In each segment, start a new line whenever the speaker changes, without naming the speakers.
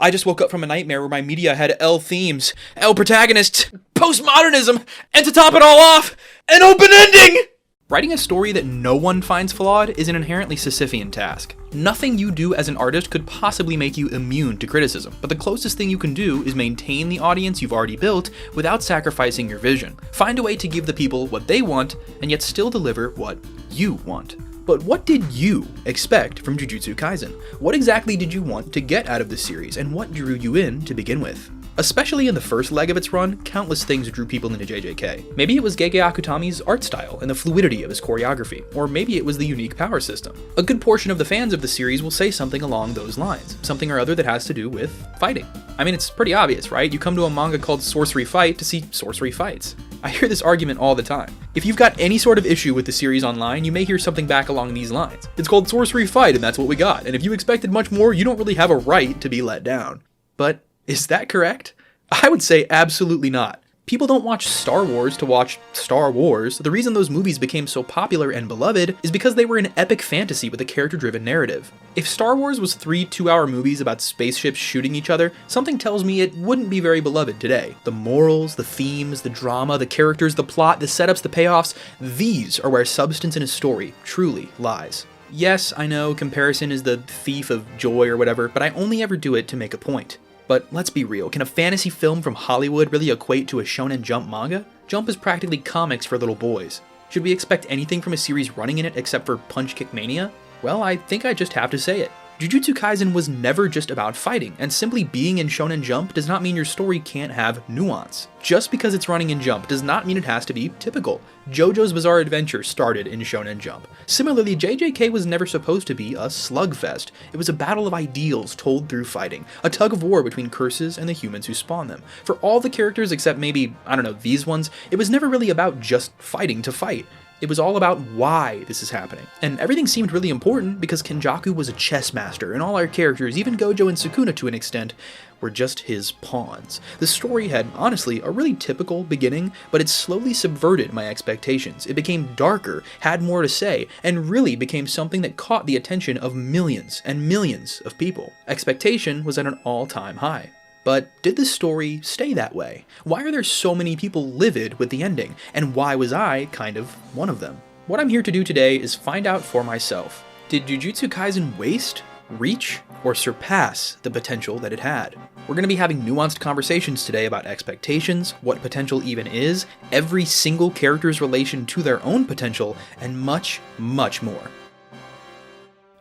I just woke up from a nightmare where my media had L themes, L protagonists, postmodernism, and to top it all off, an open ending! Writing a story that no one finds flawed is an inherently Sisyphean task. Nothing you do as an artist could possibly make you immune to criticism, but the closest thing you can do is maintain the audience you've already built without sacrificing your vision. Find a way to give the people what they want, and yet still deliver what you want. But what did you expect from Jujutsu Kaisen? What exactly did you want to get out of the series, and what drew you in to begin with? Especially in the first leg of its run, countless things drew people into JJK. Maybe it was Gege Akutami's art style and the fluidity of his choreography, or maybe it was the unique power system. A good portion of the fans of the series will say something along those lines, something or other that has to do with fighting. I mean, it's pretty obvious, right? You come to a manga called Sorcery Fight to see sorcery fights. I hear this argument all the time. If you've got any sort of issue with the series online, you may hear something back along these lines. It's called Sorcery Fight and that's what we got, and if you expected much more, you don't really have a right to be let down. But is that correct? I would say absolutely not. People don't watch Star Wars to watch Star Wars. The reason those movies became so popular and beloved is because they were an epic fantasy with a character-driven narrative. If Star Wars was 3 two-hour movies about spaceships shooting each other, something tells me it wouldn't be very beloved today. The morals, the themes, the drama, the characters, the plot, the setups, the payoffs, these are where substance in a story truly lies. Yes, I know comparison is the thief of joy or whatever, but I only ever do it to make a point. But let's be real, can a fantasy film from Hollywood really equate to a Shonen Jump manga? Jump is practically comics for little boys. Should we expect anything from a series running in it except for Punch Kick Mania? Well, I think I just have to say it. Jujutsu Kaisen was never just about fighting, and simply being in Shonen Jump does not mean your story can't have nuance. Just because it's running in Jump does not mean it has to be typical. JoJo's Bizarre Adventure started in Shonen Jump. Similarly, JJK was never supposed to be a slugfest. It was a battle of ideals told through fighting, a tug of war between curses and the humans who spawn them. For all the characters except maybe, I don't know, these ones, it was never really about just fighting to fight. It was all about why this is happening. And everything seemed really important because Kenjaku was a chess master, and all our characters, even Gojo and Sukuna to an extent, were just his pawns. The story had, honestly, a really typical beginning, but it slowly subverted my expectations. It became darker, had more to say, and really became something that caught the attention of millions and millions of people. Expectation was at an all-time high. But did the story stay that way? Why are there so many people livid with the ending? And why was I kind of one of them? What I'm here to do today is find out for myself. Did Jujutsu Kaisen waste, reach, or surpass the potential that it had? We're going to be having nuanced conversations today about expectations, what potential even is, every single character's relation to their own potential, and much, much more.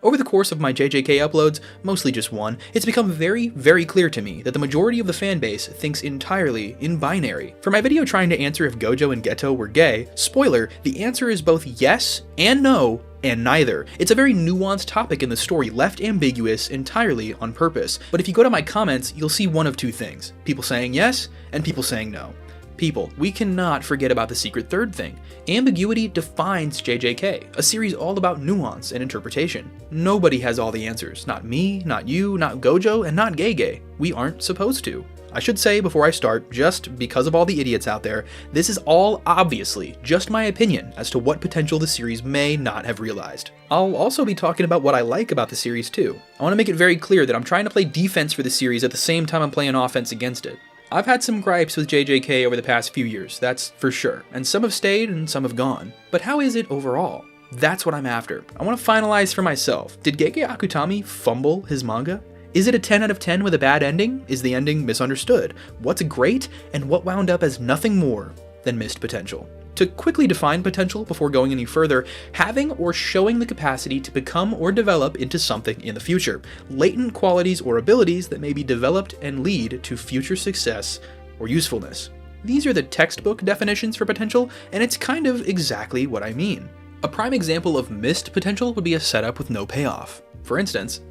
Over the course of my JJK uploads, mostly just one, it's become very, very clear to me that the majority of the fanbase thinks entirely in binary. For my video trying to answer if Gojo and Geto were gay, spoiler, the answer is both yes and no, and neither. It's a very nuanced topic in the story, left ambiguous entirely on purpose. But if you go to my comments, you'll see one of two things. People saying yes, and people saying no. People, we cannot forget about the secret third thing. Ambiguity defines JJK, a series all about nuance and interpretation. Nobody has all the answers. Not me, not you, not Gojo, and not Gege. We aren't supposed to. I should say before I start, just because of all the idiots out there, this is all obviously just my opinion as to what potential the series may not have realized. I'll also be talking about what I like about the series too. I want to make it very clear that I'm trying to play defense for the series at the same time I'm playing offense against it. I've had some gripes with JJK over the past few years, that's for sure, and some have stayed and some have gone. But how is it overall? That's what I'm after. I want to finalize for myself. Did Gege Akutami fumble his manga? Is it a 10 out of 10 with a bad ending? Is the ending misunderstood? What's great, and what wound up as nothing more than missed potential? To quickly define potential before going any further, having or showing the capacity to become or develop into something in the future, latent qualities or abilities that may be developed and lead to future success or usefulness. These are the textbook definitions for potential, and it's kind of exactly what I mean. A prime example of missed potential would be a setup with no payoff. For instance,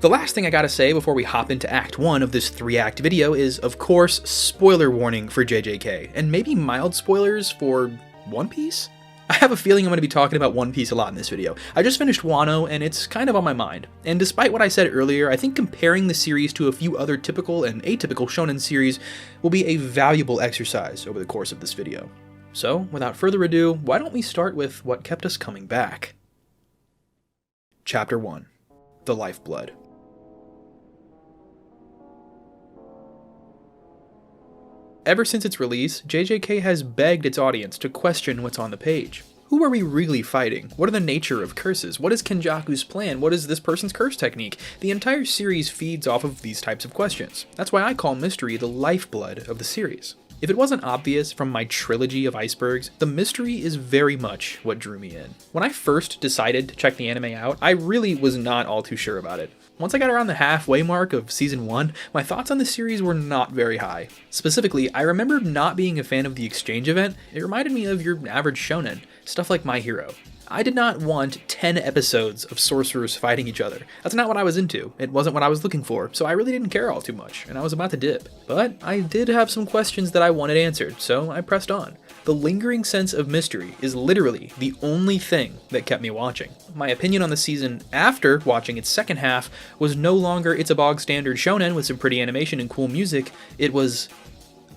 the last thing I gotta say before we hop into Act 1 of this 3-act video is, of course, spoiler warning for JJK, and maybe mild spoilers for One Piece? I have a feeling I'm going to be talking about One Piece a lot in this video. I just finished Wano, and it's kind of on my mind. And despite what I said earlier, I think comparing the series to a few other typical and atypical shonen series will be a valuable exercise over the course of this video. So, without further ado, why don't we start with what kept us coming back? Chapter 1. The Lifeblood. Ever since its release, JJK has begged its audience to question what's on the page. Who are we really fighting? What are the nature of curses? What is Kenjaku's plan? What is this person's curse technique? The entire series feeds off of these types of questions. That's why I call mystery the lifeblood of the series. If it wasn't obvious from my trilogy of icebergs, the mystery is very much what drew me in. When I first decided to check the anime out, I really was not all too sure about it. Once I got around the halfway mark of season 1, my thoughts on the series were not very high. Specifically, I remember not being a fan of the exchange event. It reminded me of your average shonen, stuff like My Hero. I did not want 10 episodes of sorcerers fighting each other. That's not what I was into. It wasn't what I was looking for, so I really didn't care all too much, and I was about to dip. But I did have some questions that I wanted answered, so I pressed on. The lingering sense of mystery is literally the only thing that kept me watching. My opinion on the season after watching its second half was no longer it's a bog standard shonen with some pretty animation and cool music. It was,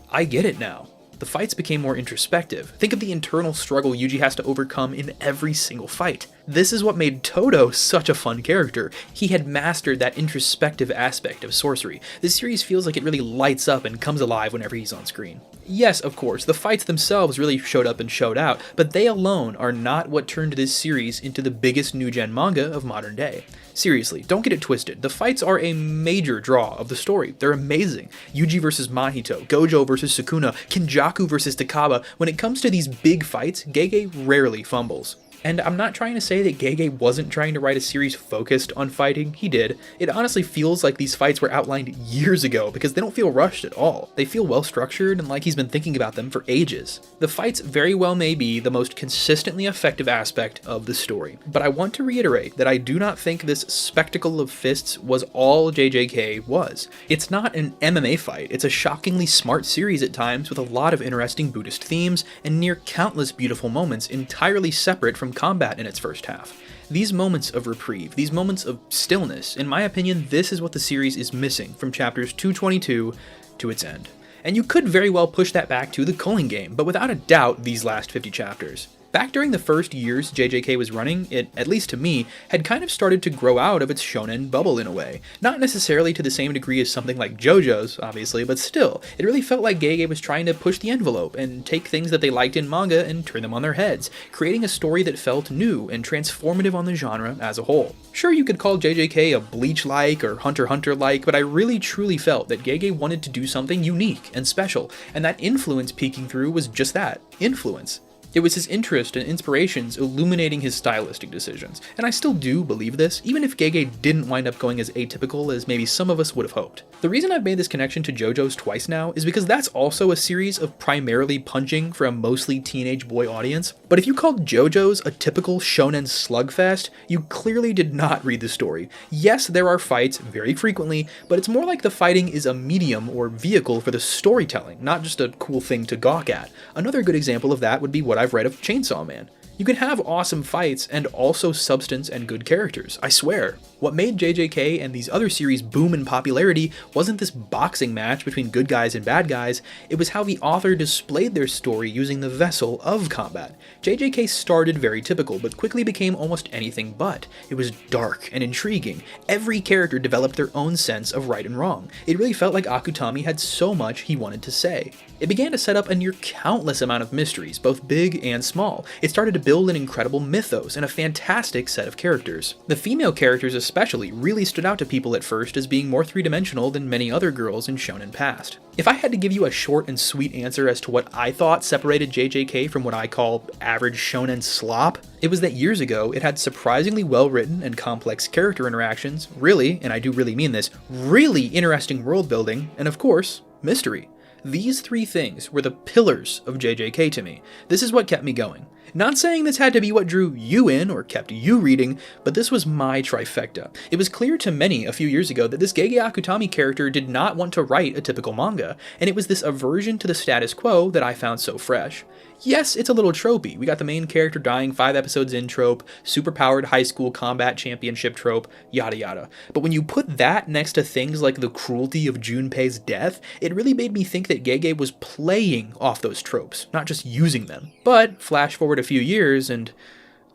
I get it now. The fights became more introspective. Think of the internal struggle Yuji has to overcome in every single fight. This is what made Todo such a fun character. He had mastered that introspective aspect of sorcery. This series feels like it really lights up and comes alive whenever he's on screen. Yes, of course, the fights themselves really showed up and showed out, but they alone are not what turned this series into the biggest new-gen manga of modern day. Seriously, don't get it twisted. The fights are a major draw of the story. They're amazing. Yuji versus Mahito, Gojo versus Sukuna, Kenjaku versus Takaba. When it comes to these big fights, Gege rarely fumbles. And I'm not trying to say that Gege wasn't trying to write a series focused on fighting. He did. It honestly feels like these fights were outlined years ago because they don't feel rushed at all. They feel well structured and like he's been thinking about them for ages. The fights very well may be the most consistently effective aspect of the story. But I want to reiterate that I do not think this spectacle of fists was all JJK was. It's not an MMA fight. It's a shockingly smart series at times with a lot of interesting Buddhist themes and near countless beautiful moments entirely separate from combat in its first half. These moments of reprieve, these moments of stillness, in my opinion, this is what the series is missing from chapters 222 to its end. And you could very well push that back to the culling game, but without a doubt, these last 50 chapters. Back during the first years JJK was running, it, at least to me, had kind of started to grow out of its shonen bubble in a way. Not necessarily to the same degree as something like JoJo's, obviously, but still, it really felt like Gege was trying to push the envelope and take things that they liked in manga and turn them on their heads, creating a story that felt new and transformative on the genre as a whole. Sure, you could call JJK a Bleach-like or Hunter x Hunter-like, but I really truly felt that Gege wanted to do something unique and special, and that influence peeking through was just that, influence. It was his interest and inspirations illuminating his stylistic decisions, and I still do believe this, even if Gege didn't wind up going as atypical as maybe some of us would have hoped. The reason I've made this connection to JoJo's twice now is because that's also a series of primarily punching for a mostly teenage boy audience, but if you called JoJo's a typical shonen slugfest, you clearly did not read the story. Yes, there are fights, very frequently, but it's more like the fighting is a medium or vehicle for the storytelling, not just a cool thing to gawk at. Another good example of that would be what I've read of Chainsaw Man. You can have awesome fights and also substance and good characters, I swear. What made JJK and these other series boom in popularity wasn't this boxing match between good guys and bad guys, it was how the author displayed their story using the vessel of combat. JJK started very typical, but quickly became almost anything but. It was dark and intriguing. Every character developed their own sense of right and wrong. It really felt like Akutami had so much he wanted to say. It began to set up a near countless amount of mysteries, both big and small. It started to build an incredible mythos and a fantastic set of characters. The female characters especially really stood out to people at first as being more three-dimensional than many other girls in shonen past. If I had to give you a short and sweet answer as to what I thought separated JJK from what I call average shonen slop, it was that years ago it had surprisingly well-written and complex character interactions, really, and I do really mean this, really interesting world building, and of course, mystery. These three things were the pillars of JJK to me. This is what kept me going. Not saying this had to be what drew you in or kept you reading, but this was my trifecta. It was clear to many a few years ago that this Gege Akutami character did not want to write a typical manga, and it was this aversion to the status quo that I found so fresh. Yes, it's a little tropey. We got the main character dying 5 episodes in trope, superpowered high school combat championship trope, yada yada. But when you put that next to things like the cruelty of Junpei's death, it really made me think that Gege was playing off those tropes, not just using them. But flash forward a few years and,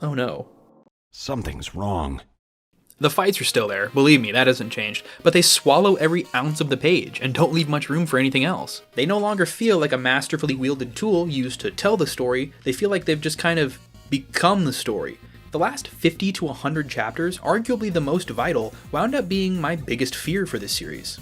oh no.
Something's wrong.
The fights are still there, believe me, that hasn't changed, but they swallow every ounce of the page and don't leave much room for anything else. They no longer feel like a masterfully wielded tool used to tell the story, they feel like they've just kind of become the story. The last 50 to 100 chapters, arguably the most vital, wound up being my biggest fear for this series.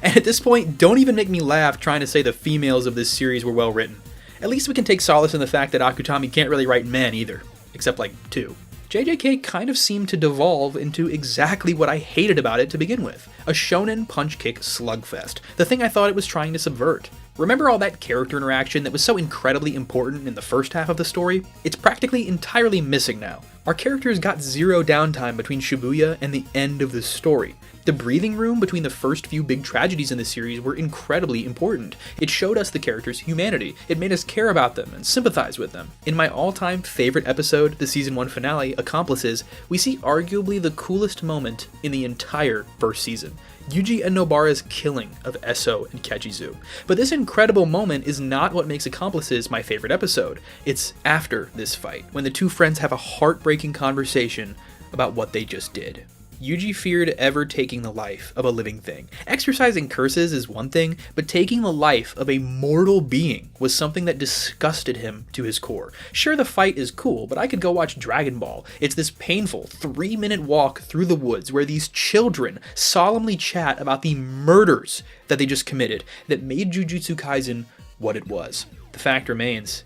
And at this point, don't even make me laugh trying to say the females of this series were well written. At least we can take solace in the fact that Akutami can't really write men either, except like 2. JJK kind of seemed to devolve into exactly what I hated about it to begin with, a shonen punch-kick slugfest, the thing I thought it was trying to subvert. Remember all that character interaction that was so incredibly important in the first half of the story? It's practically entirely missing now. Our characters got zero downtime between Shibuya and the end of the story. The breathing room between the first few big tragedies in the series were incredibly important. It showed us the characters' humanity. It made us care about them and sympathize with them. In my all-time favorite episode, the season 1 finale, Accomplices, we see arguably the coolest moment in the entire first season. Yuji and Nobara's killing of Eso and Kechizu. But this incredible moment is not what makes Accomplices my favorite episode. It's after this fight, when the two friends have a heartbreaking conversation about what they just did. Yuji feared ever taking the life of a living thing. Exercising curses is one thing, but taking the life of a mortal being was something that disgusted him to his core. Sure, the fight is cool, but I could go watch Dragon Ball. It's this painful 3-minute walk through the woods where these children solemnly chat about the murders that they just committed that made Jujutsu Kaisen what it was. The fact remains,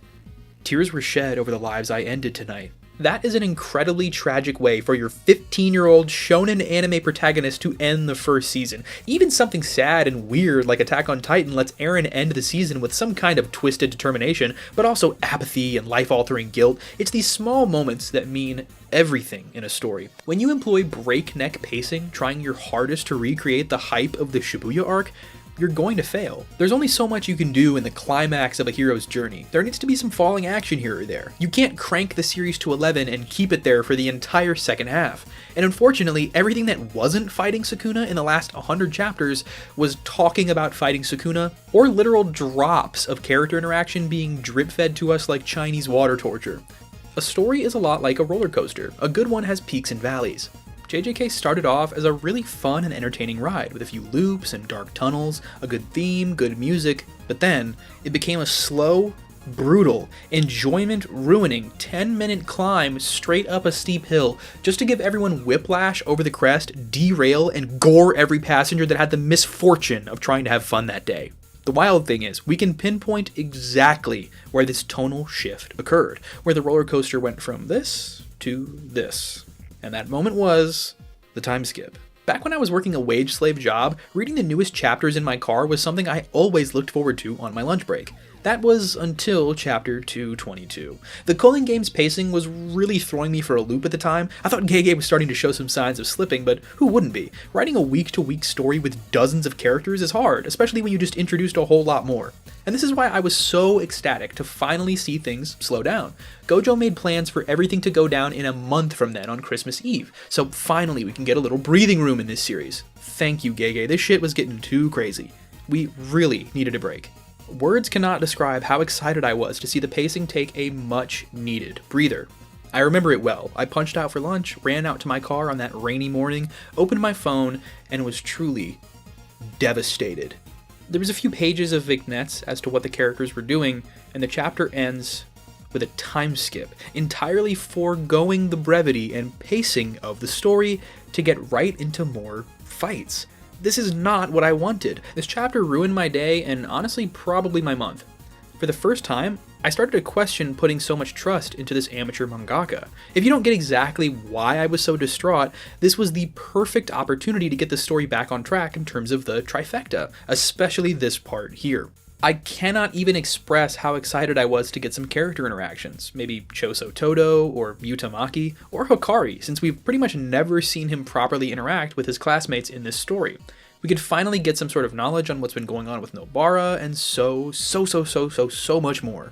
tears were shed over the lives I ended tonight. That is an incredibly tragic way for your 15-year-old shonen anime protagonist to end the first season. Even something sad and weird like Attack on Titan lets Eren end the season with some kind of twisted determination, but also apathy and life-altering guilt. It's these small moments that mean everything in a story. When you employ breakneck pacing, trying your hardest to recreate the hype of the Shibuya arc, you're going to fail. There's only so much you can do in the climax of a hero's journey. There needs to be some falling action here or there. You can't crank the series to 11 and keep it there for the entire second half. And unfortunately, everything that wasn't fighting Sukuna in the last 100 chapters was talking about fighting Sukuna, or literal drops of character interaction being drip-fed to us like Chinese water torture. A story is a lot like a roller coaster. A good one has peaks and valleys. JJK started off as a really fun and entertaining ride, with a few loops and dark tunnels, a good theme, good music, but then it became a slow, brutal, enjoyment-ruining 10-minute climb straight up a steep hill, just to give everyone whiplash over the crest, derail, and gore every passenger that had the misfortune of trying to have fun that day. The wild thing is, we can pinpoint exactly where this tonal shift occurred, where the roller coaster went from this to this. And that moment was the time skip. Back when I was working a wage slave job, reading the newest chapters in my car was something I always looked forward to on my lunch break. That was until chapter 222. The Culling Game's pacing was really throwing me for a loop at the time. I thought Gege was starting to show some signs of slipping, but who wouldn't be? Writing a week-to-week story with dozens of characters is hard, especially when you just introduced a whole lot more. And this is why I was so ecstatic to finally see things slow down. Gojo made plans for everything to go down in a month from then on Christmas Eve, so finally we can get a little breathing room in this series. Thank you, Gege. This shit was getting too crazy. We really needed a break. Words cannot describe how excited I was to see the pacing take a much-needed breather. I remember it well. I punched out for lunch, ran out to my car on that rainy morning, opened my phone, and was truly devastated. There was a few pages of vignettes as to what the characters were doing, and the chapter ends with a time skip, entirely foregoing the brevity and pacing of the story to get right into more fights. This is not what I wanted. This chapter ruined my day and honestly probably my month. For the first time, I started to question putting so much trust into this amateur mangaka. If you don't get exactly why I was so distraught, this was the perfect opportunity to get the story back on track in terms of the trifecta, especially this part here. I cannot even express how excited I was to get some character interactions, maybe Choso Todo, or Mutamaki, or Hikari, since we've pretty much never seen him properly interact with his classmates in this story. We could finally get some sort of knowledge on what's been going on with Nobara, and so much more.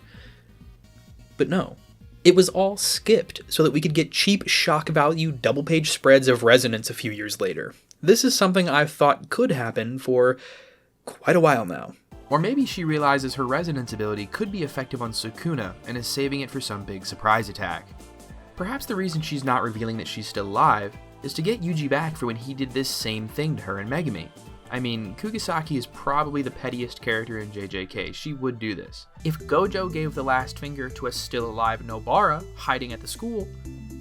But no. It was all skipped so that we could get cheap shock value double-page spreads of resonance a few years later. This is something I've thought could happen for quite a while now. Or maybe she realizes her resonance ability could be effective on Sukuna and is saving it for some big surprise attack. Perhaps the reason she's not revealing that she's still alive is to get Yuji back for when he did this same thing to her in Megami. I mean, Kugisaki is probably the pettiest character in JJK, she would do this. If Gojo gave the last finger to a still alive Nobara hiding at the school,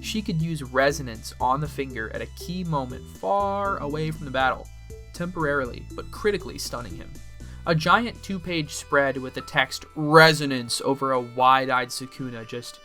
she could use resonance on the finger at a key moment far away from the battle, temporarily but critically stunning him. A giant 2-page spread with the text resonance over a wide-eyed Sukuna just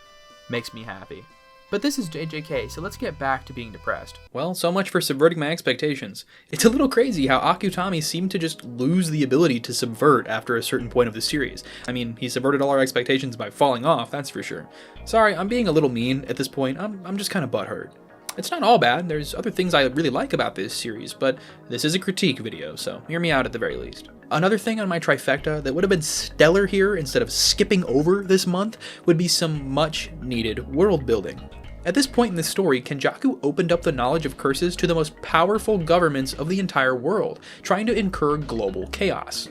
makes me happy. But this is JJK, so let's get back to being depressed. Well, so much for subverting my expectations. It's a little crazy how Akutami seemed to just lose the ability to subvert after a certain point of the series. I mean, he subverted all our expectations by falling off, that's for sure. Sorry, I'm being a little mean at this point. I'm just kind of butthurt. It's not all bad, there's other things I really like about this series, but this is a critique video, so hear me out at the very least. Another thing on my trifecta that would have been stellar here instead of skipping over this month would be some much needed world building. At this point in the story, Kenjaku opened up the knowledge of curses to the most powerful governments of the entire world, trying to incur global chaos.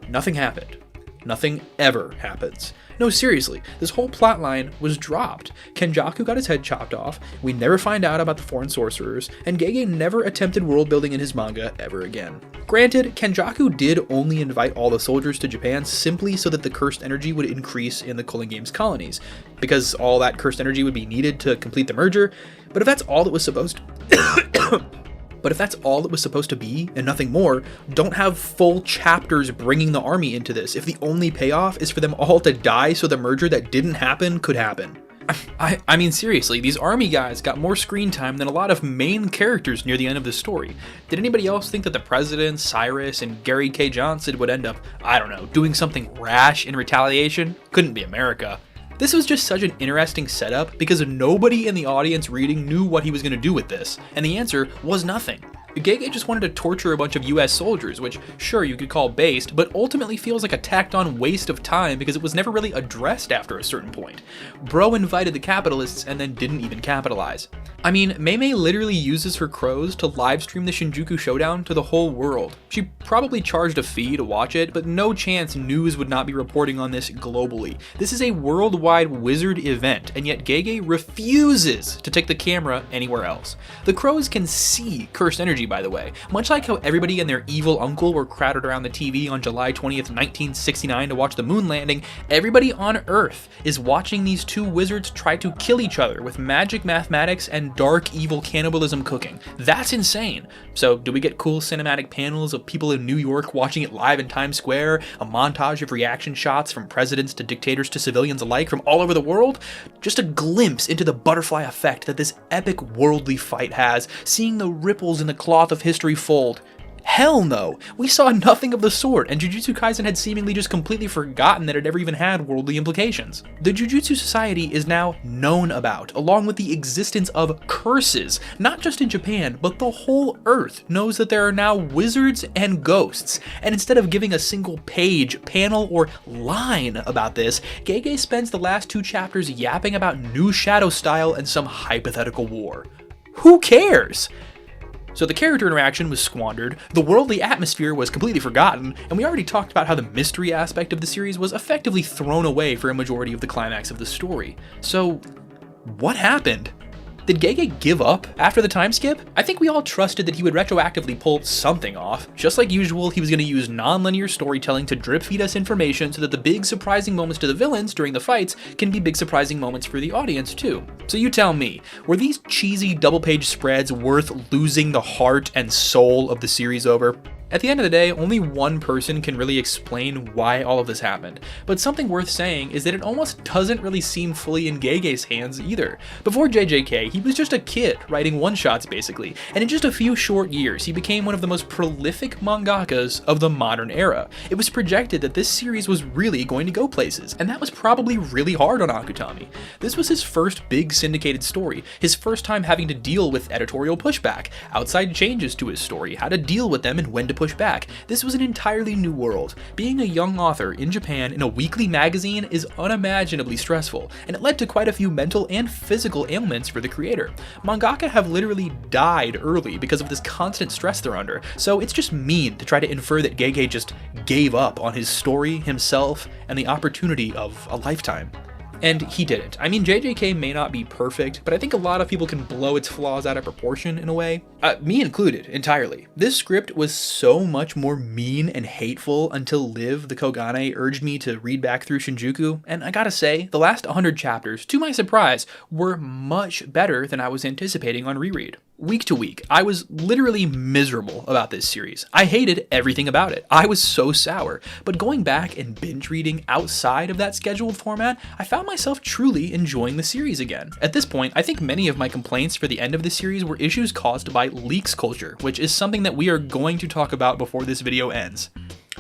Nothing happened. Nothing ever happens. No, seriously, this whole plotline was dropped. Kenjaku got his head chopped off, we never find out about the foreign sorcerers, and Gege never attempted world building in his manga ever again. Granted, Kenjaku did only invite all the soldiers to Japan simply so that the cursed energy would increase in the Culling Games colonies, because all that cursed energy would be needed to complete the merger, but if that's all it was supposed to... But if that's all it was supposed to be, and nothing more, don't have full chapters bringing the army into this if the only payoff is for them all to die so the merger that didn't happen could happen. I mean, seriously, these army guys got more screen time than a lot of main characters near the end of the story. Did anybody else think that the President, Cyrus, and Gary K. Johnson would end up, I don't know, doing something rash in retaliation? Couldn't be America. This was just such an interesting setup because nobody in the audience reading knew what he was going to do with this, and the answer was nothing. Gege just wanted to torture a bunch of US soldiers, which sure you could call based, but ultimately feels like a tacked on waste of time because it was never really addressed after a certain point. Bro invited the capitalists and then didn't even capitalize. I mean, Mei literally uses her crows to livestream the Shinjuku Showdown to the whole world. She probably charged a fee to watch it, but no chance news would not be reporting on this globally. This is a worldwide wizard event, and yet Gege refuses to take the camera anywhere else. The crows can see cursed energy, by the way. Much like how everybody and their evil uncle were crowded around the TV on July 20th, 1969 to watch the moon landing, everybody on Earth is watching these two wizards try to kill each other with magic mathematics and dark evil cannibalism cooking. That's insane. So do we get cool cinematic panels of people in New York watching it live in Times Square, a montage of reaction shots from presidents to dictators to civilians alike from all over the world? Just a glimpse into the butterfly effect that this epic worldly fight has, seeing the ripples in the cloth of history fold. Hell no! We saw nothing of the sort, and Jujutsu Kaisen had seemingly just completely forgotten that it ever even had worldly implications. The Jujutsu Society is now known about, along with the existence of curses. Not just in Japan, but the whole Earth knows that there are now wizards and ghosts, and instead of giving a single page, panel, or line about this, Gege spends the last 2 chapters yapping about new shadow style and some hypothetical war. Who cares? So the character interaction was squandered, the worldly atmosphere was completely forgotten, and we already talked about how the mystery aspect of the series was effectively thrown away for a majority of the climax of the story. So, what happened? Did Gege give up after the time skip? I think we all trusted that he would retroactively pull something off. Just like usual, he was going to use non-linear storytelling to drip feed us information so that the big surprising moments to the villains during the fights can be big surprising moments for the audience too. So you tell me, were these cheesy double-page spreads worth losing the heart and soul of the series over? At the end of the day, only one person can really explain why all of this happened, but something worth saying is that it almost doesn't really seem fully in Gege's hands either. Before JJK, he was just a kid writing one-shots basically, and in just a few short years, he became one of the most prolific mangakas of the modern era. It was projected that this series was really going to go places, and that was probably really hard on Akutami. This was his first big syndicated story, his first time having to deal with editorial pushback, outside changes to his story, how to deal with them and when to push back. This was an entirely new world. Being a young author in Japan in a weekly magazine is unimaginably stressful, and it led to quite a few mental and physical ailments for the creator. Mangaka have literally died early because of this constant stress they're under, so it's just mean to try to infer that Gege just gave up on his story, himself, and the opportunity of a lifetime. And he didn't. I mean, JJK may not be perfect, but I think a lot of people can blow its flaws out of proportion in a way. Me included, entirely. This script was so much more mean and hateful until Liv, the Kogane, urged me to read back through Shinjuku, and I gotta say, the last 100 chapters, to my surprise, were much better than I was anticipating on reread. Week to week, I was literally miserable about this series. I hated everything about it. I was so sour. But going back and binge reading outside of that scheduled format, I found myself truly enjoying the series again. At this point, I think many of my complaints for the end of the series were issues caused by leaks culture, which is something that we are going to talk about before this video ends.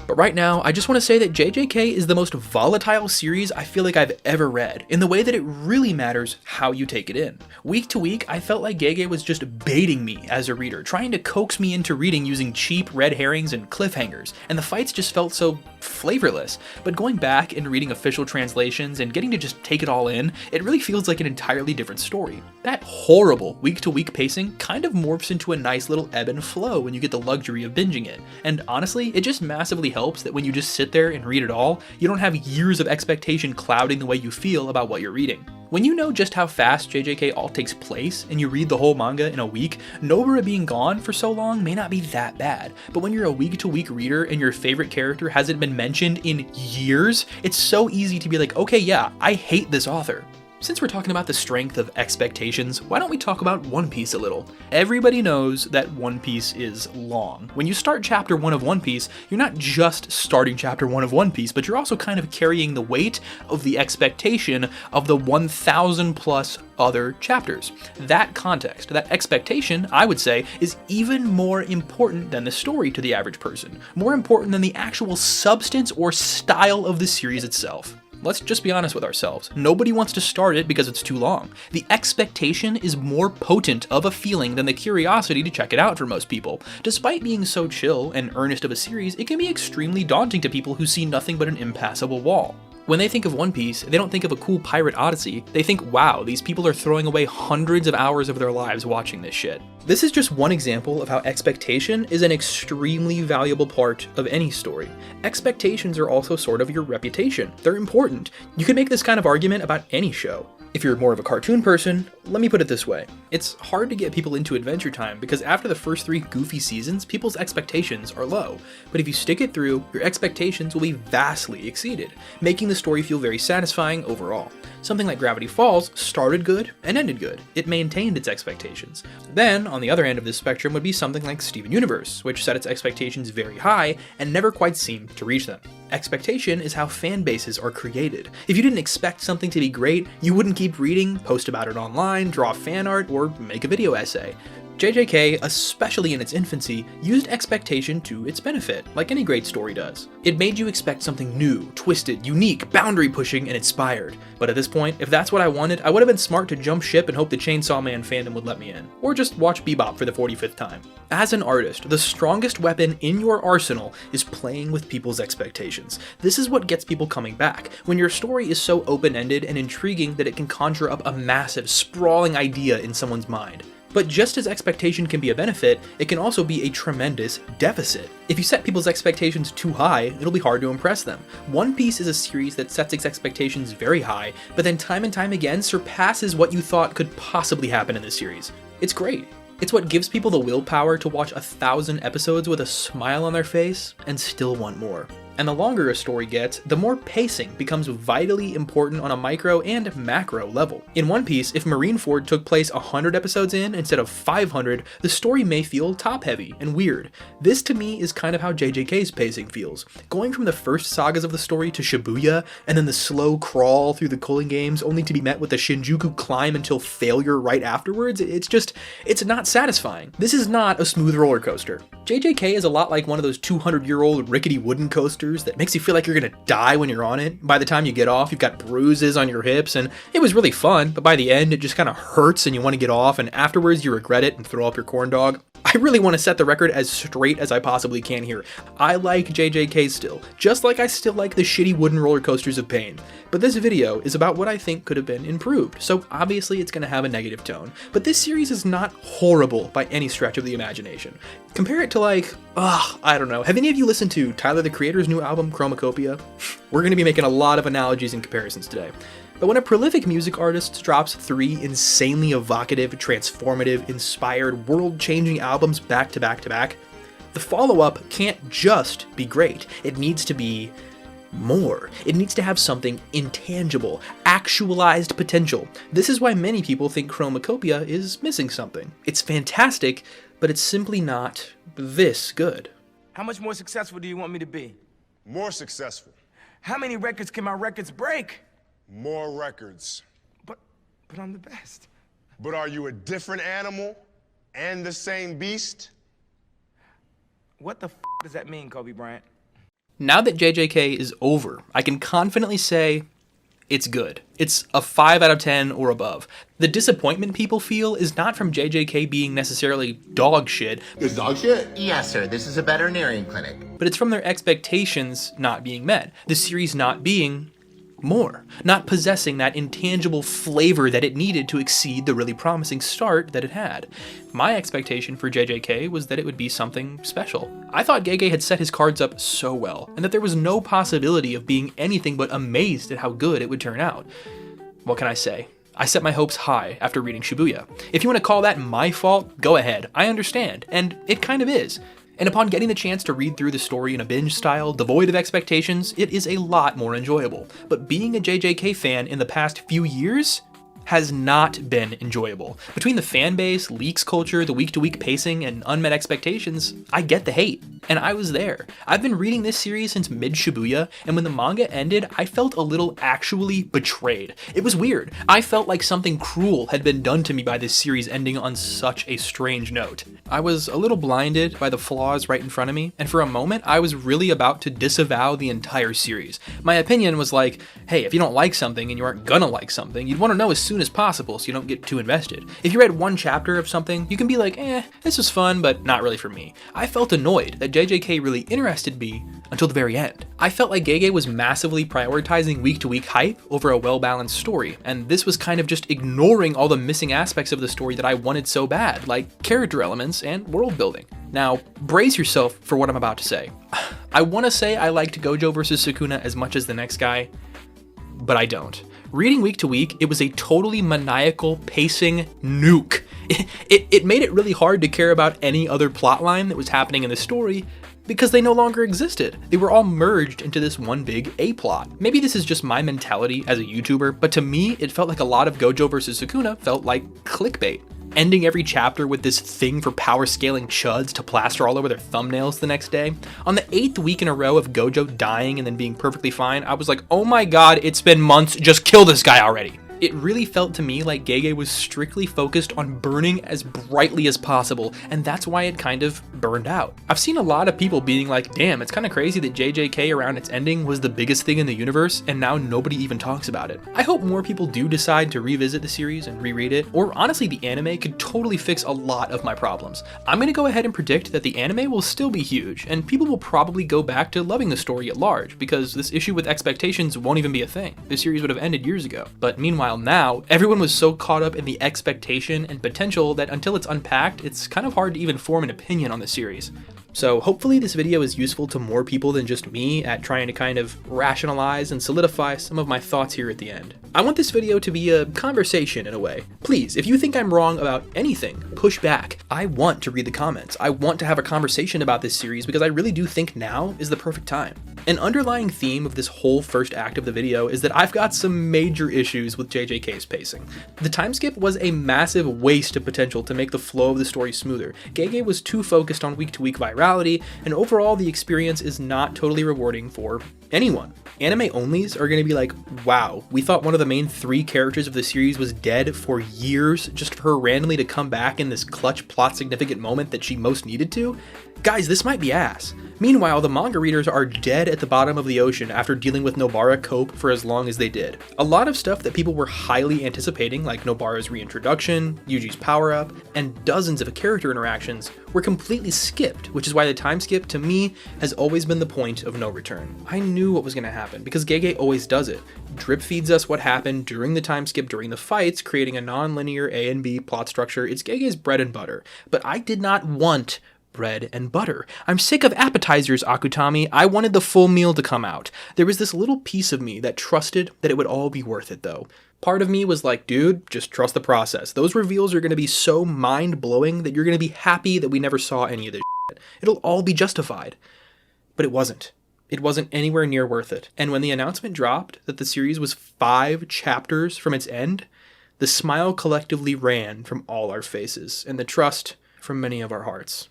But right now, I just want to say that JJK is the most volatile series I feel like I've ever read, in the way that it really matters how you take it in. Week to week, I felt like Gege was just baiting me as a reader, trying to coax me into reading using cheap red herrings and cliffhangers, and the fights just felt so flavorless. But going back and reading official translations and getting to just take it all in, it really feels like an entirely different story. That horrible week to week pacing kind of morphs into a nice little ebb and flow when you get the luxury of binging it. And honestly, it just massively helps that when you just sit there and read it all, you don't have years of expectation clouding the way you feel about what you're reading. When you know just how fast JJK all takes place and you read the whole manga in a week, Nobara being gone for so long may not be that bad. But when you're a week to week reader and your favorite character hasn't been mentioned in years, it's so easy to be like, okay, yeah, I hate this author. Since we're talking about the strength of expectations, why don't we talk about One Piece a little? Everybody knows that One Piece is long. When you start chapter 1 of One Piece, you're not just starting chapter 1 of One Piece, but you're also kind of carrying the weight of the expectation of the 1,000 plus other chapters. That context, that expectation, I would say, is even more important than the story to the average person. More important than the actual substance or style of the series itself. Let's just be honest with ourselves. Nobody wants to start it because it's too long. The expectation is more potent of a feeling than the curiosity to check it out for most people. Despite being so chill and earnest of a series, it can be extremely daunting to people who see nothing but an impassable wall. When they think of One Piece, they don't think of a cool pirate odyssey. They think, wow, these people are throwing away hundreds of hours of their lives watching this shit. This is just one example of how expectation is an extremely valuable part of any story. Expectations are also sort of your reputation. They're important. You can make this kind of argument about any show. If you're more of a cartoon person, let me put it this way. It's hard to get people into Adventure Time because after the first 3 goofy seasons, people's expectations are low. But if you stick it through, your expectations will be vastly exceeded, making the story feel very satisfying overall. Something like Gravity Falls started good and ended good. It maintained its expectations. Then, on the other end of this spectrum would be something like Steven Universe, which set its expectations very high and never quite seemed to reach them. Expectation is how fan bases are created. If you didn't expect something to be great, you wouldn't keep reading, post about it online, draw fan art, or make a video essay. JJK, especially in its infancy, used expectation to its benefit, like any great story does. It made you expect something new, twisted, unique, boundary-pushing, and inspired. But at this point, if that's what I wanted, I would have been smart to jump ship and hope the Chainsaw Man fandom would let me in. Or just watch Bebop for the 45th time. As an artist, the strongest weapon in your arsenal is playing with people's expectations. This is what gets people coming back, when your story is so open-ended and intriguing that it can conjure up a massive, sprawling idea in someone's mind. But just as expectation can be a benefit, it can also be a tremendous deficit. If you set people's expectations too high, it'll be hard to impress them. One Piece is a series that sets its expectations very high, but then time and time again surpasses what you thought could possibly happen in this series. It's great. It's what gives people the willpower to watch 1,000 episodes with a smile on their face and still want more. And the longer a story gets, the more pacing becomes vitally important on a micro and macro level. In One Piece, if Marineford took place 100 episodes in instead of 500, the story may feel top-heavy and weird. This to me is kind of how JJK's pacing feels. Going from the first sagas of the story to Shibuya, and then the slow crawl through the Culling Games only to be met with the Shinjuku climb until failure right afterwards, it's not satisfying. This is not a smooth roller coaster. JJK is a lot like one of those 200-year-old rickety wooden coasters that makes you feel like you're gonna die when you're on it. By the time you get off, you've got bruises on your hips, and it was really fun, but by the end, it just kind of hurts and you want to get off, and afterwards you regret it and throw up your corn dog. I really want to set the record as straight as I possibly can here. I like JJK still, just like I still like the shitty wooden roller coasters of pain. But this video is about what I think could have been improved, so obviously it's going to have a negative tone. But this series is not horrible by any stretch of the imagination. Compare it to I don't know. Have any of you listened to Tyler the Creator's new album, Chromacopia? We're going to be making a lot of analogies and comparisons today. But when a prolific music artist drops 3 insanely evocative, transformative, inspired, world-changing albums back to back to back, the follow-up can't just be great. It needs to be more. It needs to have something intangible, actualized potential. This is why many people think Chromacopia is missing something. It's fantastic, but it's simply not this good.
How much more successful do you want me to be?
More successful.
How many records can my records break?
More records.
But I'm the best.
But are you a different animal and the same beast?
What the f does that mean, Kobe Bryant?
Now that JJK is over, I can confidently say it's good. It's a 5 out of 10 or above. The disappointment people feel is not from JJK being necessarily dog shit.
Is dog shit? Yes, sir. This is a veterinarian clinic.
But it's from their expectations not being met. The series not being more. Not possessing that intangible flavor that it needed to exceed the really promising start that it had. My expectation for JJK was that it would be something special. I thought Gege had set his cards up so well, and that there was no possibility of being anything but amazed at how good it would turn out. What can I say? I set my hopes high after reading Shibuya. If you want to call that my fault, go ahead. I understand, and it kind of is. And upon getting the chance to read through the story in a binge style, devoid of expectations, it is a lot more enjoyable. But being a JJK fan in the past few years has not been enjoyable. Between the fan base, leaks culture, the week-to-week pacing, and unmet expectations, I get the hate. And I was there. I've been reading this series since mid-Shibuya, and when the manga ended, I felt a little actually betrayed. It was weird. I felt like something cruel had been done to me by this series ending on such a strange note. I was a little blinded by the flaws right in front of me, and for a moment, I was really about to disavow the entire series. My opinion was like, hey, if you don't like something and you aren't gonna like something, you'd want to know as soon as possible so you don't get too invested. If you read one chapter of something, you can be like, this was fun, but not really for me. I felt annoyed that JJK really interested me until the very end. I felt like Gege was massively prioritizing week-to-week hype over a well-balanced story, and this was kind of just ignoring all the missing aspects of the story that I wanted so bad, like character elements and world building. Now, brace yourself for what I'm about to say. I want to say I liked Gojo vs. Sukuna as much as the next guy, but I don't. Reading week to week, it was a totally maniacal pacing nuke. It made it really hard to care about any other plotline that was happening in the story because they no longer existed. They were all merged into this one big A-plot. Maybe this is just my mentality as a YouTuber, but to me, it felt like a lot of Gojo vs. Sukuna felt like clickbait. Ending every chapter with this thing for power scaling chuds to plaster all over their thumbnails the next day. On the 8th week in a row of Gojo dying and then being perfectly fine, I was like, oh my god, it's been months, just kill this guy already. It really felt to me like Gege was strictly focused on burning as brightly as possible, and that's why it kind of burned out. I've seen a lot of people being like, damn, it's kind of crazy that JJK around its ending was the biggest thing in the universe, and now nobody even talks about it. I hope more people do decide to revisit the series and reread it, or honestly, the anime could totally fix a lot of my problems. I'm gonna go ahead and predict that the anime will still be huge, and people will probably go back to loving the story at large, because this issue with expectations won't even be a thing. The series would have ended years ago. But meanwhile, now, everyone was so caught up in the expectation and potential that until it's unpacked, it's kind of hard to even form an opinion on the series. So hopefully this video is useful to more people than just me at trying to kind of rationalize and solidify some of my thoughts here at the end. I want this video to be a conversation in a way. Please, if you think I'm wrong about anything, push back. I want to read the comments. I want to have a conversation about this series because I really do think now is the perfect time. An underlying theme of this whole first act of the video is that I've got some major issues with JJK's pacing. The time skip was a massive waste of potential to make the flow of the story smoother. Gege was too focused on week-to-week virality, and overall the experience is not totally rewarding for anyone. Anime onlys are going to be like, wow, we thought one of the main 3 characters of the series was dead for years just for her randomly to come back in this clutch plot significant moment that she most needed to? Guys, this might be ass. Meanwhile, the manga readers are dead at the bottom of the ocean after dealing with Nobara Cope for as long as they did. A lot of stuff that people were highly anticipating, like Nobara's reintroduction, Yuji's power-up, and dozens of character interactions, were completely skipped, which is why the time skip, to me, has always been the point of no return. I knew what was going to happen, because Gege always does it. Drip feeds us what happened during the time skip during the fights, creating a non-linear A and B plot structure. It's Gege's bread and butter. But I did not want bread and butter. I'm sick of appetizers, Akutami. I wanted the full meal to come out. There was this little piece of me that trusted that it would all be worth it, though. Part of me was like, dude, just trust the process. Those reveals are going to be so mind-blowing that you're going to be happy that we never saw any of this shit. It'll all be justified. But it wasn't. It wasn't anywhere near worth it. And when the announcement dropped that the series was 5 chapters from its end, the smile collectively ran from all our faces, and the trust from many of our hearts.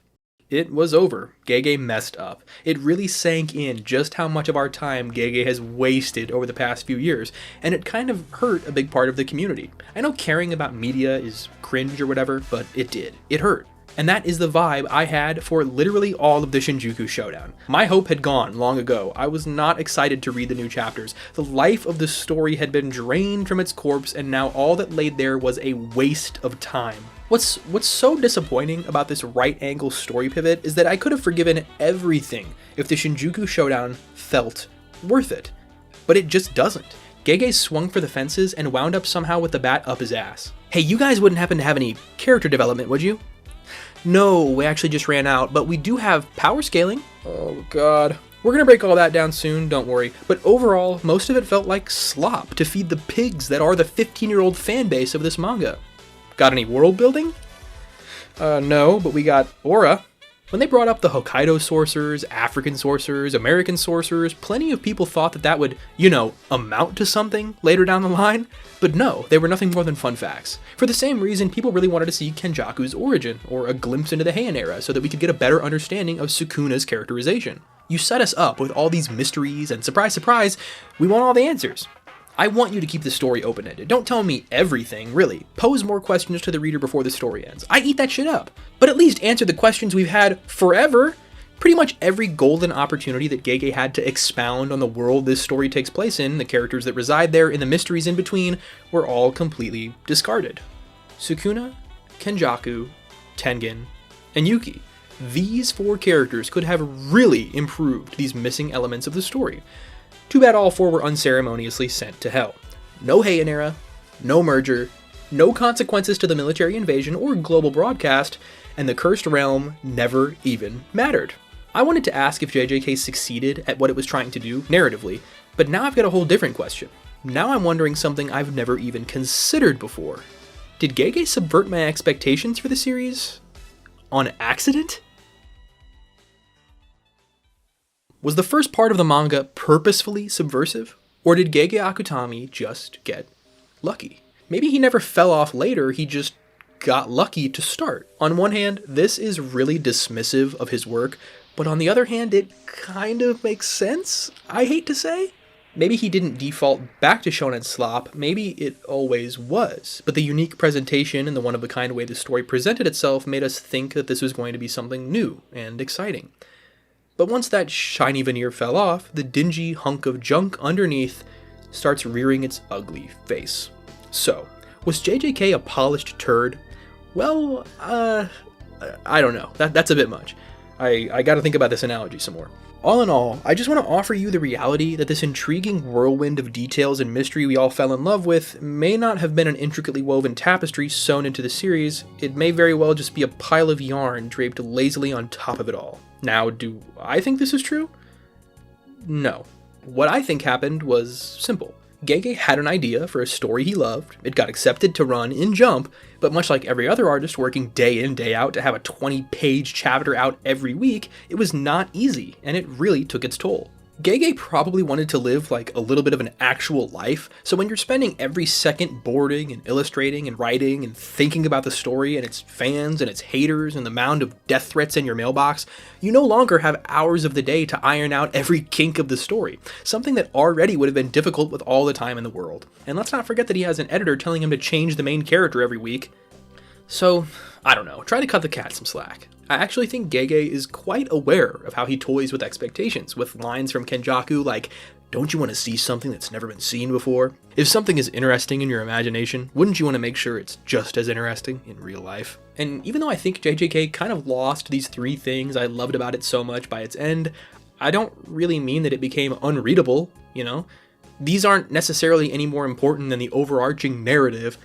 It was over. Gege messed up. It really sank in just how much of our time Gege has wasted over the past few years, and it kind of hurt a big part of the community. I know caring about media is cringe or whatever, but it did. It hurt. And that is the vibe I had for literally all of the Shinjuku Showdown. My hope had gone long ago. I was not excited to read the new chapters. The life of the story had been drained from its corpse, and now all that laid there was a waste of time. What's so disappointing about this right-angle story pivot is that I could have forgiven everything if the Shinjuku Showdown felt worth it. But it just doesn't. Gege swung for the fences and wound up somehow with the bat up his ass. Hey, you guys wouldn't happen to have any character development, would you? No, we actually just ran out, but we do have power scaling. Oh god. We're gonna break all that down soon, don't worry. But overall, most of it felt like slop to feed the pigs that are the 15-year-old fan base of this manga. Got any world building? No, but we got aura. When they brought up the Hokkaido sorcerers, African sorcerers, American sorcerers, plenty of people thought that would, amount to something later down the line. But no, they were nothing more than fun facts. For the same reason, people really wanted to see Kenjaku's origin, or a glimpse into the Heian era, so that we could get a better understanding of Sukuna's characterization. You set us up with all these mysteries, and surprise, surprise, we want all the answers. I want you to keep the story open-ended. Don't tell me everything, really. Pose more questions to the reader before the story ends. I eat that shit up. But at least answer the questions we've had forever. Pretty much every golden opportunity that Gege had to expound on the world this story takes place in, the characters that reside there, and the mysteries in between, were all completely discarded. Sukuna, Kenjaku, Tengen, and Yuki. These 4 characters could have really improved these missing elements of the story. Too bad all 4 were unceremoniously sent to hell. No Heian era, no merger, no consequences to the military invasion or global broadcast, and the Cursed Realm never even mattered. I wanted to ask if JJK succeeded at what it was trying to do, narratively, but now I've got a whole different question. Now I'm wondering something I've never even considered before. Did Gege subvert my expectations for the series? On accident? Was the first part of the manga purposefully subversive? Or did Gege Akutami just get lucky? Maybe he never fell off later, he just got lucky to start. On one hand, this is really dismissive of his work, but on the other hand, it kind of makes sense, I hate to say. Maybe he didn't default back to shonen slop, maybe it always was, but the unique presentation and the one-of-a-kind way the story presented itself made us think that this was going to be something new and exciting. But once that shiny veneer fell off, the dingy hunk of junk underneath starts rearing its ugly face. So, was JJK a polished turd? Well, I don't know. That's a bit much. I gotta think about this analogy some more. All in all, I just want to offer you the reality that this intriguing whirlwind of details and mystery we all fell in love with may not have been an intricately woven tapestry sewn into the series. It may very well just be a pile of yarn draped lazily on top of it all. Now, do I think this is true? No. What I think happened was simple. Gege had an idea for a story he loved, it got accepted to run in Jump, but much like every other artist working day in, day out to have a 20-page chapter out every week, it was not easy, and it really took its toll. Gege probably wanted to live like a little bit of an actual life, so when you're spending every second boarding and illustrating and writing and thinking about the story and its fans and its haters and the mound of death threats in your mailbox, you no longer have hours of the day to iron out every kink of the story, something that already would have been difficult with all the time in the world. And let's not forget that he has an editor telling him to change the main character every week. So, I don't know, try to cut the cat some slack. I actually think Gege is quite aware of how he toys with expectations, with lines from Kenjaku like, "Don't you want to see something that's never been seen before?" If something is interesting in your imagination, wouldn't you want to make sure it's just as interesting in real life? And even though I think JJK kind of lost these 3 things I loved about it so much by its end, I don't really mean that it became unreadable, These aren't necessarily any more important than the overarching narrative,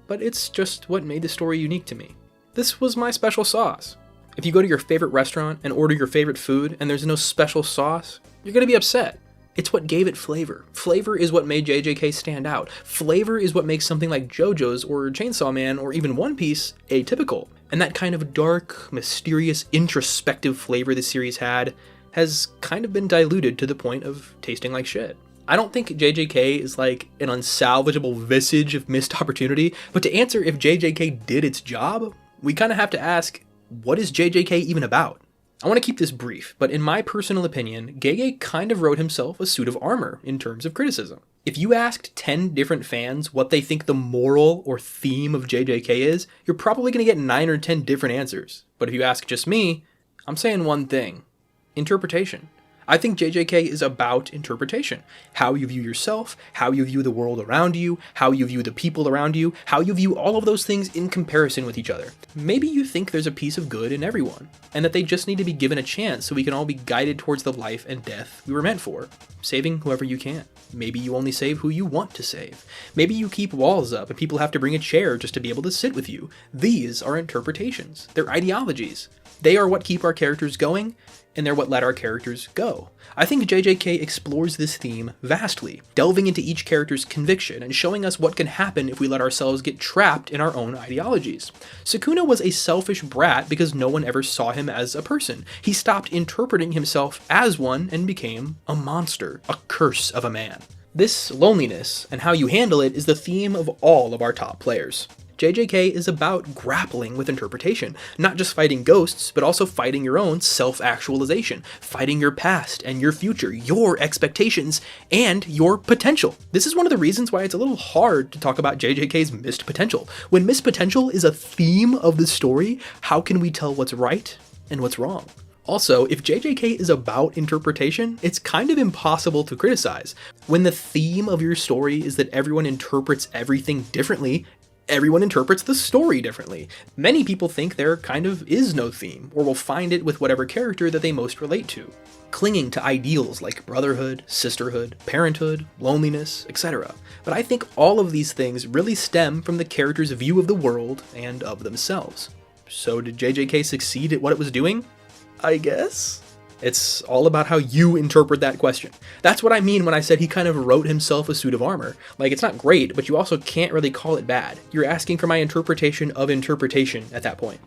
but it's just what made the story unique to me. This was my special sauce. If you go to your favorite restaurant and order your favorite food and there's no special sauce, you're gonna be upset. It's what gave it flavor. Flavor is what made JJK stand out. Flavor is what makes something like JoJo's or Chainsaw Man or even One Piece atypical. And that kind of dark, mysterious, introspective flavor the series had has kind of been diluted to the point of tasting like shit. I don't think JJK is like an unsalvageable visage of missed opportunity, but to answer if JJK did its job, we kind of have to ask, what is JJK even about? I want to keep this brief, but in my personal opinion, Gege kind of wrote himself a suit of armor in terms of criticism. If you asked 10 different fans what they think the moral or theme of JJK is, you're probably going to get 9 or 10 different answers. But if you ask just me, I'm saying one thing: interpretation. I think JJK is about interpretation. How you view yourself, how you view the world around you, how you view the people around you, how you view all of those things in comparison with each other. Maybe you think there's a piece of good in everyone, and that they just need to be given a chance so we can all be guided towards the life and death we were meant for, saving whoever you can. Maybe you only save who you want to save. Maybe you keep walls up and people have to bring a chair just to be able to sit with you. These are interpretations. They're ideologies. They are what keep our characters going, and they're what let our characters go. I think JJK explores this theme vastly, delving into each character's conviction and showing us what can happen if we let ourselves get trapped in our own ideologies. Sukuna was a selfish brat because no one ever saw him as a person. He stopped interpreting himself as one and became a monster, a curse of a man. This loneliness and how you handle it is the theme of all of our top players. JJK is about grappling with interpretation, not just fighting ghosts, but also fighting your own self-actualization, fighting your past and your future, your expectations, and your potential. This is one of the reasons why it's a little hard to talk about JJK's missed potential. When missed potential is a theme of the story, how can we tell what's right and what's wrong? Also, if JJK is about interpretation, it's kind of impossible to criticize. When the theme of your story is that everyone interprets everything differently, everyone interprets the story differently. Many people think there kind of is no theme, or will find it with whatever character that they most relate to, clinging to ideals like brotherhood, sisterhood, parenthood, loneliness, etc. But I think all of these things really stem from the character's view of the world and of themselves. So did JJK succeed at what it was doing? I guess? It's all about how you interpret that question. That's what I mean when I said he kind of wrote himself a suit of armor. Like, it's not great, but you also can't really call it bad. You're asking for my interpretation of interpretation at that point.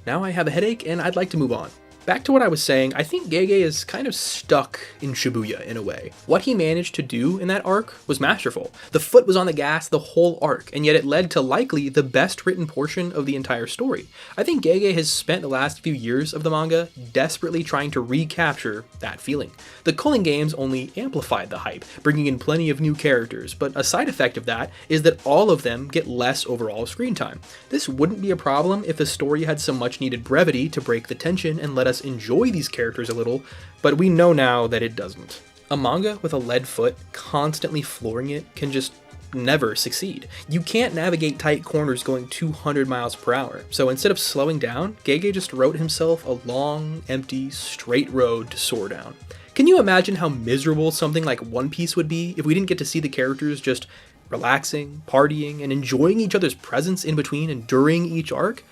Now I have a headache and I'd like to move on. Back to what I was saying, I think Gege is kind of stuck in Shibuya in a way. What he managed to do in that arc was masterful. The foot was on the gas the whole arc, and yet it led to likely the best written portion of the entire story. I think Gege has spent the last few years of the manga desperately trying to recapture that feeling. The Culling games only amplified the hype, bringing in plenty of new characters, but a side effect of that is that all of them get less overall screen time. This wouldn't be a problem if the story had some much needed brevity to break the tension and let us enjoy these characters a little, but we know now that it doesn't. A manga with a lead foot constantly flooring it can just never succeed. You can't navigate tight corners going 200 miles per hour, so instead of slowing down, Gege just wrote himself a long, empty, straight road to soar down. Can you imagine how miserable something like One Piece would be if we didn't get to see the characters just relaxing, partying, and enjoying each other's presence in between and during each arc?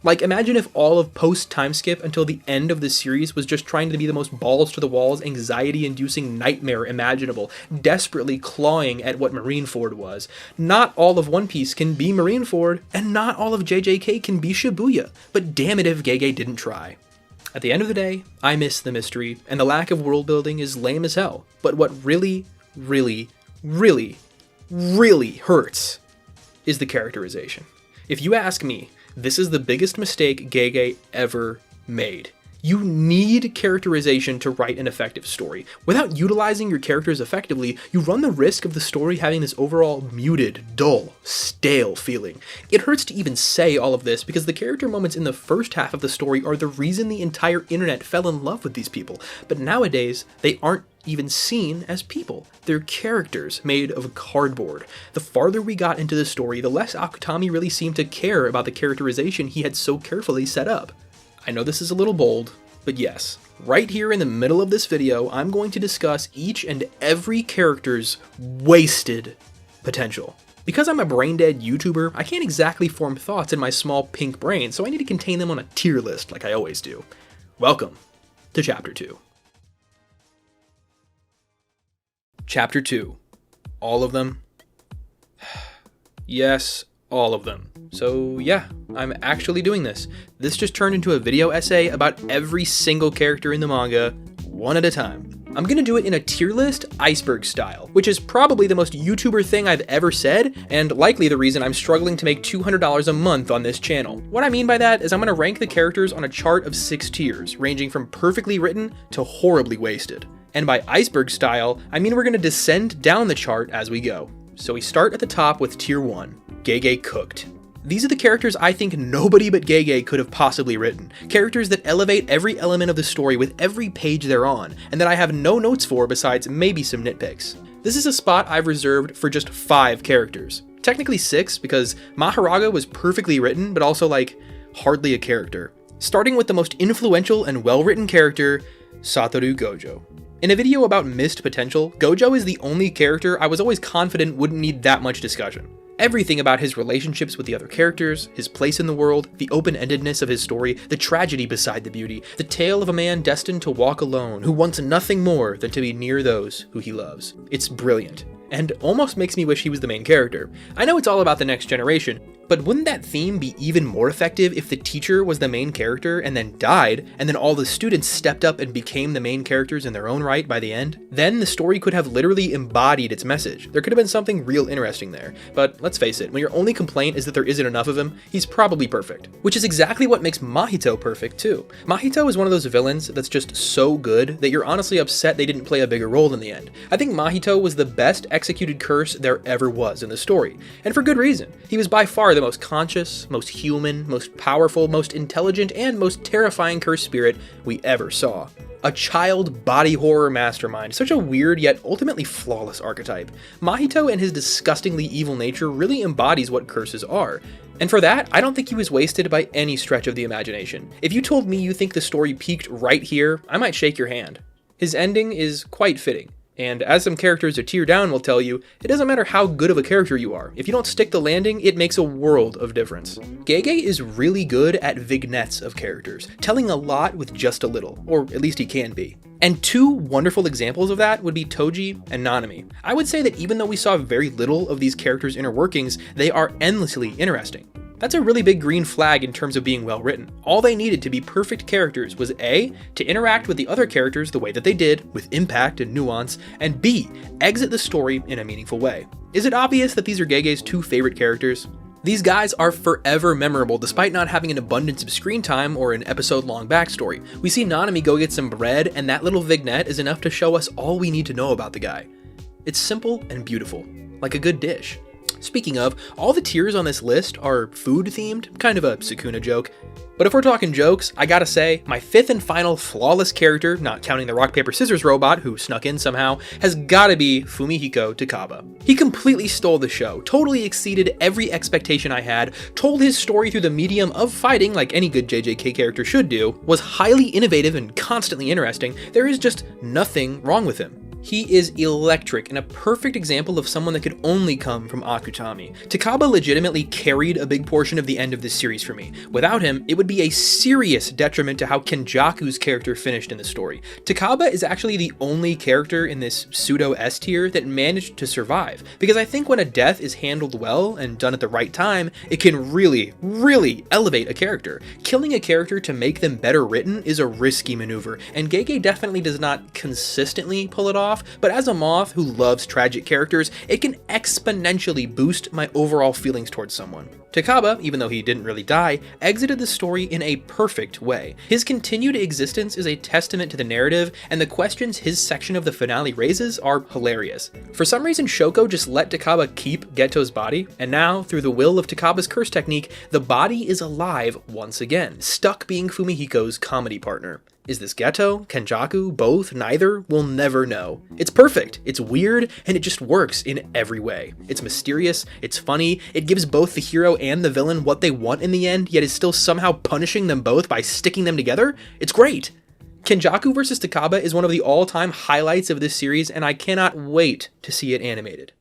Like, imagine if all of post-time skip until the end of the series was just trying to be the most balls-to-the-walls, anxiety-inducing nightmare imaginable, desperately clawing at what Marineford was. Not all of One Piece can be Marineford, and not all of JJK can be Shibuya, but damn it if Gege didn't try. At the end of the day, I miss the mystery, and the lack of world building is lame as hell, but what really, really, really, really hurts is the characterization. If you ask me, this is the biggest mistake Gege ever made. You need characterization to write an effective story. Without utilizing your characters effectively, you run the risk of the story having this overall muted, dull, stale feeling. It hurts to even say all of this because the character moments in the first half of the story are the reason the entire internet fell in love with these people. But nowadays, they aren't even seen as people. They're characters made of cardboard. The farther we got into the story, the less Akutami really seemed to care about the characterization he had so carefully set up. I know this is a little bold, but yes, right here in the middle of this video, I'm going to discuss each and every character's wasted potential. Because I'm a brain-dead YouTuber, I can't exactly form thoughts in my small pink brain, so I need to contain them on a tier list like I always do. Welcome to Chapter 2. Chapter 2. All of them? Yes, all of them. So yeah, I'm actually doing this. This just turned into a video essay about every single character in the manga, one at a time. I'm gonna do it in a tier list, iceberg style, which is probably the most YouTuber thing I've ever said, and likely the reason I'm struggling to make $200 a month on this channel. What I mean by that is I'm gonna rank the characters on a chart of 6 tiers, ranging from perfectly written to horribly wasted. And by iceberg style, I mean we're gonna descend down the chart as we go. So we start at the top with tier 1, Gege Cooked. These are the characters I think nobody but Gege could have possibly written. Characters that elevate every element of the story with every page they're on, and that I have no notes for besides maybe some nitpicks. This is a spot I've reserved for just 5 characters. Technically 6, because Mahoraga was perfectly written, but also hardly a character. Starting with the most influential and well-written character, Satoru Gojo. In a video about missed potential, Gojo is the only character I was always confident wouldn't need that much discussion. Everything about his relationships with the other characters, his place in the world, the open-endedness of his story, the tragedy beside the beauty, the tale of a man destined to walk alone, who wants nothing more than to be near those who he loves. It's brilliant, and almost makes me wish he was the main character. I know it's all about the next generation, but wouldn't that theme be even more effective if the teacher was the main character and then died, and then all the students stepped up and became the main characters in their own right by the end? Then the story could have literally embodied its message. There could have been something real interesting there. But let's face it, when your only complaint is that there isn't enough of him, he's probably perfect. Which is exactly what makes Mahito perfect too. Mahito is one of those villains that's just so good that you're honestly upset they didn't play a bigger role in the end. I think Mahito was the best executed curse there ever was in the story, and for good reason. He was by far the most conscious, most human, most powerful, most intelligent, and most terrifying cursed spirit we ever saw. A child body horror mastermind, such a weird yet ultimately flawless archetype. Mahito and his disgustingly evil nature really embodies what curses are. And for that, I don't think he was wasted by any stretch of the imagination. If you told me you think the story peaked right here, I might shake your hand. His ending is quite fitting. And as some characters a tier down will tell you, it doesn't matter how good of a character you are. If you don't stick the landing, it makes a world of difference. Gege is really good at vignettes of characters, telling a lot with just a little, or at least he can be. And 2 wonderful examples of that would be Toji and Nanami. I would say that even though we saw very little of these characters' inner workings, they are endlessly interesting. That's a really big green flag in terms of being well written. All they needed to be perfect characters was A, to interact with the other characters the way that they did, with impact and nuance, and B, exit the story in a meaningful way. Is it obvious that these are Gege's 2 favorite characters? These guys are forever memorable despite not having an abundance of screen time or an episode-long backstory. We see Nanami go get some bread, and that little vignette is enough to show us all we need to know about the guy. It's simple and beautiful, like a good dish. Speaking of, all the tiers on this list are food-themed, kind of a Sukuna joke. But if we're talking jokes, I gotta say, my 5th and final flawless character, not counting the rock, paper, scissors robot who snuck in somehow, has gotta be Fumihiko Takaba. He completely stole the show, totally exceeded every expectation I had, told his story through the medium of fighting like any good JJK character should do, was highly innovative and constantly interesting. There is just nothing wrong with him. He is electric and a perfect example of someone that could only come from Akutami. Takaba legitimately carried a big portion of the end of this series for me. Without him, it would be a serious detriment to how Kenjaku's character finished in the story. Takaba is actually the only character in this pseudo S tier that managed to survive, because I think when a death is handled well and done at the right time, it can really, really elevate a character. Killing a character to make them better written is a risky maneuver, and Gege definitely does not consistently pull it off, but as a moth who loves tragic characters, it can exponentially boost my overall feelings towards someone. Takaba, even though he didn't really die, exited the story in a perfect way. His continued existence is a testament to the narrative, and the questions his section of the finale raises are hilarious. For some reason, Shoko just let Takaba keep Geto's body, and now, through the will of Takaba's curse technique, the body is alive once again, stuck being Fumihiko's comedy partner. Is this Gecko? Kenjaku? Both? Neither? We'll never know. It's perfect, it's weird, and it just works in every way. It's mysterious, it's funny, it gives both the hero and the villain what they want in the end, yet is still somehow punishing them both by sticking them together. It's great! Kenjaku vs. Takaba is one of the all-time highlights of this series, and I cannot wait to see it animated.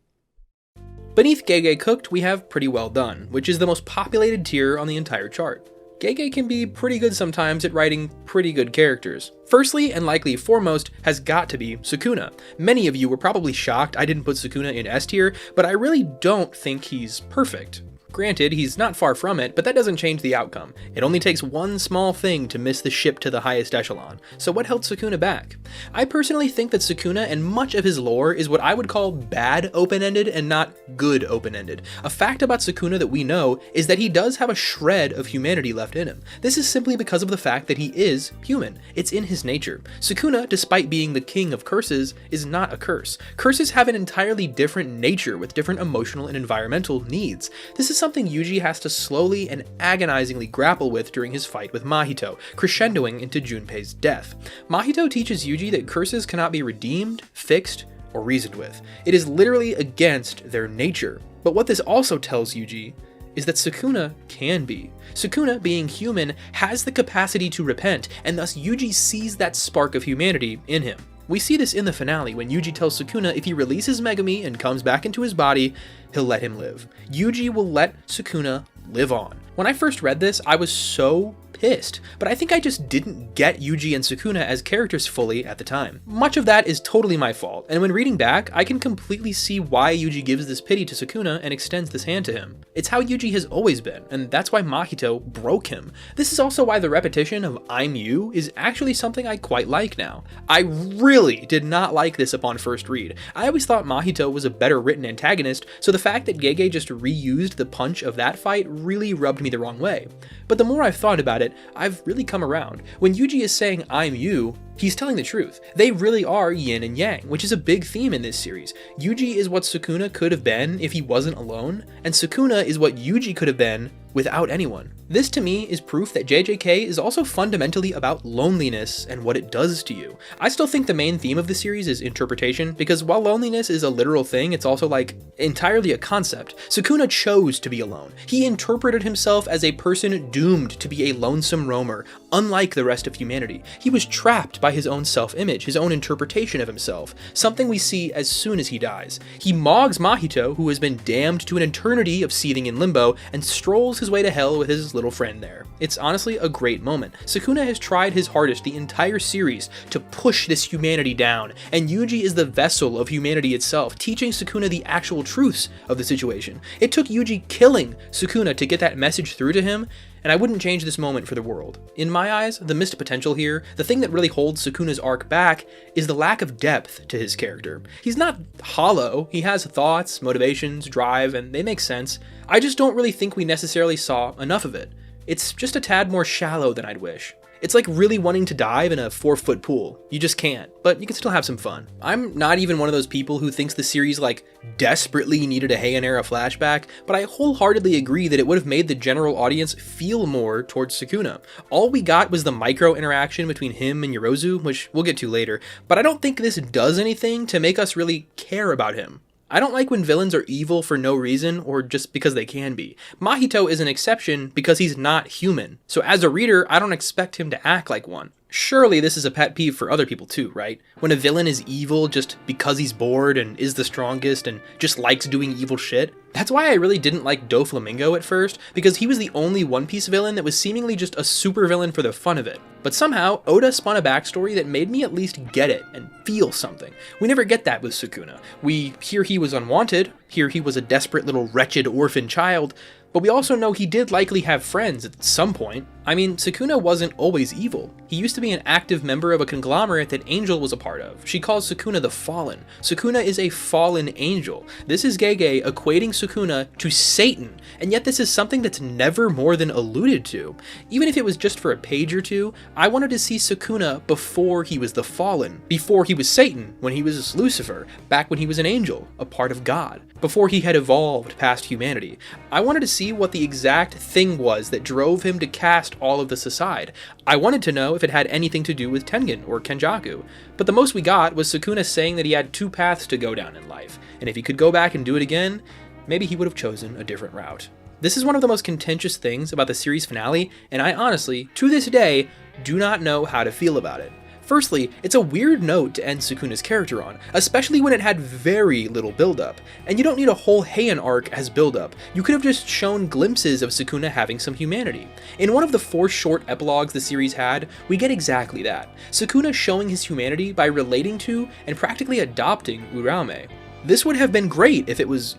Beneath Gege Cooked, we have Pretty Well Done, which is the most populated tier on the entire chart. Gege can be pretty good sometimes at writing pretty good characters. Firstly, and likely foremost, has got to be Sukuna. Many of you were probably shocked I didn't put Sukuna in S tier, but I really don't think he's perfect. Granted, he's not far from it, but that doesn't change the outcome. It only takes one small thing to miss the ship to the highest echelon. So what held Sukuna back? I personally think that Sukuna and much of his lore is what I would call bad open-ended and not good open-ended. A fact about Sukuna that we know is that he does have a shred of humanity left in him. This is simply because of the fact that he is human. It's in his nature. Sukuna, despite being the king of curses, is not a curse. Curses have an entirely different nature with different emotional and environmental needs. This is something Yuji has to slowly and agonizingly grapple with during his fight with Mahito, crescendoing into Junpei's death. Mahito teaches Yuji that curses cannot be redeemed, fixed, or reasoned with. It is literally against their nature. But what this also tells Yuji is that Sukuna can be. Sukuna, being human, has the capacity to repent, and thus Yuji sees that spark of humanity in him. We see this in the finale when Yuji tells Sukuna if he releases Megumi and comes back into his body, he'll let him live. Yuji will let Sukuna live on. When I first read this, I was so pissed, but I think I just didn't get Yuji and Sukuna as characters fully at the time. Much of that is totally my fault, and when reading back, I can completely see why Yuji gives this pity to Sukuna and extends this hand to him. It's how Yuji has always been, and that's why Mahito broke him. This is also why the repetition of "I'm you" is actually something I quite like now. I really did not like this upon first read. I always thought Mahito was a better written antagonist, so the fact that Gege just reused the punch of that fight really rubbed me the wrong way. But the more I've thought about it, I've really come around. When Yuji is saying "I'm you," he's telling the truth. They really are yin and yang, which is a big theme in this series. Yuji is what Sukuna could have been if he wasn't alone, and Sukuna is what Yuji could have been without anyone. This to me is proof that JJK is also fundamentally about loneliness and what it does to you. I still think the main theme of the series is interpretation, because while loneliness is a literal thing, it's also like entirely a concept. Sukuna chose to be alone. He interpreted himself as a person doomed to be a lonesome roamer, unlike the rest of humanity. He was trapped by his own self-image, his own interpretation of himself, something we see as soon as he dies. He mogs Mahito, who has been damned to an eternity of seething in limbo, and strolls his way to hell with his little friend there. It's honestly a great moment. Sukuna has tried his hardest the entire series to push this humanity down, and Yuji is the vessel of humanity itself, teaching Sukuna the actual truths of the situation. It took Yuji killing Sukuna to get that message through to him, and I wouldn't change this moment for the world. In my eyes, the missed potential here, the thing that really holds Sukuna's arc back, is the lack of depth to his character. He's not hollow, he has thoughts, motivations, drive, and they make sense. I just don't really think we necessarily saw enough of it. It's just a tad more shallow than I'd wish. It's like really wanting to dive in a 4-foot pool. You just can't, but you can still have some fun. I'm not even one of those people who thinks the series like desperately needed a Heian era flashback, but I wholeheartedly agree that it would have made the general audience feel more towards Sukuna. All we got was the micro interaction between him and Yorozu, which we'll get to later, but I don't think this does anything to make us really care about him. I don't like when villains are evil for no reason or just because they can be. Mahito is an exception because he's not human, so as a reader, I don't expect him to act like one. Surely this is a pet peeve for other people too, right? When a villain is evil just because he's bored and is the strongest and just likes doing evil shit. That's why I really didn't like Doflamingo at first, because he was the only One Piece villain that was seemingly just a super villain for the fun of it. But somehow, Oda spun a backstory that made me at least get it and feel something. We never get that with Sukuna. We hear he was unwanted, hear he was a desperate little wretched orphan child, but we also know he did likely have friends at some point. I mean, Sukuna wasn't always evil. He used to be an active member of a conglomerate that Angel was a part of. She calls Sukuna the Fallen. Sukuna is a fallen angel. This is Gege equating Sukuna to Satan, and yet this is something that's never more than alluded to. Even if it was just for a page or two, I wanted to see Sukuna before he was the Fallen, before he was Satan, when he was Lucifer, back when he was an angel, a part of God, before he had evolved past humanity. I wanted to see what the exact thing was that drove him to cast all of this aside. I wanted to know if it had anything to do with Tengen or Kenjaku, but the most we got was Sukuna saying that he had two paths to go down in life, and if he could go back and do it again, maybe he would have chosen a different route. This is one of the most contentious things about the series finale, and I honestly, to this day, do not know how to feel about it. Firstly, it's a weird note to end Sukuna's character on, especially when it had very little build-up, and you don't need a whole Heian arc as build-up. You could have just shown glimpses of Sukuna having some humanity. In one of the 4 short epilogues the series had, we get exactly that. Sukuna showing his humanity by relating to and practically adopting Uraume. This would have been great if it was,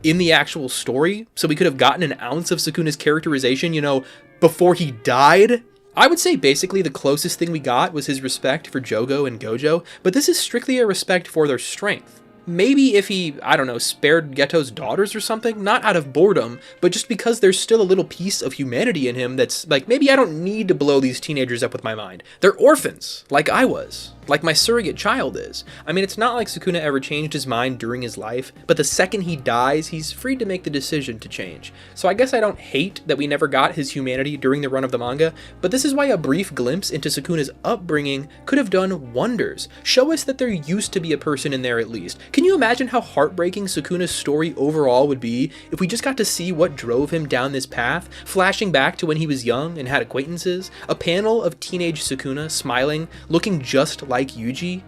in the actual story, so we could have gotten an ounce of Sukuna's characterization, before he died. I would say basically the closest thing we got was his respect for Jogo and Gojo, but this is strictly a respect for their strength. Maybe if he, spared Geto's daughters or something, not out of boredom, but just because there's still a little piece of humanity in him that's like, maybe I don't need to blow these teenagers up with my mind. They're orphans, like I was. Like my surrogate child is. I mean, it's not like Sukuna ever changed his mind during his life, but the second he dies, he's free to make the decision to change. So I guess I don't hate that we never got his humanity during the run of the manga, but this is why a brief glimpse into Sukuna's upbringing could have done wonders. Show us that there used to be a person in there at least. Can you imagine how heartbreaking Sukuna's story overall would be if we just got to see what drove him down this path, flashing back to when he was young and had acquaintances, a panel of teenage Sukuna smiling, looking just like Yuji?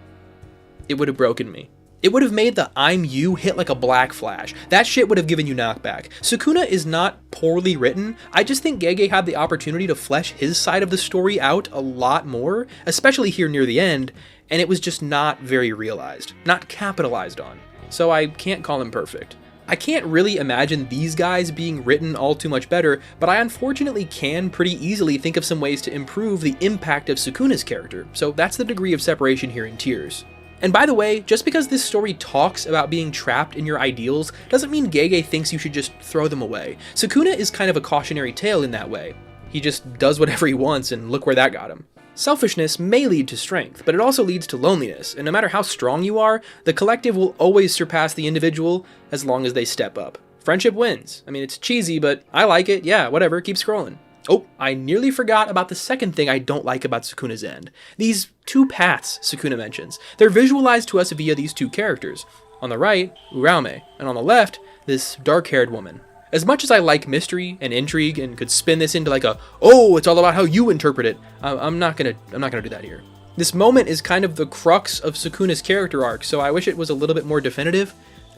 It would have broken me. It would have made the I'm you hit like a black flash. That shit would have given you knockback. Sukuna is not poorly written. I just think Gege had the opportunity to flesh his side of the story out a lot more, especially here near the end, and it was just not very realized, not capitalized on. So I can't call him perfect. I can't really imagine these guys being written all too much better, but I unfortunately can pretty easily think of some ways to improve the impact of Sukuna's character, so that's the degree of separation here in Tears. And by the way, just because this story talks about being trapped in your ideals doesn't mean Gege thinks you should just throw them away. Sukuna is kind of a cautionary tale in that way. He just does whatever he wants and look where that got him. Selfishness may lead to strength, but it also leads to loneliness, and no matter how strong you are, the collective will always surpass the individual as long as they step up. Friendship wins. I mean, it's cheesy, but I like it. Yeah, whatever, keep scrolling. Oh, I nearly forgot about the second thing I don't like about Sukuna's end. These 2 paths Sukuna mentions. They're visualized to us via these 2 characters. On the right, Uraume, and on the left, this dark-haired woman. As much as I like mystery and intrigue and could spin this into like it's all about how you interpret it, I'm not gonna do that here. This moment is kind of the crux of Sukuna's character arc, so I wish it was a little bit more definitive.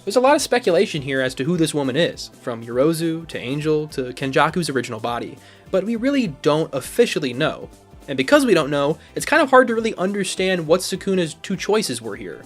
There's a lot of speculation here as to who this woman is, from Yorozu to Angel to Kenjaku's original body, but we really don't officially know. And because we don't know, it's kind of hard to really understand what Sukuna's 2 choices were here.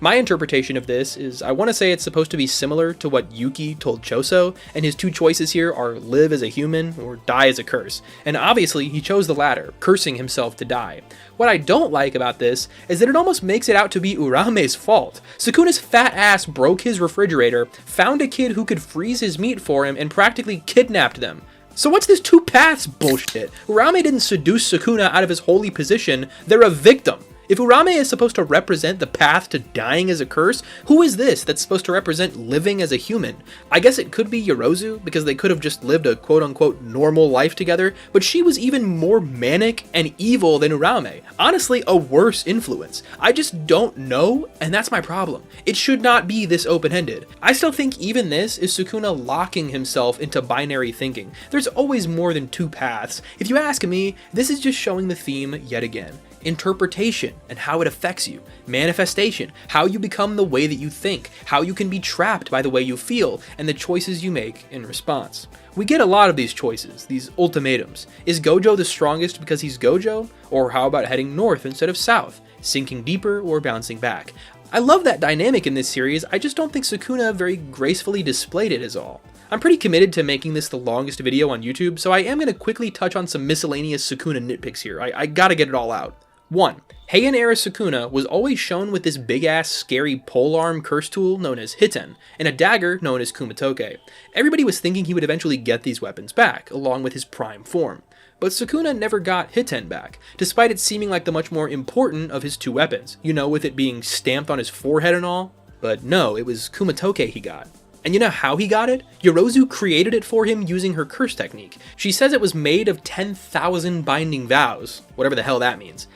My interpretation of this is I want to say it's supposed to be similar to what Yuki told Choso, and his 2 choices here are live as a human or die as a curse. And obviously he chose the latter, cursing himself to die. What I don't like about this is that it almost makes it out to be Uraume's fault. Sukuna's fat ass broke his refrigerator, found a kid who could freeze his meat for him, and practically kidnapped them. So what's this 2 paths bullshit? Uraume didn't seduce Sukuna out of his holy position, they're a victim. If Uraume is supposed to represent the path to dying as a curse, who is this that's supposed to represent living as a human? I guess it could be Yorozu, because they could have just lived a quote-unquote normal life together, but she was even more manic and evil than Uraume. Honestly, a worse influence. I just don't know, and that's my problem. It should not be this open-ended. I still think even this is Sukuna locking himself into binary thinking. There's always more than 2 paths. If you ask me, this is just showing the theme yet again. Interpretation and how it affects you, manifestation, how you become the way that you think, how you can be trapped by the way you feel, and the choices you make in response. We get a lot of these choices, these ultimatums. Is Gojo the strongest because he's Gojo? Or how about heading north instead of south, sinking deeper or bouncing back? I love that dynamic in this series, I just don't think Sukuna very gracefully displayed it is all. I'm pretty committed to making this the longest video on YouTube, so I am going to quickly touch on some miscellaneous Sukuna nitpicks here. I gotta get it all out. 1. Heian era Sukuna was always shown with this big-ass scary polearm curse tool known as Hiten, and a dagger known as Kumitoke. Everybody was thinking he would eventually get these weapons back, along with his prime form. But Sukuna never got Hiten back, despite it seeming like the much more important of his 2 weapons, with it being stamped on his forehead and all. But no, it was Kumitoke he got. And you know how he got it? Yorozu created it for him using her curse technique. She says it was made of 10,000 binding vows, whatever the hell that means.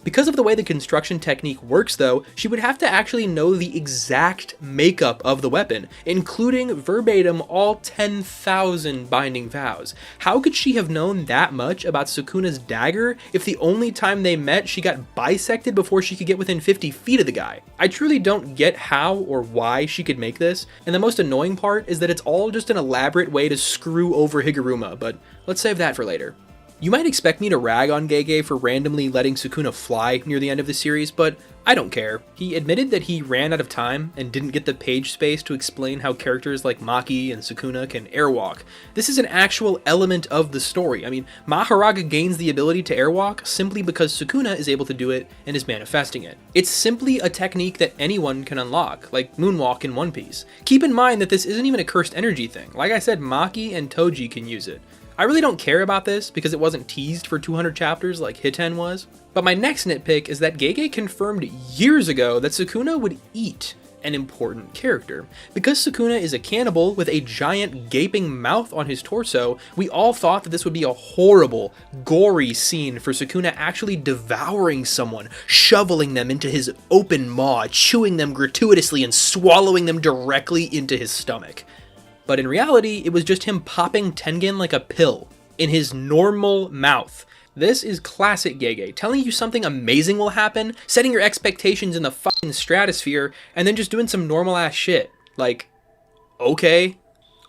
Because of the way the construction technique works though, she would have to actually know the exact makeup of the weapon, including verbatim all 10,000 binding vows. How could she have known that much about Sukuna's dagger if the only time they met she got bisected before she could get within 50 feet of the guy? I truly don't get how or why she could make this, and the most annoying part is that it's all just an elaborate way to screw over Higuruma, but let's save that for later. You might expect me to rag on Gege for randomly letting Sukuna fly near the end of the series, but I don't care. He admitted that he ran out of time and didn't get the page space to explain how characters like Maki and Sukuna can airwalk. This is an actual element of the story. I mean, Mahoraga gains the ability to airwalk simply because Sukuna is able to do it and is manifesting it. It's simply a technique that anyone can unlock, like Moonwalk in One Piece. Keep in mind that this isn't even a cursed energy thing. Like I said, Maki and Toji can use it. I really don't care about this because it wasn't teased for 200 chapters like Hiten was, but my next nitpick is that Gege confirmed years ago that Sukuna would eat an important character. Because Sukuna is a cannibal with a giant gaping mouth on his torso, we all thought that this would be a horrible, gory scene for Sukuna actually devouring someone, shoveling them into his open maw, chewing them gratuitously and swallowing them directly into his stomach. But in reality, it was just him popping Tengen like a pill in his normal mouth. This is classic Gege, telling you something amazing will happen, setting your expectations in the fucking stratosphere, and then just doing some normal ass shit. Like, okay.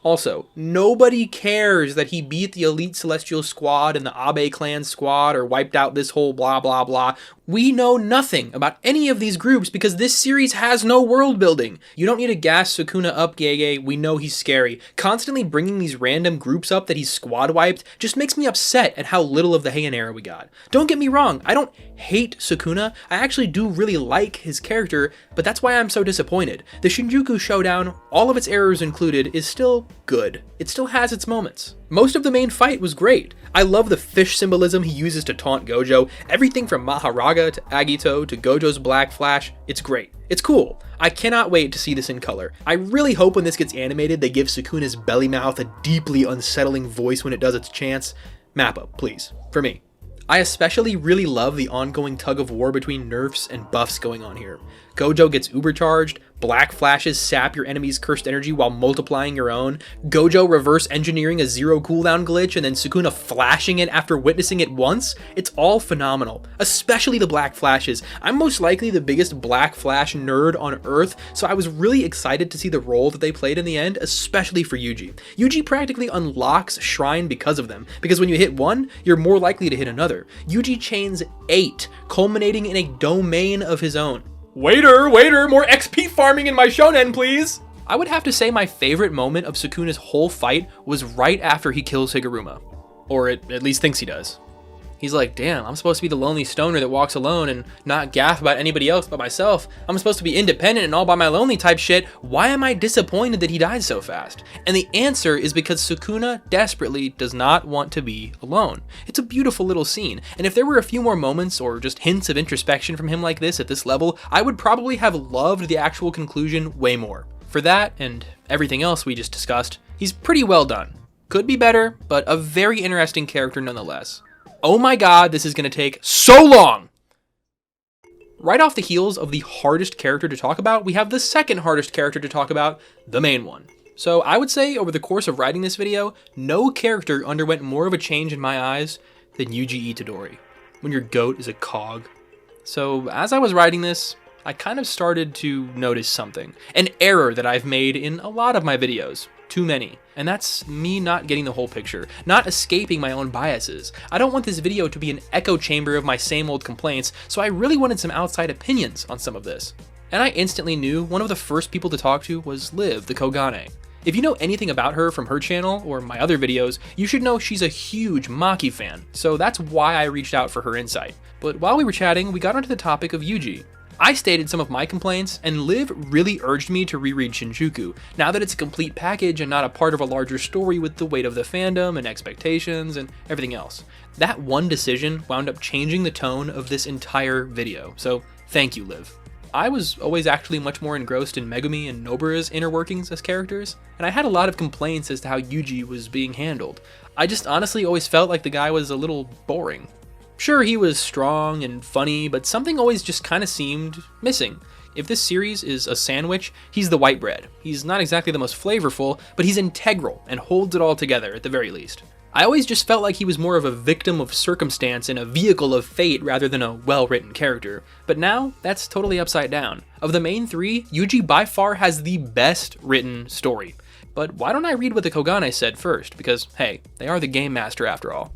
Also, nobody cares that he beat the Elite Celestial Squad and the Abe Clan Squad or wiped out this whole blah blah blah. We know nothing about any of these groups because this series has no world building. You don't need to gas Sukuna up, Gege. We know he's scary. Constantly bringing these random groups up that he's squad wiped just makes me upset at how little of the Heian era we got. Don't get me wrong, I don't hate Sukuna. I actually do really like his character, but that's why I'm so disappointed. The Shinjuku Showdown, all of its errors included, is still good. It still has its moments. Most of the main fight was great. I love the fish symbolism he uses to taunt Gojo. Everything from Mahoraga to Agito to Gojo's Black Flash, it's great. It's cool. I cannot wait to see this in color. I really hope when this gets animated they give Sukuna's belly mouth a deeply unsettling voice when it does its chants. Mappa, please. For me. I especially really love the ongoing tug of war between nerfs and buffs going on here. Gojo gets ubercharged, Black Flashes sap your enemy's cursed energy while multiplying your own, Gojo reverse engineering a zero cooldown glitch and then Sukuna flashing it after witnessing it once. It's all phenomenal, especially the Black Flashes. I'm most likely the biggest Black Flash nerd on Earth, so I was really excited to see the role that they played in the end, especially for Yuji. Yuji practically unlocks Shrine because of them, because when you hit one, you're more likely to hit another. Yuji chains 8, culminating in a domain of his own. Waiter, more XP farming in my shonen, please! I would have to say my favorite moment of Sukuna's whole fight was right after he kills Higuruma. Or at least thinks he does. He's like, damn, I'm supposed to be the lonely stoner that walks alone and not gaff about anybody else but myself. I'm supposed to be independent and all by my lonely type shit. Why am I disappointed that he died so fast? And the answer is because Sukuna desperately does not want to be alone. It's a beautiful little scene, and if there were a few more moments or just hints of introspection from him like this at this level, I would probably have loved the actual conclusion way more. For that, and everything else we just discussed, he's pretty well done. Could be better, but a very interesting character nonetheless. Oh my god, this is going to take so long! Right off the heels of the hardest character to talk about, we have the second hardest character to talk about, the main one. So I would say over the course of writing this video, no character underwent more of a change in my eyes than Yuji Itadori, when your goat is a cog. So as I was writing this, I kind of started to notice something. An error that I've made in a lot of my videos. Too many. And that's me not getting the whole picture, not escaping my own biases. I don't want this video to be an echo chamber of my same old complaints, so I really wanted some outside opinions on some of this. And I instantly knew one of the first people to talk to was Liv, the Kogane. If you know anything about her from her channel or my other videos, you should know she's a huge Maki fan, so that's why I reached out for her insight. But while we were chatting, we got onto the topic of Yuji. I stated some of my complaints, and Liv really urged me to reread Shinjuku, now that it's a complete package and not a part of a larger story with the weight of the fandom and expectations and everything else. That one decision wound up changing the tone of this entire video, so thank you, Liv. I was always actually much more engrossed in Megumi and Nobara's inner workings as characters, and I had a lot of complaints as to how Yuji was being handled. I just honestly always felt like the guy was a little boring. Sure, he was strong and funny, but something always just kinda seemed missing. If this series is a sandwich, he's the white bread. He's not exactly the most flavorful, but he's integral and holds it all together at the very least. I always just felt like he was more of a victim of circumstance and a vehicle of fate rather than a well-written character. But now, that's totally upside down. Of the main three, Yuji by far has the best written story. But why don't I read what the Kogane said first? Because, hey, they are the game master after all.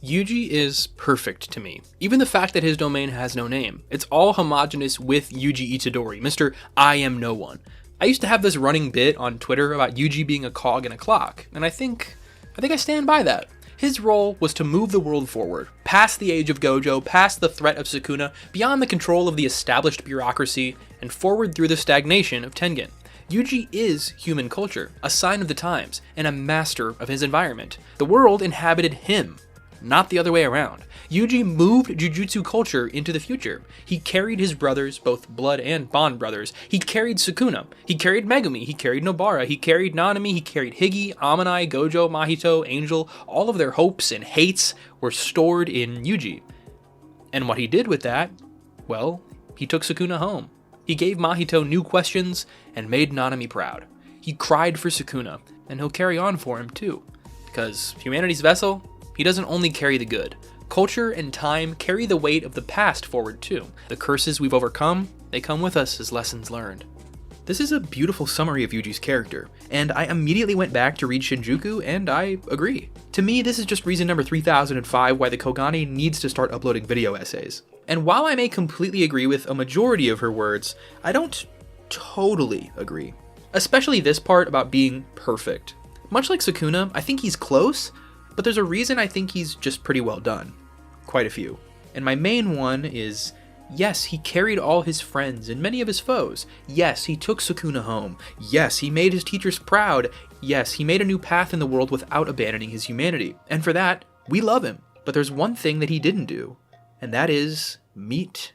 Yuji is perfect to me. Even the fact that his domain has no name. It's all homogenous with Yuji Itadori, Mr. I am no one. I used to have this running bit on Twitter about Yuji being a cog in a clock, and I think I stand by that. His role was to move the world forward, past the age of Gojo, past the threat of Sukuna, beyond the control of the established bureaucracy, and forward through the stagnation of Tengen. Yuji is human culture, a sign of the times, and a master of his environment. The world inhabited him, not the other way around. Yuji moved Jujutsu culture into the future. He carried his brothers, both blood and bond brothers. He carried Sukuna. He carried Megumi. He carried Nobara. He carried Nanami. He carried Higi, Amanai, Gojo, Mahito, Angel. All of their hopes and hates were stored in Yuji. And what he did with that, well, he took Sukuna home. He gave Mahito new questions and made Nanami proud. He cried for Sukuna, and he'll carry on for him too. Because humanity's vessel, he doesn't only carry the good. Culture and time carry the weight of the past forward too. The curses we've overcome, they come with us as lessons learned. This is a beautiful summary of Yuji's character, and I immediately went back to read Shinjuku, and I agree. To me, this is just reason number 3005 why the Kogane needs to start uploading video essays. And while I may completely agree with a majority of her words, I don't totally agree. Especially this part about being perfect. Much like Sukuna, I think he's close, but there's a reason I think he's just pretty well done. Quite a few. And my main one is, yes, he carried all his friends and many of his foes. Yes, he took Sukuna home. Yes, he made his teachers proud. Yes, he made a new path in the world without abandoning his humanity. And for that, we love him. But there's one thing that he didn't do, and that is meet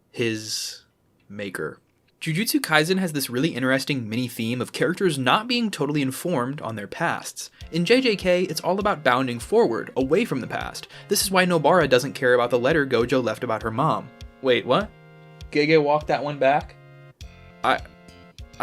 his maker. Jujutsu Kaisen has this really interesting mini-theme of characters not being totally informed on their pasts. In JJK, it's all about bounding forward, away from the past. This is why Nobara doesn't care about the letter Gojo left about her mom. Wait, what? Gege walked that one back? I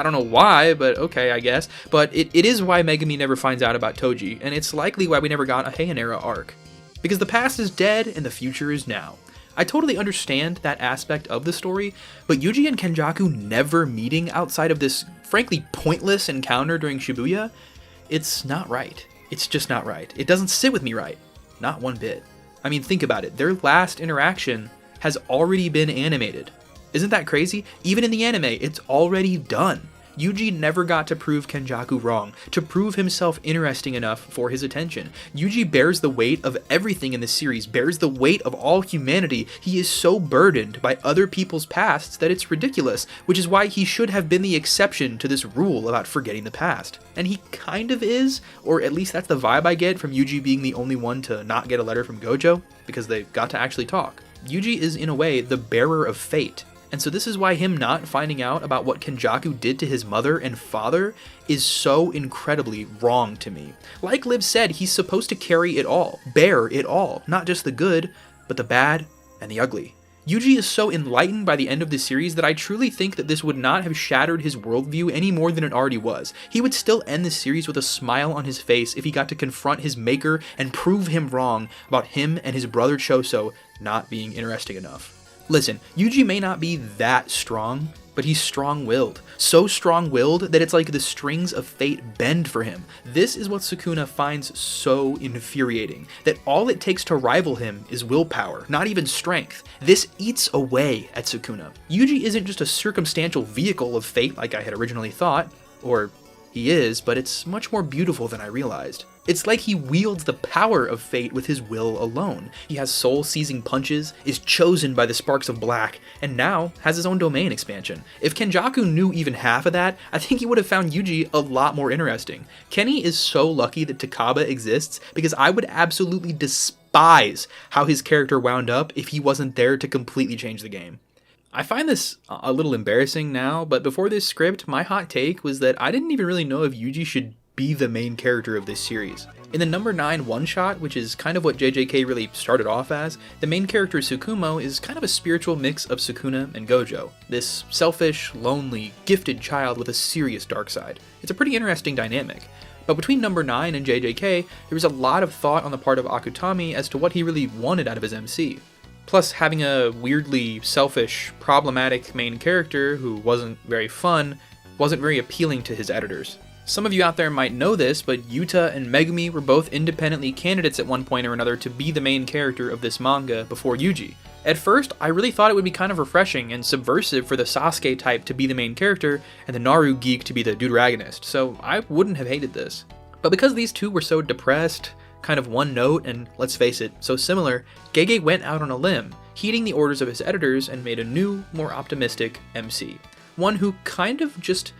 don't know why, but okay, I guess. But it is why Megumi never finds out about Toji, and it's likely why we never got a Heian era arc. Because the past is dead and the future is now. I totally understand that aspect of the story, but Yuji and Kenjaku never meeting outside of this frankly pointless encounter during Shibuya, it's not right. It's just not right. It doesn't sit with me right. Not one bit. I mean, think about it. Their last interaction has already been animated. Isn't that crazy? Even in the anime, it's already done. Yuji never got to prove Kenjaku wrong, to prove himself interesting enough for his attention. Yuji bears the weight of everything in the series, bears the weight of all humanity. He is so burdened by other people's pasts that it's ridiculous, which is why he should have been the exception to this rule about forgetting the past. And he kind of is, or at least that's the vibe I get from Yuji being the only one to not get a letter from Gojo, because they got to actually talk. Yuji is in a way the bearer of fate. And so this is why him not finding out about what Kenjaku did to his mother and father is so incredibly wrong to me. Like Liv said, he's supposed to carry it all, bear it all, not just the good, but the bad and the ugly. Yuji is so enlightened by the end of the series that I truly think that this would not have shattered his worldview any more than it already was. He would still end the series with a smile on his face if he got to confront his maker and prove him wrong about him and his brother Choso not being interesting enough. Listen, Yuji may not be that strong, but he's strong-willed. So strong-willed that it's like the strings of fate bend for him. This is what Sukuna finds so infuriating, that all it takes to rival him is willpower, not even strength. This eats away at Sukuna. Yuji isn't just a circumstantial vehicle of fate like I had originally thought, or he is, but it's much more beautiful than I realized. It's like he wields the power of fate with his will alone. He has soul-seizing punches, is chosen by the sparks of black, and now has his own domain expansion. If Kenjaku knew even half of that, I think he would have found Yuji a lot more interesting. Kenny is so lucky that Takaba exists, because I would absolutely despise how his character wound up if he wasn't there to completely change the game. I find this a little embarrassing now, but before this script, my hot take was that I didn't even really know if Yuji should be the main character of this series. In the number 9 one-shot, which is kind of what JJK really started off as, the main character Tsukumo is kind of a spiritual mix of Sukuna and Gojo, this selfish, lonely, gifted child with a serious dark side. It's a pretty interesting dynamic. But between number 9 and JJK, there was a lot of thought on the part of Akutami as to what he really wanted out of his MC. Plus, having a weirdly selfish, problematic main character who wasn't very fun wasn't very appealing to his editors. Some of you out there might know this, but Yuta and Megumi were both independently candidates at one point or another to be the main character of this manga before Yuji. At first, I really thought it would be kind of refreshing and subversive for the Sasuke type to be the main character and the Naru geek to be the deuteragonist, so I wouldn't have hated this. But because these two were so depressed, kind of one note, and let's face it, so similar, Gege went out on a limb, heeding the orders of his editors and made a new, more optimistic MC. One who kind of just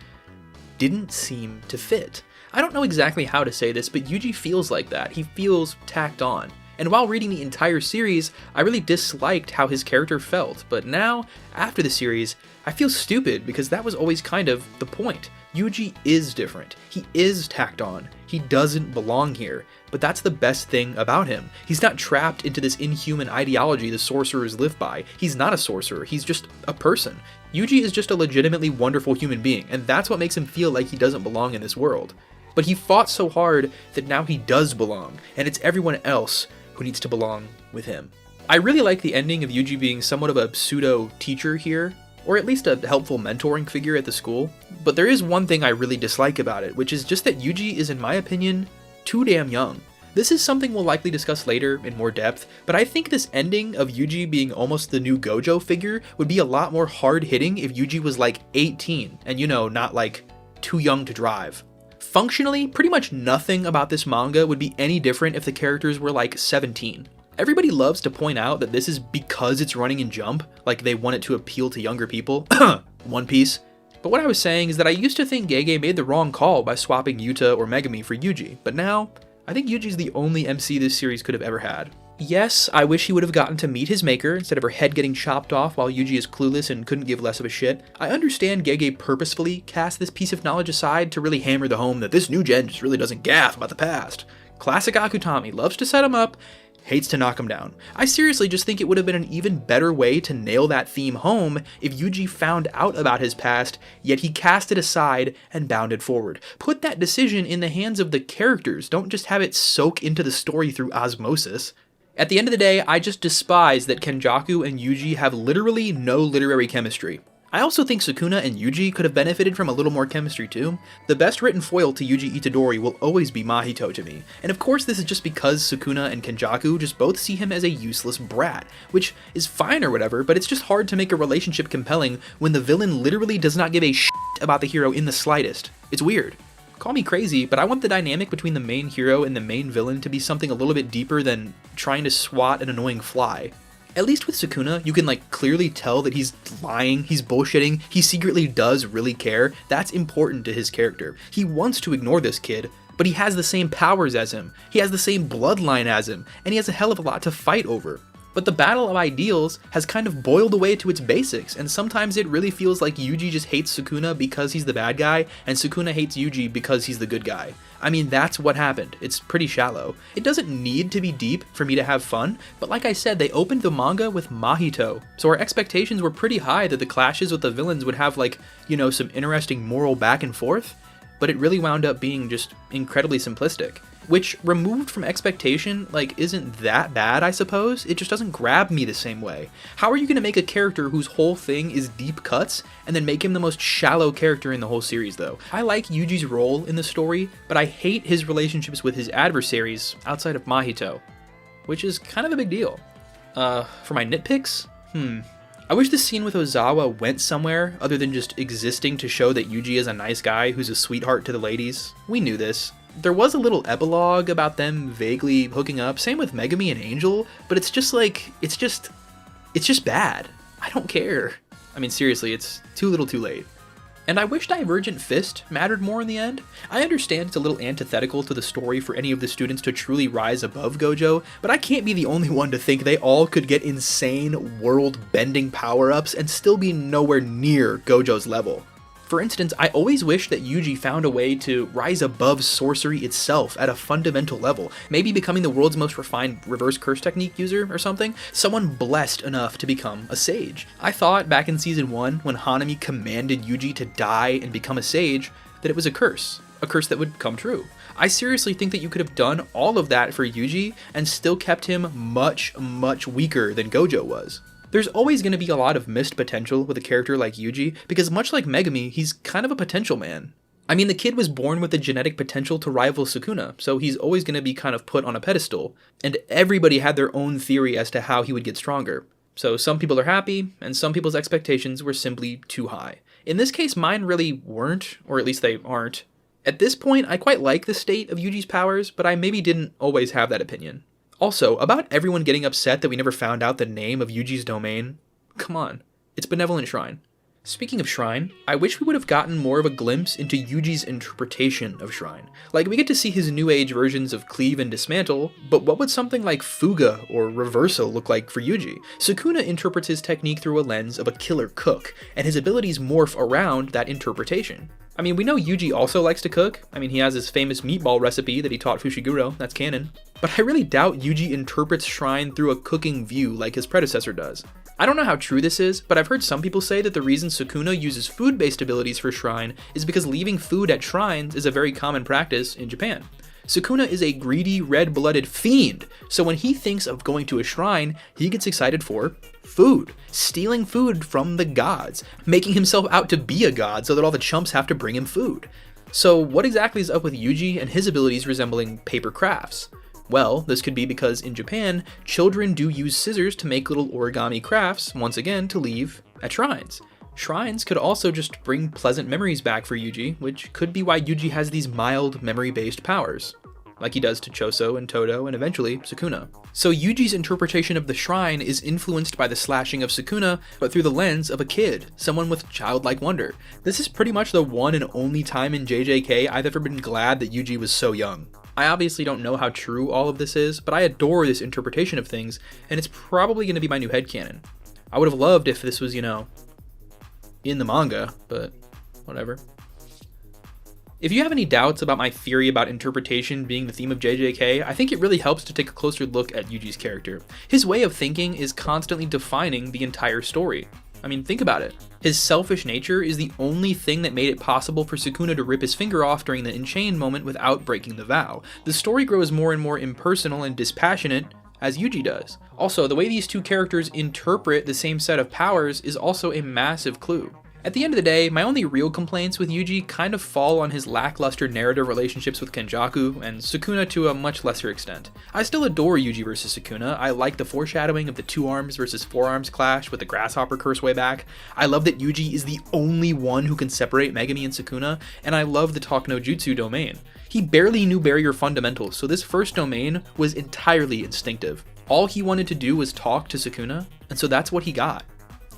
didn't seem to fit. I don't know exactly how to say this, but Yuji feels like that. He feels tacked on. And while reading the entire series, I really disliked how his character felt, but now, after the series, I feel stupid because that was always kind of the point. Yuji is different. He is tacked on. He doesn't belong here. But that's the best thing about him. He's not trapped into this inhuman ideology the sorcerers live by. He's not a sorcerer. He's just a person. Yuji is just a legitimately wonderful human being, and that's what makes him feel like he doesn't belong in this world. But he fought so hard that now he does belong, and it's everyone else who needs to belong with him. I really like the ending of Yuji being somewhat of a pseudo-teacher here, or at least a helpful mentoring figure at the school. But there is one thing I really dislike about it, which is just that Yuji is, in my opinion, too damn young. This is something we'll likely discuss later in more depth, but I think this ending of Yuji being almost the new Gojo figure would be a lot more hard-hitting if Yuji was like 18, and you know, not like too young to drive. Functionally, pretty much nothing about this manga would be any different if the characters were like 17. Everybody loves to point out that this is because it's running in Jump, like they want it to appeal to younger people. One Piece. But what I was saying is that I used to think Gege made the wrong call by swapping Yuta or Megumi for Yuji, but now, I think Yuji's the only MC this series could have ever had. Yes, I wish he would have gotten to meet his maker instead of her head getting chopped off while Yuji is clueless and couldn't give less of a shit. I understand Gege purposefully cast this piece of knowledge aside to really hammer the home that this new gen just really doesn't gaff about the past. Classic Akutami, loves to set him up, hates to knock him down. I seriously just think it would have been an even better way to nail that theme home if Yuji found out about his past, yet he cast it aside and bounded forward. Put that decision in the hands of the characters, don't just have it soak into the story through osmosis. At the end of the day, I just despise that Kenjaku and Yuji have literally no literary chemistry. I also think Sukuna and Yuji could have benefited from a little more chemistry too. The best written foil to Yuji Itadori will always be Mahito to me, and of course this is just because Sukuna and Kenjaku just both see him as a useless brat, which is fine or whatever, but it's just hard to make a relationship compelling when the villain literally does not give a shit about the hero in the slightest. It's weird. Call me crazy, but I want the dynamic between the main hero and the main villain to be something a little bit deeper than trying to swat an annoying fly. At least with Sukuna, you can like clearly tell that he's lying, he's bullshitting, he secretly does really care. That's important to his character. He wants to ignore this kid, but he has the same powers as him, he has the same bloodline as him, and he has a hell of a lot to fight over. But the battle of ideals has kind of boiled away to its basics, and sometimes it really feels like Yuji just hates Sukuna because he's the bad guy, and Sukuna hates Yuji because he's the good guy. I mean, that's what happened. It's pretty shallow. It doesn't need to be deep for me to have fun, but like I said, they opened the manga with Mahito, so our expectations were pretty high that the clashes with the villains would have like, you know, some interesting moral back and forth, but it really wound up being just incredibly simplistic. Which, removed from expectation, like, isn't that bad, I suppose? It just doesn't grab me the same way. How are you going to make a character whose whole thing is deep cuts, and then make him the most shallow character in the whole series, though? I like Yuji's role in the story, but I hate his relationships with his adversaries outside of Mahito, which is kind of a big deal. For my nitpicks? I wish the scene with Ozawa went somewhere other than just existing to show that Yuji is a nice guy who's a sweetheart to the ladies. We knew this. There was a little epilogue about them vaguely hooking up, same with Megumi and Angel, but it's just like, it's just bad. I don't care. I mean, seriously, it's too little too late. And I wish Divergent Fist mattered more in the end. I understand it's a little antithetical to the story for any of the students to truly rise above Gojo, but I can't be the only one to think they all could get insane, world-bending power-ups and still be nowhere near Gojo's level. For instance, I always wish that Yuji found a way to rise above sorcery itself at a fundamental level, maybe becoming the world's most refined reverse curse technique user or something, someone blessed enough to become a sage. I thought back in season 1, when Hanami commanded Yuji to die and become a sage, that it was a curse that would come true. I seriously think that you could have done all of that for Yuji and still kept him much, much weaker than Gojo was. There's always going to be a lot of missed potential with a character like Yuji, because much like Megumi, he's kind of a potential man. I mean, the kid was born with the genetic potential to rival Sukuna, so he's always going to be kind of put on a pedestal, and everybody had their own theory as to how he would get stronger. So some people are happy, and some people's expectations were simply too high. In this case, mine really weren't, or at least they aren't. At this point, I quite like the state of Yuji's powers, but I maybe didn't always have that opinion. Also, about everyone getting upset that we never found out the name of Yuji's domain, come on, it's Benevolent Shrine. Speaking of Shrine, I wish we would have gotten more of a glimpse into Yuji's interpretation of Shrine. Like, we get to see his new age versions of Cleave and Dismantle, but what would something like Fuga or Reversal look like for Yuji? Sukuna interprets his technique through a lens of a killer cook, and his abilities morph around that interpretation. I mean, we know Yuji also likes to cook. I mean, he has his famous meatball recipe that he taught Fushiguro, that's canon. But I really doubt Yuji interprets Shrine through a cooking view like his predecessor does. I don't know how true this is, but I've heard some people say that the reason Sukuna uses food-based abilities for Shrine is because leaving food at shrines is a very common practice in Japan. Sukuna is a greedy, red-blooded fiend, so when he thinks of going to a shrine, he gets excited for food, stealing food from the gods, making himself out to be a god so that all the chumps have to bring him food. So what exactly is up with Yuji and his abilities resembling paper crafts? Well, this could be because in Japan, children do use scissors to make little origami crafts, once again, to leave at shrines. Shrines could also just bring pleasant memories back for Yuji, which could be why Yuji has these mild, memory-based powers, like he does to Choso and Todo and eventually Sukuna. So Yuji's interpretation of the shrine is influenced by the slashing of Sukuna, but through the lens of a kid, someone with childlike wonder. This is pretty much the one and only time in JJK I've ever been glad that Yuji was so young. I obviously don't know how true all of this is, but I adore this interpretation of things, and it's probably going to be my new headcanon. I would have loved if this was, in the manga, but whatever. If you have any doubts about my theory about interpretation being the theme of JJK, I think it really helps to take a closer look at Yuji's character. His way of thinking is constantly defining the entire story. I mean, think about it. His selfish nature is the only thing that made it possible for Sukuna to rip his finger off during the Enchained moment without breaking the vow. The story grows more and more impersonal and dispassionate as Yuji does. Also, the way these two characters interpret the same set of powers is also a massive clue. At the end of the day, my only real complaints with Yuji kind of fall on his lackluster narrative relationships with Kenjaku and Sukuna to a much lesser extent. I still adore Yuji versus Sukuna. I like the foreshadowing of the 2 arms versus 4 arms clash with the grasshopper curse way back. I love that Yuji is the only one who can separate Megumi and Sukuna, and I love the Talk no Jutsu domain. He barely knew barrier fundamentals, so this first domain was entirely instinctive. All he wanted to do was talk to Sukuna, and so that's what he got.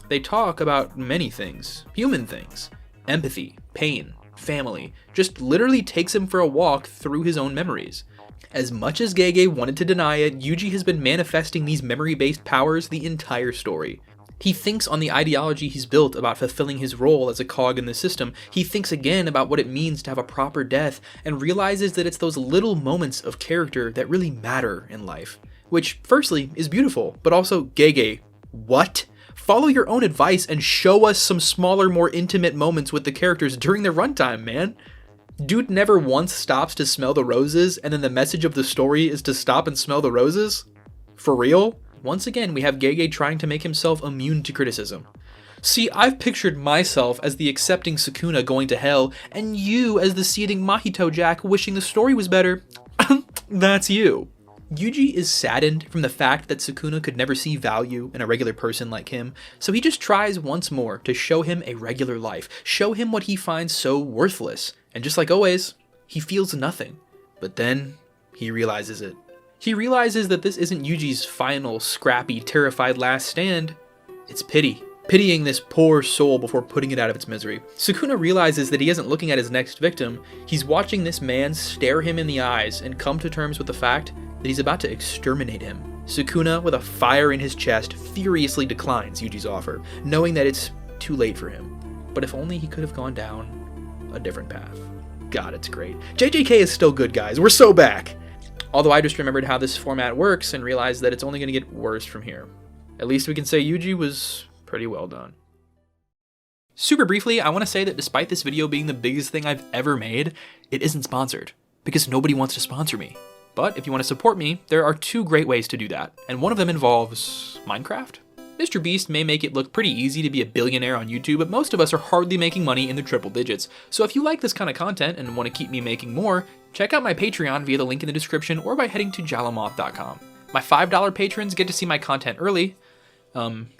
They talk about many things, human things, empathy, pain, family, just literally takes him for a walk through his own memories. As much as Gege wanted to deny it, Yuji has been manifesting these memory-based powers the entire story. He thinks on the ideology he's built about fulfilling his role as a cog in the system. He thinks again about what it means to have a proper death and realizes that it's those little moments of character that really matter in life. Which, firstly, is beautiful, but also, Gege, what? Follow your own advice and show us some smaller, more intimate moments with the characters during their runtime, man. Dude never once stops to smell the roses, and then the message of the story is to stop and smell the roses? For real? Once again, we have Gege trying to make himself immune to criticism. See, I've pictured myself as the accepting Sukuna going to hell, and you as the seething Mahito Jack wishing the story was better. That's you. Yuji is saddened from the fact that Sukuna could never see value in a regular person like him, so he just tries once more to show him a regular life, show him what he finds so worthless, and just like always, he feels nothing. But then, he realizes it. He realizes that this isn't Yuji's final, scrappy, terrified last stand, it's pity. Pitying this poor soul before putting it out of its misery. Sukuna realizes that he isn't looking at his next victim, he's watching this man stare him in the eyes and come to terms with the fact that he's about to exterminate him. Sukuna, with a fire in his chest, furiously declines Yuji's offer, knowing that it's too late for him. but if only he could have gone down a different path. God, it's great. JJK is still good, guys. We're so back. Although I just remembered how this format works and realized that it's only going to get worse from here. At least we can say Yuji was pretty well done. Super briefly, I want to say that despite this video being the biggest thing I've ever made, it isn't sponsored, because nobody wants to sponsor me. But if you want to support me, there are 2 great ways to do that, and one of them involves Minecraft. Mr. Beast may make it look pretty easy to be a billionaire on YouTube, but most of us are hardly making money in the triple digits. So if you like this kind of content and want to keep me making more, check out my Patreon via the link in the description or by heading to jallomoth.com. My $5 patrons get to see my content early,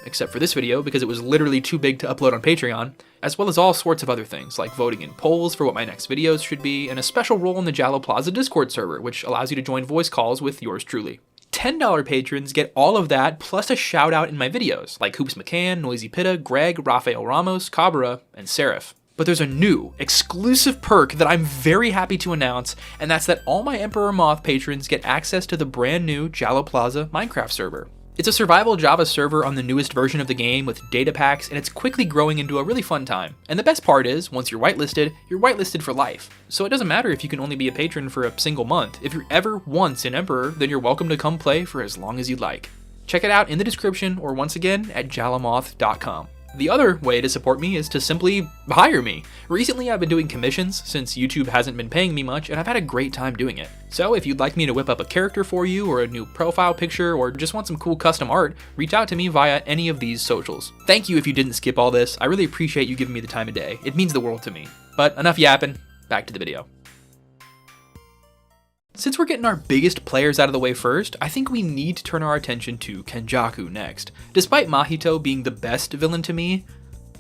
except for this video because it was literally too big to upload on Patreon, as well as all sorts of other things like voting in polls for what my next videos should be, and a special role in the Jallo Plaza Discord server, which allows you to join voice calls with yours truly. $10 patrons get all of that plus a shout out in my videos, like Hoops McCann, Noisy Pitta, Greg, Rafael Ramos, Cabra, and Seraph. But there's a new, exclusive perk that I'm very happy to announce, and that's that all my Emperor Moth patrons get access to the brand new Jallo Plaza Minecraft server. It's a survival Java server on the newest version of the game with data packs, and it's quickly growing into a really fun time. And the best part is, once you're whitelisted for life. So it doesn't matter if you can only be a patron for a single month. If you're ever once an Emperor, then you're welcome to come play for as long as you'd like. Check it out in the description, or once again, at jallomoth.com. The other way to support me is to simply hire me. Recently I've been doing commissions since YouTube hasn't been paying me much, and I've had a great time doing it. So if you'd like me to whip up a character for you, or a new profile picture, or just want some cool custom art, reach out to me via any of these socials. Thank you if you didn't skip all this. I really appreciate you giving me the time of day. It means the world to me. But enough yapping, back to the video. Since we're getting our biggest players out of the way first, I think we need to turn our attention to Kenjaku next. Despite Mahito being the best villain to me,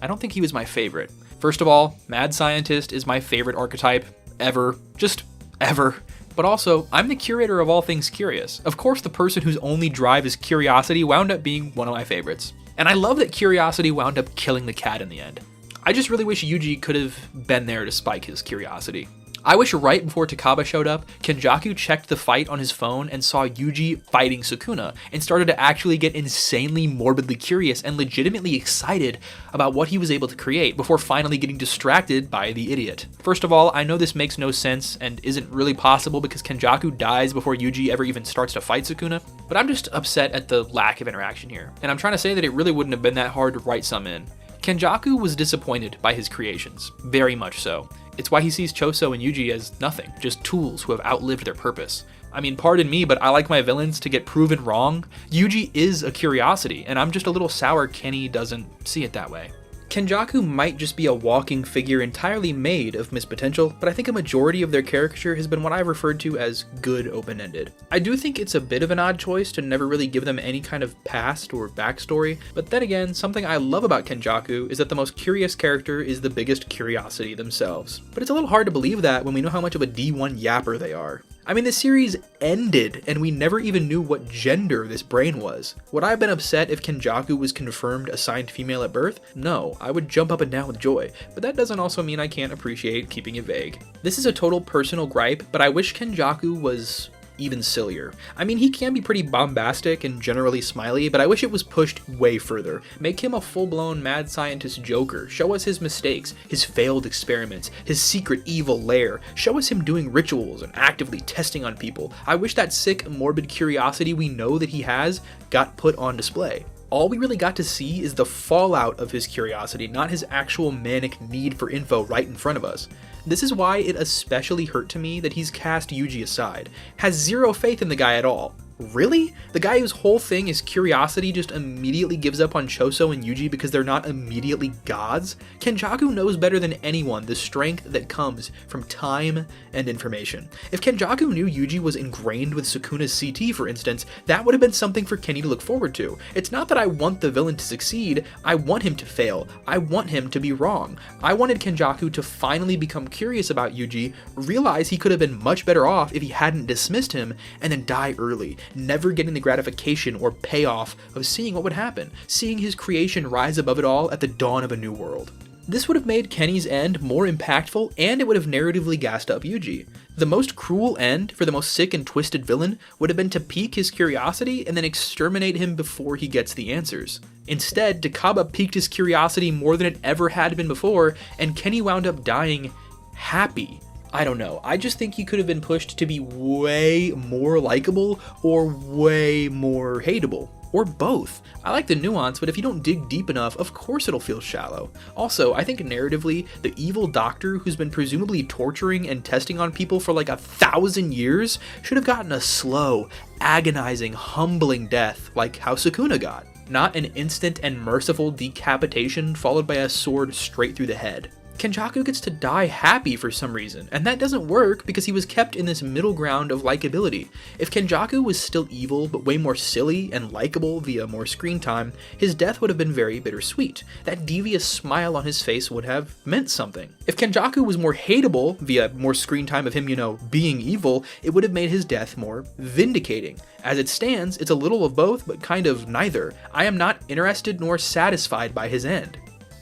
I don't think he was my favorite. First of all, Mad Scientist is my favorite archetype ever, just ever. But also, I'm the curator of all things curious. Of course, the person whose only drive is curiosity wound up being one of my favorites. And I love that curiosity wound up killing the cat in the end. I just really wish Yuji could have been there to spike his curiosity. I wish right before Takaba showed up, Kenjaku checked the fight on his phone and saw Yuji fighting Sukuna, and started to actually get insanely morbidly curious and legitimately excited about what he was able to create before finally getting distracted by the idiot. First of all, I know this makes no sense and isn't really possible because Kenjaku dies before Yuji ever even starts to fight Sukuna, but I'm just upset at the lack of interaction here, and I'm trying to say that it really wouldn't have been that hard to write some in. Kenjaku was disappointed by his creations, very much so. It's why he sees Choso and Yuji as nothing, just tools who have outlived their purpose. I mean, pardon me, but I like my villains to get proven wrong. Yuji is a curiosity, and I'm just a little sour Kenny doesn't see it that way. Kenjaku might just be a walking figure entirely made of missed potential, but I think a majority of their caricature has been what I've referred to as good open-ended. I do think it's a bit of an odd choice to never really give them any kind of past or backstory, but then again, something I love about Kenjaku is that the most curious character is the biggest curiosity themselves. But it's a little hard to believe that when we know how much of a D1 yapper they are. I mean, the series ended, and we never even knew what gender this brain was. Would I have been upset if Kenjaku was confirmed assigned female at birth? No, I would jump up and down with joy, but that doesn't also mean I can't appreciate keeping it vague. This is a total personal gripe, but I wish Kenjaku was even sillier. I mean, he can be pretty bombastic and generally smiley, but I wish it was pushed way further. Make him a full-blown mad scientist Joker. Show us his mistakes, his failed experiments, his secret evil lair. Show us him doing rituals and actively testing on people. I wish that sick, morbid curiosity we know that he has got put on display. All we really got to see is the fallout of his curiosity, not his actual manic need for info right in front of us. This is why it especially hurt to me that he's cast Yuji aside, has zero faith in the guy at all. Really? The guy whose whole thing is curiosity just immediately gives up on Choso and Yuji because they're not immediately gods? Kenjaku knows better than anyone the strength that comes from time and information. If Kenjaku knew Yuji was ingrained with Sukuna's CT, for instance, that would have been something for Kenny to look forward to. It's not that I want the villain to succeed, I want him to fail. I want him to be wrong. I wanted Kenjaku to finally become curious about Yuji, realize he could have been much better off if he hadn't dismissed him, and then die early, never getting the gratification or payoff of seeing what would happen, seeing his creation rise above it all at the dawn of a new world. This would have made Kenny's end more impactful, and it would have narratively gassed up Yuji. The most cruel end for the most sick and twisted villain would have been to pique his curiosity and then exterminate him before he gets the answers. Instead, Takaba piqued his curiosity more than it ever had been before, and Kenny wound up dying happy. I don't know, I just think he could have been pushed to be way more likable or way more hateable. Or both. I like the nuance, but if you don't dig deep enough, of course it'll feel shallow. Also, I think narratively, the evil doctor who's been presumably torturing and testing on people for like 1,000 years should have gotten a slow, agonizing, humbling death like how Sukuna got. Not an instant and merciful decapitation followed by a sword straight through the head. Kenjaku gets to die happy for some reason, and that doesn't work because he was kept in this middle ground of likability. If Kenjaku was still evil, but way more silly and likable via more screen time, his death would have been very bittersweet. That devious smile on his face would have meant something. If Kenjaku was more hateable via more screen time of him, being evil, it would have made his death more vindicating. As it stands, it's a little of both, but kind of neither. I am not interested nor satisfied by his end.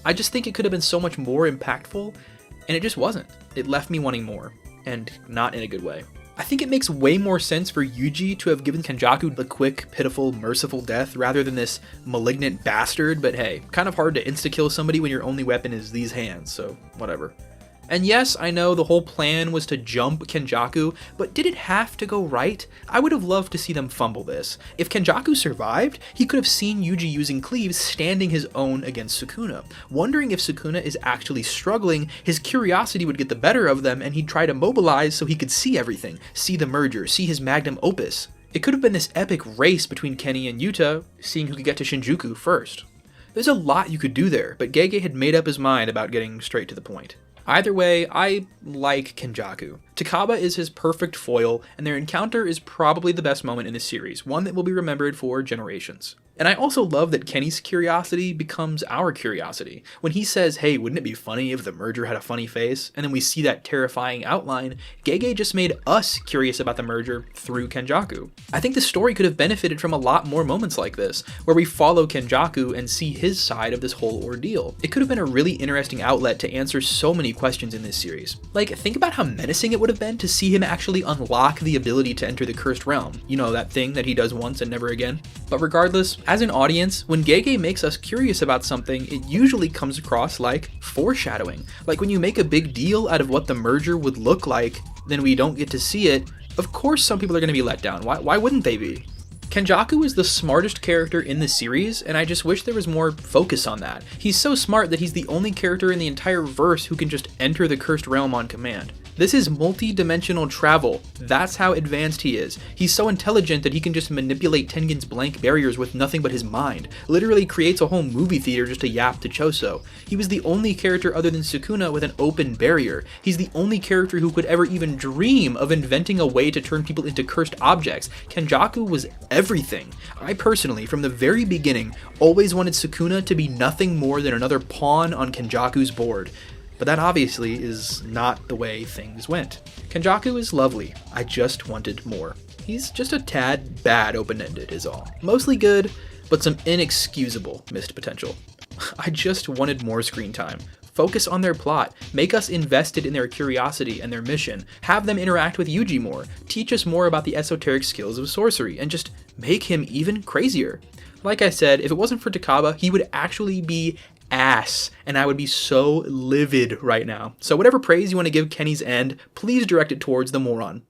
I just think it could have been so much more impactful, and it just wasn't. It left me wanting more, and not in a good way. I think it makes way more sense for Yuji to have given Kenjaku the quick, pitiful, merciful death rather than this malignant bastard, but hey, kind of hard to insta-kill somebody when your only weapon is these hands, so whatever. And yes, I know the whole plan was to jump Kenjaku, but did it have to go right? I would have loved to see them fumble this. If Kenjaku survived, he could have seen Yuji using cleaves standing his own against Sukuna. Wondering if Sukuna is actually struggling, his curiosity would get the better of them and he'd try to mobilize so he could see everything, see the merger, see his magnum opus. It could have been this epic race between Kenny and Yuta, seeing who could get to Shinjuku first. There's a lot you could do there, but Gege had made up his mind about getting straight to the point. Either way, I like Kenjaku. Takaba is his perfect foil, and their encounter is probably the best moment in the series, one that will be remembered for generations. And I also love that Kenny's curiosity becomes our curiosity. When he says, hey, wouldn't it be funny if the merger had a funny face? And then we see that terrifying outline, Gege just made us curious about the merger through Kenjaku. I think the story could have benefited from a lot more moments like this, where we follow Kenjaku and see his side of this whole ordeal. It could have been a really interesting outlet to answer so many questions in this series. Like, think about how menacing it would have been to see him actually unlock the ability to enter the Cursed Realm. You know, that thing that he does once and never again? But regardless, as an audience, when Gege makes us curious about something, it usually comes across like foreshadowing. Like when you make a big deal out of what the merger would look like, then we don't get to see it, of course some people are going to be let down. Why wouldn't they be? Kenjaku is the smartest character in the series, and I just wish there was more focus on that. He's so smart that he's the only character in the entire verse who can just enter the Cursed Realm on command. This is multi-dimensional travel. That's how advanced he is. He's so intelligent that he can just manipulate Tengen's blank barriers with nothing but his mind. Literally creates a whole movie theater just to yap to Choso. He was the only character other than Sukuna with an open barrier. He's the only character who could ever even dream of inventing a way to turn people into cursed objects. Kenjaku was everything. I personally, from the very beginning, always wanted Sukuna to be nothing more than another pawn on Kenjaku's board. But that obviously is not the way things went. Kenjaku is lovely, I just wanted more. He's just a tad bad open-ended is all. Mostly good, but some inexcusable missed potential. I just wanted more screen time. Focus on their plot, make us invested in their curiosity and their mission, have them interact with Yuji more, teach us more about the esoteric skills of sorcery, and just make him even crazier. Like I said, if it wasn't for Takaba, he would actually be ass, and I would be so livid right now. So whatever praise you want to give Kenny's end, please direct it towards the moron.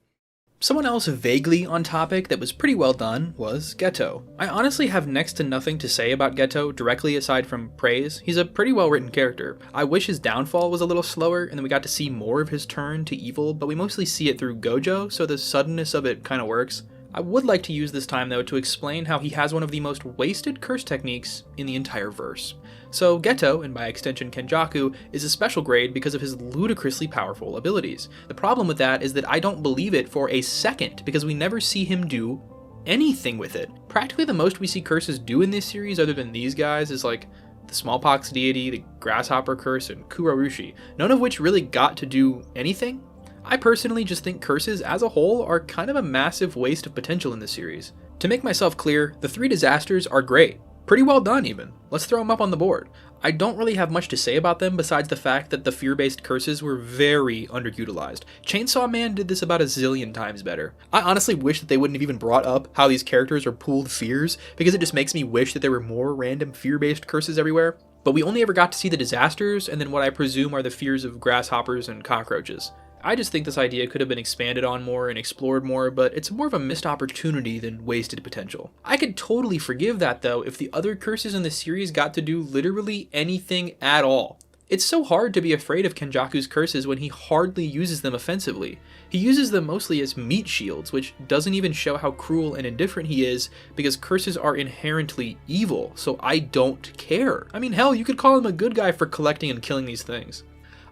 Someone else vaguely on topic that was pretty well done was Gecko. I honestly have next to nothing to say about Gecko directly aside from praise. He's a pretty well written character. I wish his downfall was a little slower and then we got to see more of his turn to evil, but we mostly see it through Gojo, so the suddenness of it kind of works. I would like to use this time though to explain how he has one of the most wasted curse techniques in the entire verse. So Gecko, and by extension Kenjaku, is a special grade because of his ludicrously powerful abilities. The problem with that is that I don't believe it for a second because we never see him do anything with it. Practically the most we see curses do in this series other than these guys is like the smallpox deity, the grasshopper curse, and Kurorushi, none of which really got to do anything. I personally just think curses as a whole are kind of a massive waste of potential in this series. To make myself clear, the three disasters are great. Pretty well done even. Let's throw them up on the board. I don't really have much to say about them besides the fact that the fear-based curses were very underutilized. Chainsaw Man did this about a zillion times better. I honestly wish that they wouldn't have even brought up how these characters are pooled fears, because it just makes me wish that there were more random fear-based curses everywhere. But we only ever got to see the disasters and then what I presume are the fears of grasshoppers and cockroaches. I just think this idea could have been expanded on more and explored more, but it's more of a missed opportunity than wasted potential. I could totally forgive that though if the other curses in the series got to do literally anything at all. It's so hard to be afraid of Kenjaku's curses when he hardly uses them offensively. He uses them mostly as meat shields, which doesn't even show how cruel and indifferent he is, because curses are inherently evil, so I don't care. I mean, hell, you could call him a good guy for collecting and killing these things.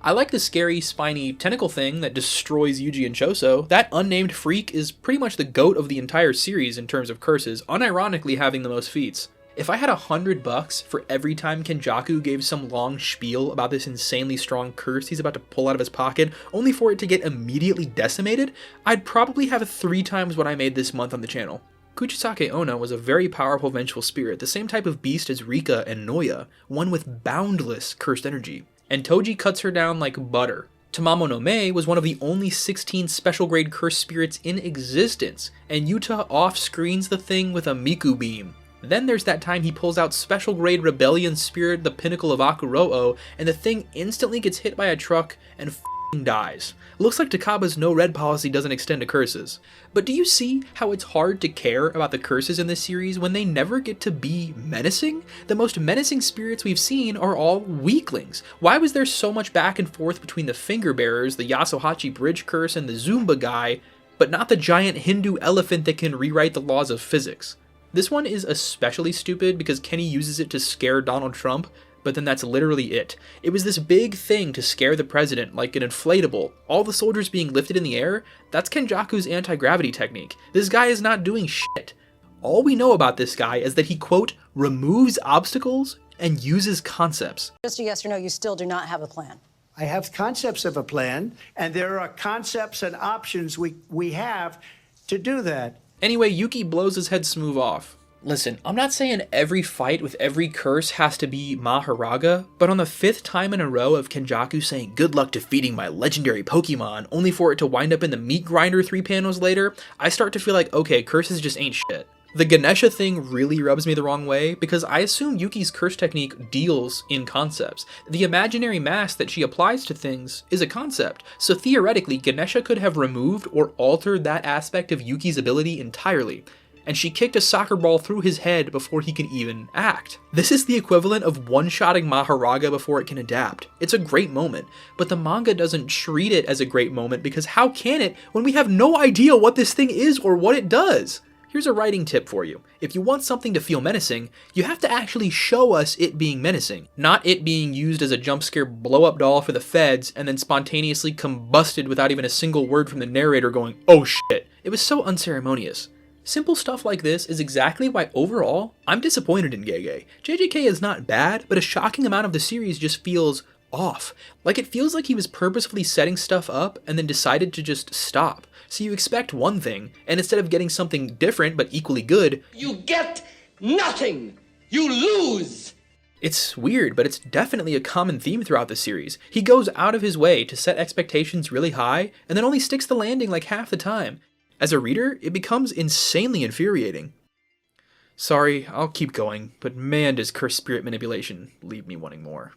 I like the scary, spiny tentacle thing that destroys Yuji and Choso. That unnamed freak is pretty much the goat of the entire series in terms of curses, unironically having the most feats. If I had $100 for every time Kenjaku gave some long spiel about this insanely strong curse he's about to pull out of his pocket, only for it to get immediately decimated, I'd probably have 3 times what I made this month on the channel. Kuchisake Onna was a very powerful vengeful spirit, the same type of beast as Rika and Noya, one with boundless cursed energy. And Toji cuts her down like butter. Tamamo no Mei was one of the only 16 special grade cursed spirits in existence, and Yuta off-screens the thing with a Miku beam. Then there's that time he pulls out special grade rebellion spirit, the pinnacle of Akuroo, and the thing instantly gets hit by a truck and f***ing dies. Looks like Takaba's no red policy doesn't extend to curses. But do you see how it's hard to care about the curses in this series when they never get to be menacing? The most menacing spirits we've seen are all weaklings. Why was there so much back and forth between the finger bearers, the Yasuhachi bridge curse, and the Zumba guy, but not the giant Hindu elephant that can rewrite the laws of physics? This one is especially stupid because Kenny uses it to scare Donald Trump, but then that's literally it. It was this big thing to scare the president, like an inflatable. All the soldiers being lifted in the air, that's Kenjaku's anti-gravity technique. This guy is not doing shit. All we know about this guy is that he, quote, removes obstacles and uses concepts.
Just a yes or no, you still do not have a plan.
I have concepts of a plan, and there are concepts and options we have to do that.
Anyway, Yuki blows his head smooth off. Listen, I'm not saying every fight with every curse has to be Maharaga, but on the 5th time in a row of Kenjaku saying good luck defeating my legendary Pokemon, only for it to wind up in the meat grinder 3 panels later, I start to feel like, okay, curses just ain't shit. The Ganesha thing really rubs me the wrong way, because I assume Yuki's curse technique deals in concepts. The imaginary mask that she applies to things is a concept, so theoretically Ganesha could have removed or altered that aspect of Yuki's ability entirely. And she kicked a soccer ball through his head before he could even act. This is the equivalent of one-shotting Maharaga before it can adapt. It's a great moment, but the manga doesn't treat it as a great moment because how can it when we have no idea what this thing is or what it does? Here's a writing tip for you. If you want something to feel menacing, you have to actually show us it being menacing, not it being used as a jump scare blow-up doll for the feds and then spontaneously combusted without even a single word from the narrator going, oh shit. It was so unceremonious. Simple stuff like this is exactly why overall, I'm disappointed in Gege. JJK is not bad, but a shocking amount of the series just feels off. Like it feels like he was purposefully setting stuff up and then decided to just stop. So you expect one thing, and instead of getting something different but equally good,
you get nothing! You lose!
It's weird, but it's definitely a common theme throughout the series. He goes out of his way to set expectations really high, and then only sticks the landing like half the time. As a reader, it becomes insanely infuriating. Sorry, I'll keep going, but man does cursed spirit manipulation leave me wanting more.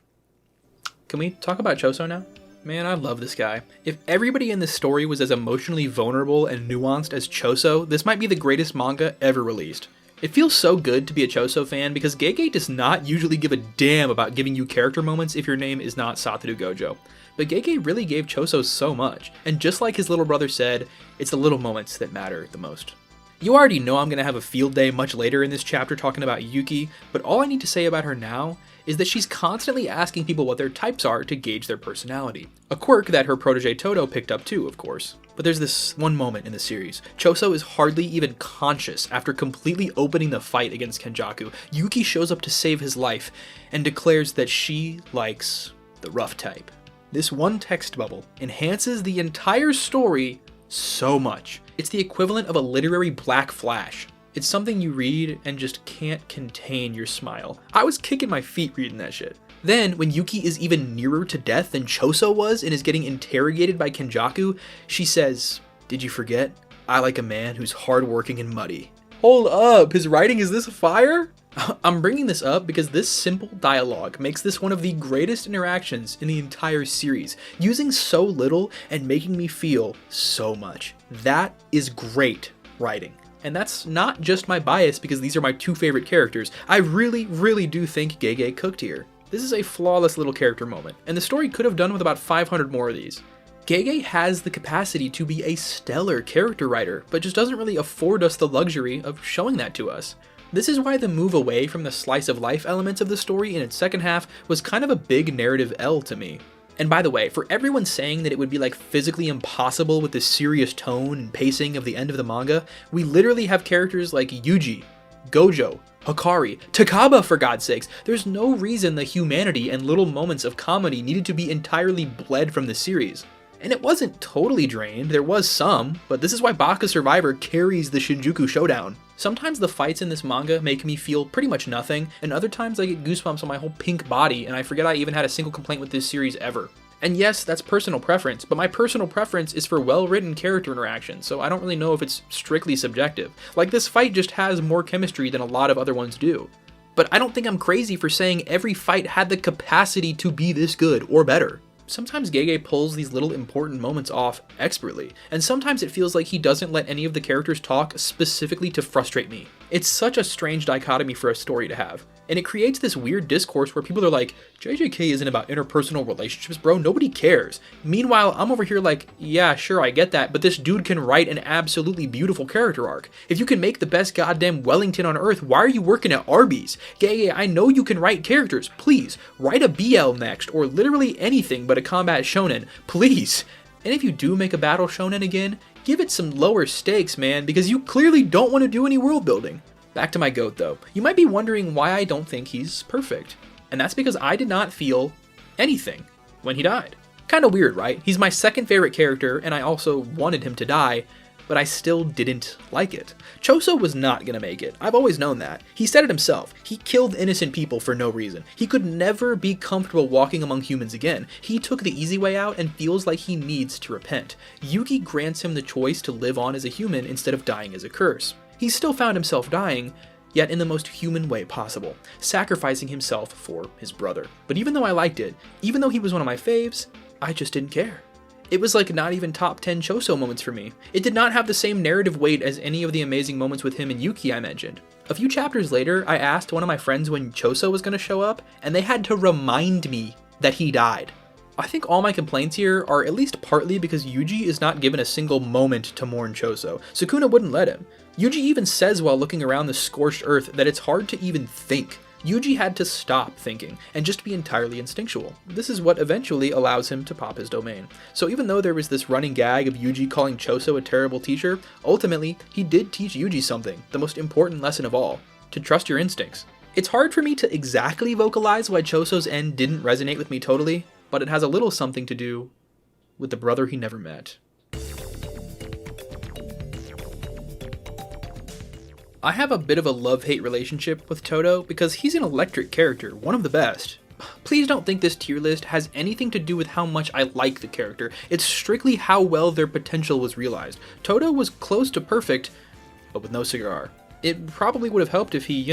Can we talk about Choso now? Man, I love this guy. If everybody in this story was as emotionally vulnerable and nuanced as Choso, this might be the greatest manga ever released. It feels so good to be a Choso fan because Gege does not usually give a damn about giving you character moments if your name is not Satoru Gojo. But Gege really gave Choso so much, and just like his little brother said, it's the little moments that matter the most. You already know I'm going to have a field day much later in this chapter talking about Yuki, but all I need to say about her now is that she's constantly asking people what their types are to gauge their personality. A quirk that her protege Todo picked up too, of course. But there's this one moment in the series. Choso is hardly even conscious after completely opening the fight against Kenjaku. Yuki shows up to save his life and declares that she likes the rough type. This one text bubble enhances the entire story so much. It's the equivalent of a literary black flash. It's something you read and just can't contain your smile. I was kicking my feet reading that shit. Then, when Yuki is even nearer to death than Choso was and is getting interrogated by Kenjaku, she says, "Did you forget? I like a man who's hardworking and muddy." Hold up, his writing is this fire? I'm bringing this up because this simple dialogue makes this one of the greatest interactions in the entire series, using so little and making me feel so much. That is great writing. And that's not just my bias because these are my two favorite characters. I really do think Gege cooked here. This is a flawless little character moment, and the story could have done with about 500 more of these. Gege has the capacity to be a stellar character writer, but just doesn't really afford us the luxury of showing that to us. This is why the move away from the slice of life elements of the story in its second half was kind of a big narrative L to me. And by the way, for everyone saying that it would be like physically impossible with the serious tone and pacing of the end of the manga, we literally have characters like Yuji, Gojo, Hikari, Takaba for God's sakes. There's no reason the humanity and little moments of comedy needed to be entirely bled from the series. And it wasn't totally drained, there was some, but this is why Baka Survivor carries the Shinjuku Showdown. Sometimes the fights in this manga make me feel pretty much nothing, and other times I get goosebumps on my whole pink body, and I forget I even had a single complaint with this series ever. And yes, that's personal preference, but my personal preference is for well-written character interaction, so I don't really know if it's strictly subjective. Like, this fight just has more chemistry than a lot of other ones do. But I don't think I'm crazy for saying every fight had the capacity to be this good or better. Sometimes Gege pulls these little important moments off expertly, and sometimes it feels like he doesn't let any of the characters talk specifically to frustrate me. It's such a strange dichotomy for a story to have, and it creates this weird discourse where people are like, JJK isn't about interpersonal relationships, bro, nobody cares. Meanwhile, I'm over here like, yeah, sure, I get that, but this dude can write an absolutely beautiful character arc. If you can make the best goddamn Wellington on earth, why are you working at Arby's? Gege, I know you can write characters, please, write a BL next, or literally anything but a combat shonen, please. And if you do make a battle shonen again, give it some lower stakes, man, because you clearly don't want to do any world building. Back to my goat though. You might be wondering why I don't think he's perfect. And that's because I did not feel anything when he died. Kinda weird, right? He's my second favorite character, and I also wanted him to die, but I still didn't like it. Choso was not gonna make it. I've always known that. He said it himself. He killed innocent people for no reason. He could never be comfortable walking among humans again. He took the easy way out and feels like he needs to repent. Yuki grants him the choice to live on as a human instead of dying as a curse. He still found himself dying, yet in the most human way possible, sacrificing himself for his brother. But even though I liked it, even though he was one of my faves, I just didn't care. It was like not even top 10 Choso moments for me. It did not have the same narrative weight as any of the amazing moments with him and Yuki I mentioned. A few chapters later, I asked one of my friends when Choso was going to show up, and they had to remind me that he died. I think all my complaints here are at least partly because Yuji is not given a single moment to mourn Choso. Sukuna wouldn't let him. Yuji even says while looking around the scorched earth that it's hard to even think. Yuji had to stop thinking and just be entirely instinctual. This is what eventually allows him to pop his domain. So even though there was this running gag of Yuji calling Choso a terrible teacher, ultimately he did teach Yuji something, the most important lesson of all, to trust your instincts. It's hard for me to exactly vocalize why Choso's end didn't resonate with me totally, but it has a little something to do with the brother he never met. I have a bit of a love-hate relationship with Todo because he's an electric character, one of the best. Please don't think this tier list has anything to do with how much I like the character. It's strictly how well their potential was realized. Todo was close to perfect, but with no cigar. It probably would have helped if he,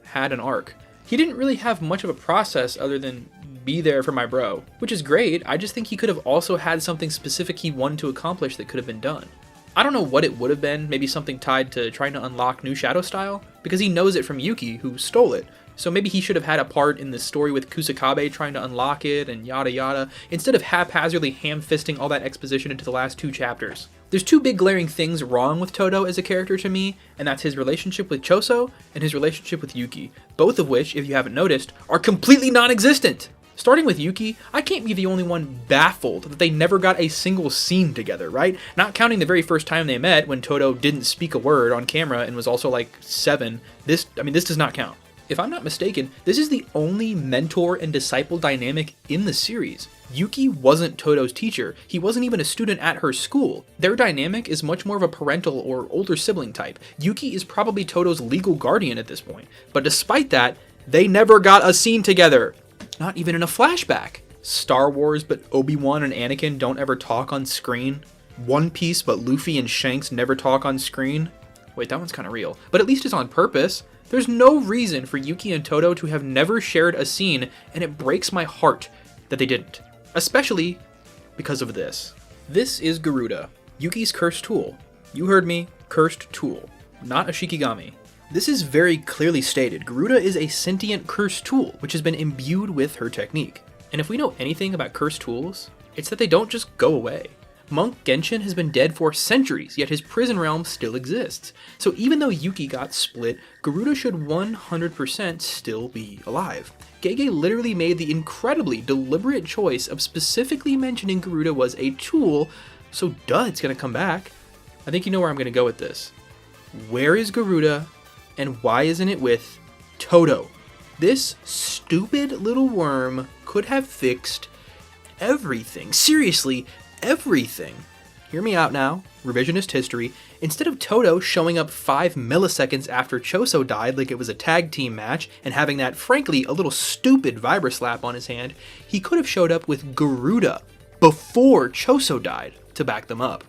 had an arc. He didn't really have much of a process other than be there for my bro, which is great. I just think he could have also had something specific he wanted to accomplish that could have been done. I don't know what it would have been, maybe something tied to trying to unlock new Shadow Style, because he knows it from Yuki, who stole it. So maybe he should have had a part in the story with Kusakabe trying to unlock it and yada yada, instead of haphazardly ham-fisting all that exposition into the last 2 chapters. There's 2 big glaring things wrong with Todo as a character to me, and that's his relationship with Choso and his relationship with Yuki, both of which, if you haven't noticed, are completely non-existent! Starting with Yuki, I can't be the only one baffled that they never got a single scene together, right? Not counting the very first time they met when Todo didn't speak a word on camera and was also like 7. This does not count. If I'm not mistaken, this is the only mentor and disciple dynamic in the series. Yuki wasn't Todo's teacher, he wasn't even a student at her school. Their dynamic is much more of a parental or older sibling type. Yuki is probably Todo's legal guardian at this point, but despite that, they never got a scene together. Not even in a flashback. Star Wars but Obi-Wan and Anakin don't ever talk on screen. One Piece but Luffy and Shanks never talk on screen. Wait, that one's kind of real, but at least it's on purpose. There's no reason for Yuki and Todo to have never shared a scene, and it breaks my heart that they didn't. Especially because of this. This is Garuda, Yuki's cursed tool. You heard me, cursed tool, not a Shikigami. This is very clearly stated. Garuda is a sentient cursed tool, which has been imbued with her technique. And if we know anything about cursed tools, it's that they don't just go away. Monk Genshin has been dead for centuries, yet his prison realm still exists. So even though Yuki got split, Garuda should 100% still be alive. Gege literally made the incredibly deliberate choice of specifically mentioning Garuda was a tool, so duh, it's gonna come back. I think you know where I'm gonna go with this. Where is Garuda, and why isn't it with Todo? This stupid little worm could have fixed everything. Seriously, everything. Hear me out now, revisionist history. Instead of Todo showing up 5 milliseconds after Choso died like it was a tag team match and having that, frankly, a little stupid vibroslap on his hand, he could have showed up with Garuda before Choso died to back them up.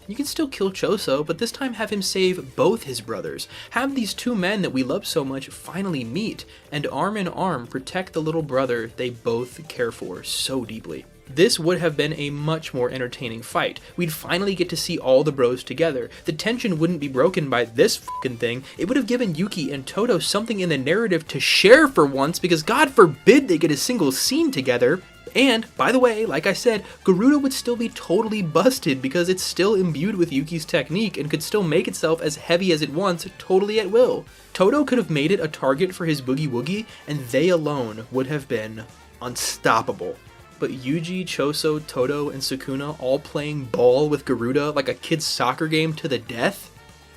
You can still kill Choso, but this time have him save both his brothers. Have these two men that we love so much finally meet, and arm in arm protect the little brother they both care for so deeply. This would have been a much more entertaining fight. We'd finally get to see all the bros together. The tension wouldn't be broken by this fucking thing. It would have given Yuki and Todo something in the narrative to share for once, because God forbid they get a single scene together. And, by the way, like I said, Garuda would still be totally busted because it's still imbued with Yuki's technique and could still make itself as heavy as it wants totally at will. Todo could have made it a target for his boogie woogie, and they alone would have been unstoppable. But Yuji, Choso, Todo, and Sukuna all playing ball with Garuda like a kid's soccer game to the death?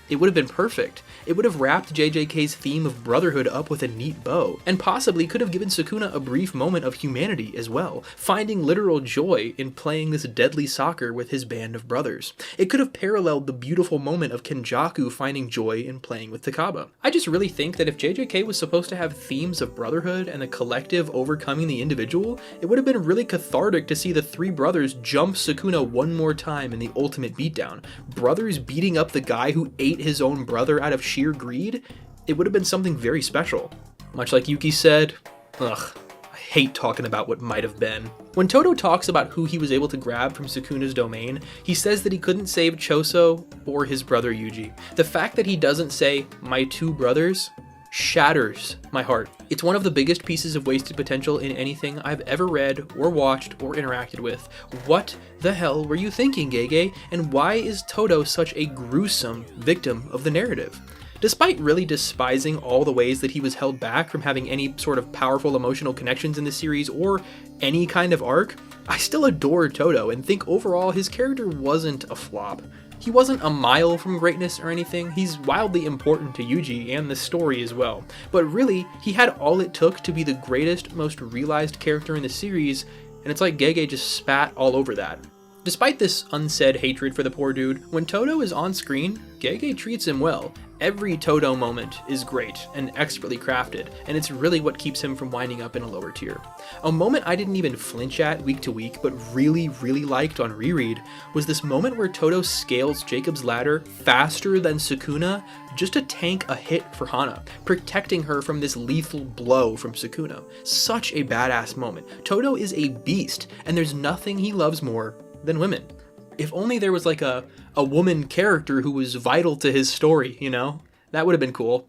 It would have been perfect. It would have wrapped JJK's theme of brotherhood up with a neat bow, and possibly could have given Sukuna a brief moment of humanity as well, finding literal joy in playing this deadly soccer with his band of brothers. It could have paralleled the beautiful moment of Kenjaku finding joy in playing with Takaba. I just really think that if JJK was supposed to have themes of brotherhood and the collective overcoming the individual, it would have been really cathartic to see the three brothers jump Sukuna one more time in the ultimate beatdown. Brothers beating up the guy who ate his own brother out of sheer greed, it would have been something very special. Much like Yuki said, ugh, I hate talking about what might have been. When Todo talks about who he was able to grab from Sukuna's domain, he says that he couldn't save Choso or his brother Yuji. The fact that he doesn't say, my two brothers, shatters my heart. It's one of the biggest pieces of wasted potential in anything I've ever read or watched or interacted with. What the hell were you thinking, Gege? And why is Todo such a gruesome victim of the narrative? Despite really despising all the ways that he was held back from having any sort of powerful emotional connections in the series or any kind of arc, I still adore Todo and think overall his character wasn't a flop. He wasn't a mile from greatness or anything. He's wildly important to Yuji and the story as well. But really, he had all it took to be the greatest, most realized character in the series, and it's like Gege just spat all over that. Despite this unsaid hatred for the poor dude, when Todo is on screen, Gege treats him well. Every Todo moment is great and expertly crafted, and it's really what keeps him from winding up in a lower tier. A moment I didn't even flinch at week to week, but really liked on reread, was this moment where Todo scales Jacob's ladder faster than Sukuna just to tank a hit for Hana, protecting her from this lethal blow from Sukuna. Such a badass moment. Todo is a beast, and there's nothing he loves more than women. If only there was like a woman character who was vital to his story, you know? That would have been cool.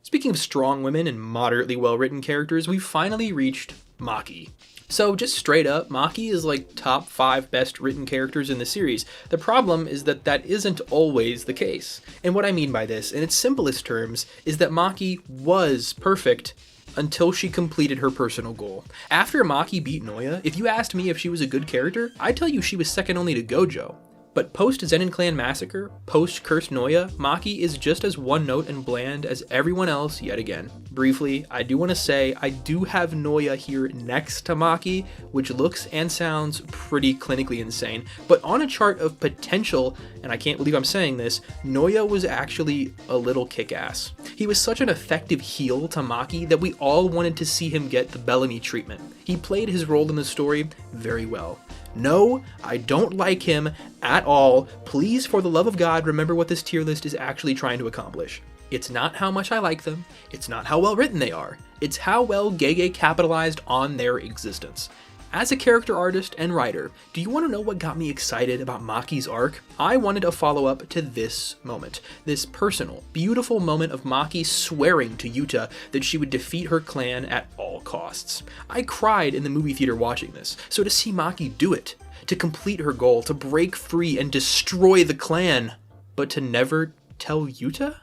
Speaking of strong women and moderately well-written characters, we finally reached Maki. So just straight up, Maki is like top 5 best written characters in the series. The problem is that that isn't always the case. And what I mean by this, in its simplest terms, is that Maki was perfect until she completed her personal goal. After Maki beat Noya, if you asked me if she was a good character, I'd tell you she was second only to Gojo. But post-Zenin Clan Massacre, post-Cursed Noya, Maki is just as one-note and bland as everyone else yet again. Briefly, I do want to say I do have Noya here next to Maki, which looks and sounds pretty clinically insane, but on a chart of potential, and I can't believe I'm saying this, Noya was actually a little kick-ass. He was such an effective heel to Maki that we all wanted to see him get the Bellamy treatment. He played his role in the story very well. No, I don't like him at all. Please, for the love of God, remember what this tier list is actually trying to accomplish. It's not how much I like them, it's not how well written they are, it's how well Gege capitalized on their existence. As a character artist and writer, do you want to know what got me excited about Maki's arc? I wanted a follow-up to this moment, this personal, beautiful moment of Maki swearing to Yuta that she would defeat her clan at all costs. I cried in the movie theater watching this, so to see Maki do it, to complete her goal, to break free and destroy the clan, but to never tell Yuta?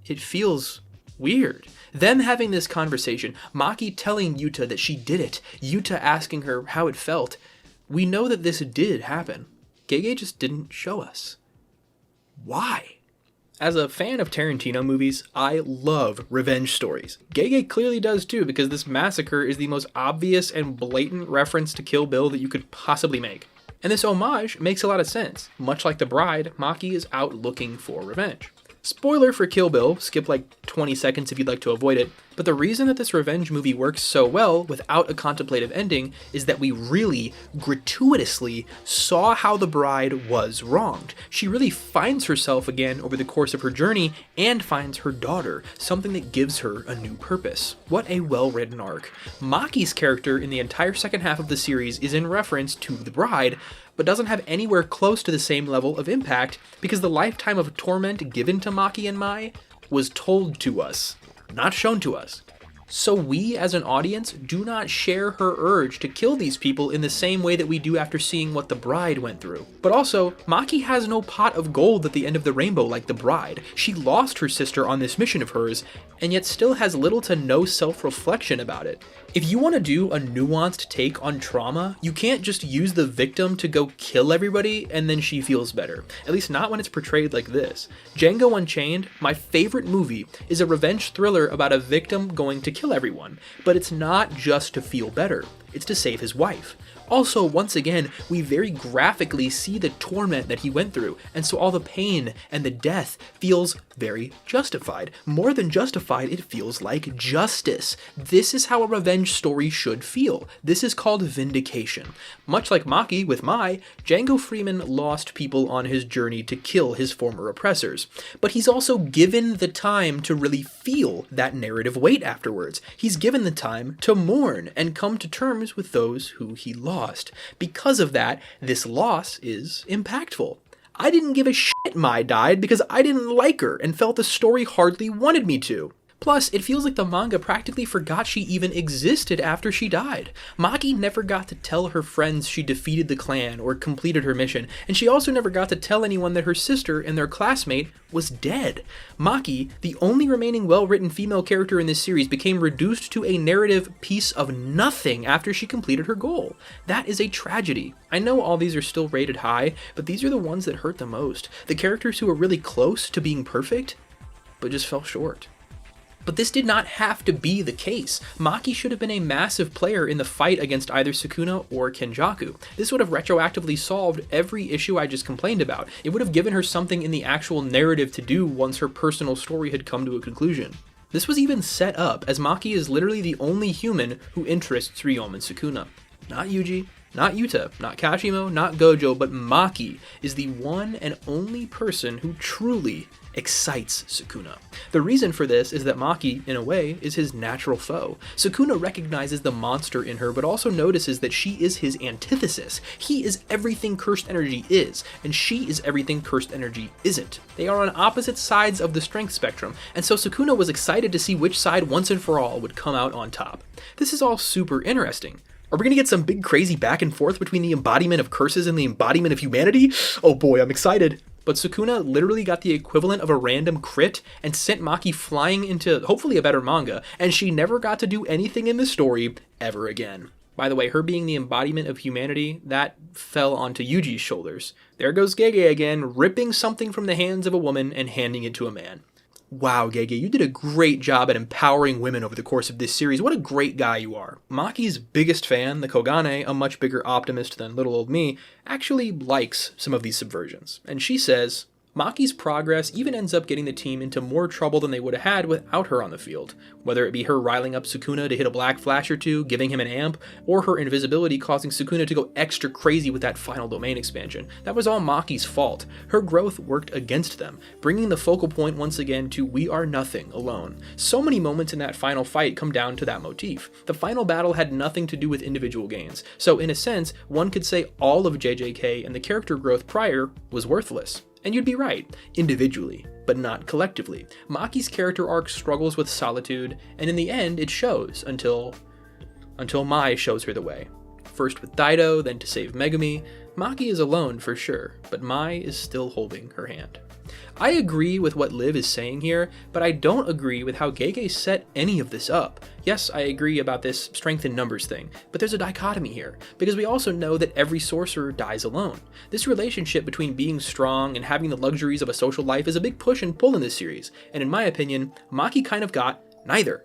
It feels weird. Them having this conversation, Maki telling Yuta that she did it, Yuta asking her how it felt. We know that this did happen. Gege just didn't show us. Why? As a fan of Tarantino movies, I love revenge stories. Gege clearly does too, because this massacre is the most obvious and blatant reference to Kill Bill that you could possibly make. And this homage makes a lot of sense. Much like the bride, Maki is out looking for revenge. Spoiler for Kill Bill, skip like 20 seconds if you'd like to avoid it, but the reason that this revenge movie works so well without a contemplative ending is that we really, gratuitously, saw how the bride was wronged. She really finds herself again over the course of her journey and finds her daughter, something that gives her a new purpose. What a well-written arc. Maki's character in the entire second half of the series is in reference to the bride, but doesn't have anywhere close to the same level of impact because the lifetime of torment given to Maki and Mai was told to us, not shown to us. So we, as an audience, do not share her urge to kill these people in the same way that we do after seeing what the bride went through. But also, Maki has no pot of gold at the end of the rainbow like the bride. She lost her sister on this mission of hers, and yet still has little to no self-reflection about it. If you want to do a nuanced take on trauma, you can't just use the victim to go kill everybody and then she feels better. At least not when it's portrayed like this. Django Unchained, my favorite movie, is a revenge thriller about a victim going to kill everyone. But it's not just to feel better, it's to save his wife. Also, once again, we very graphically see the torment that he went through, and so all the pain and the death feels very justified. More than justified, it feels like justice. This is how a revenge story should feel. This is called vindication. Much like Maki with Mai, Django Freeman lost people on his journey to kill his former oppressors. But he's also given the time to really feel that narrative weight afterwards. He's given the time to mourn and come to terms with those who he lost. Because of that, this loss is impactful. I didn't give a shit Mai died because I didn't like her and felt the story hardly wanted me to. Plus, it feels like the manga practically forgot she even existed after she died. Maki never got to tell her friends she defeated the clan or completed her mission, and she also never got to tell anyone that her sister and their classmate was dead. Maki, the only remaining well-written female character in this series, became reduced to a narrative piece of nothing after she completed her goal. That is a tragedy. I know all these are still rated high, but these are the ones that hurt the most. The characters who are really close to being perfect, but just fell short. But this did not have to be the case. Maki should have been a massive player in the fight against either Sukuna or Kenjaku. This would have retroactively solved every issue I just complained about. It would have given her something in the actual narrative to do once her personal story had come to a conclusion. This was even set up, as Maki is literally the only human who interests Ryoma and Sukuna. Not Yuji, not Yuta, not Kashimo, not Gojo, but Maki is the one and only person who truly excites Sukuna. The reason for this is that Maki, in a way, is his natural foe. Sukuna recognizes the monster in her, but also notices that she is his antithesis. He is everything cursed energy is, and she is everything cursed energy isn't. They are on opposite sides of the strength spectrum, and so Sukuna was excited to see which side once and for all would come out on top. This is all super interesting. Are we going to get some big crazy back and forth between the embodiment of curses and the embodiment of humanity? Oh boy, I'm excited. But Sukuna literally got the equivalent of a random crit and sent Maki flying into hopefully a better manga, and she never got to do anything in the story ever again. By the way, her being the embodiment of humanity, that fell onto Yuji's shoulders. There goes Gege again, ripping something from the hands of a woman and handing it to a man. Wow, Gege, you did a great job at empowering women over the course of this series. What a great guy you are. Maki's biggest fan, the Kogane, a much bigger optimist than little old me, actually likes some of these subversions. And she says, Maki's progress even ends up getting the team into more trouble than they would have had without her on the field, whether it be her riling up Sukuna to hit a black flash or two, giving him an amp, or her invisibility causing Sukuna to go extra crazy with that final domain expansion. That was all Maki's fault. Her growth worked against them, bringing the focal point once again to we are nothing alone. So many moments in that final fight come down to that motif. The final battle had nothing to do with individual gains, so in a sense, one could say all of JJK and the character growth prior was worthless. And you'd be right, individually, but not collectively. Maki's character arc struggles with solitude, and in the end it shows until Mai shows her the way. First with Daido, then to save Megumi. Maki is alone for sure, but Mai is still holding her hand. I agree with what Liv is saying here, but I don't agree with how Gege set any of this up. Yes, I agree about this strength in numbers thing, but there's a dichotomy here, because we also know that every sorcerer dies alone. This relationship between being strong and having the luxuries of a social life is a big push and pull in this series, and in my opinion, Maki kind of got neither.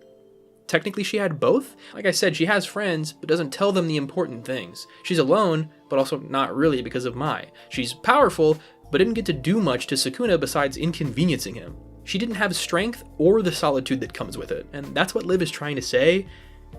Technically she had both. Like I said, she has friends, but doesn't tell them the important things. She's alone, but also not really because of Mai. She's powerful, but didn't get to do much to Sukuna besides inconveniencing him. She didn't have strength or the solitude that comes with it, and that's what Liv is trying to say.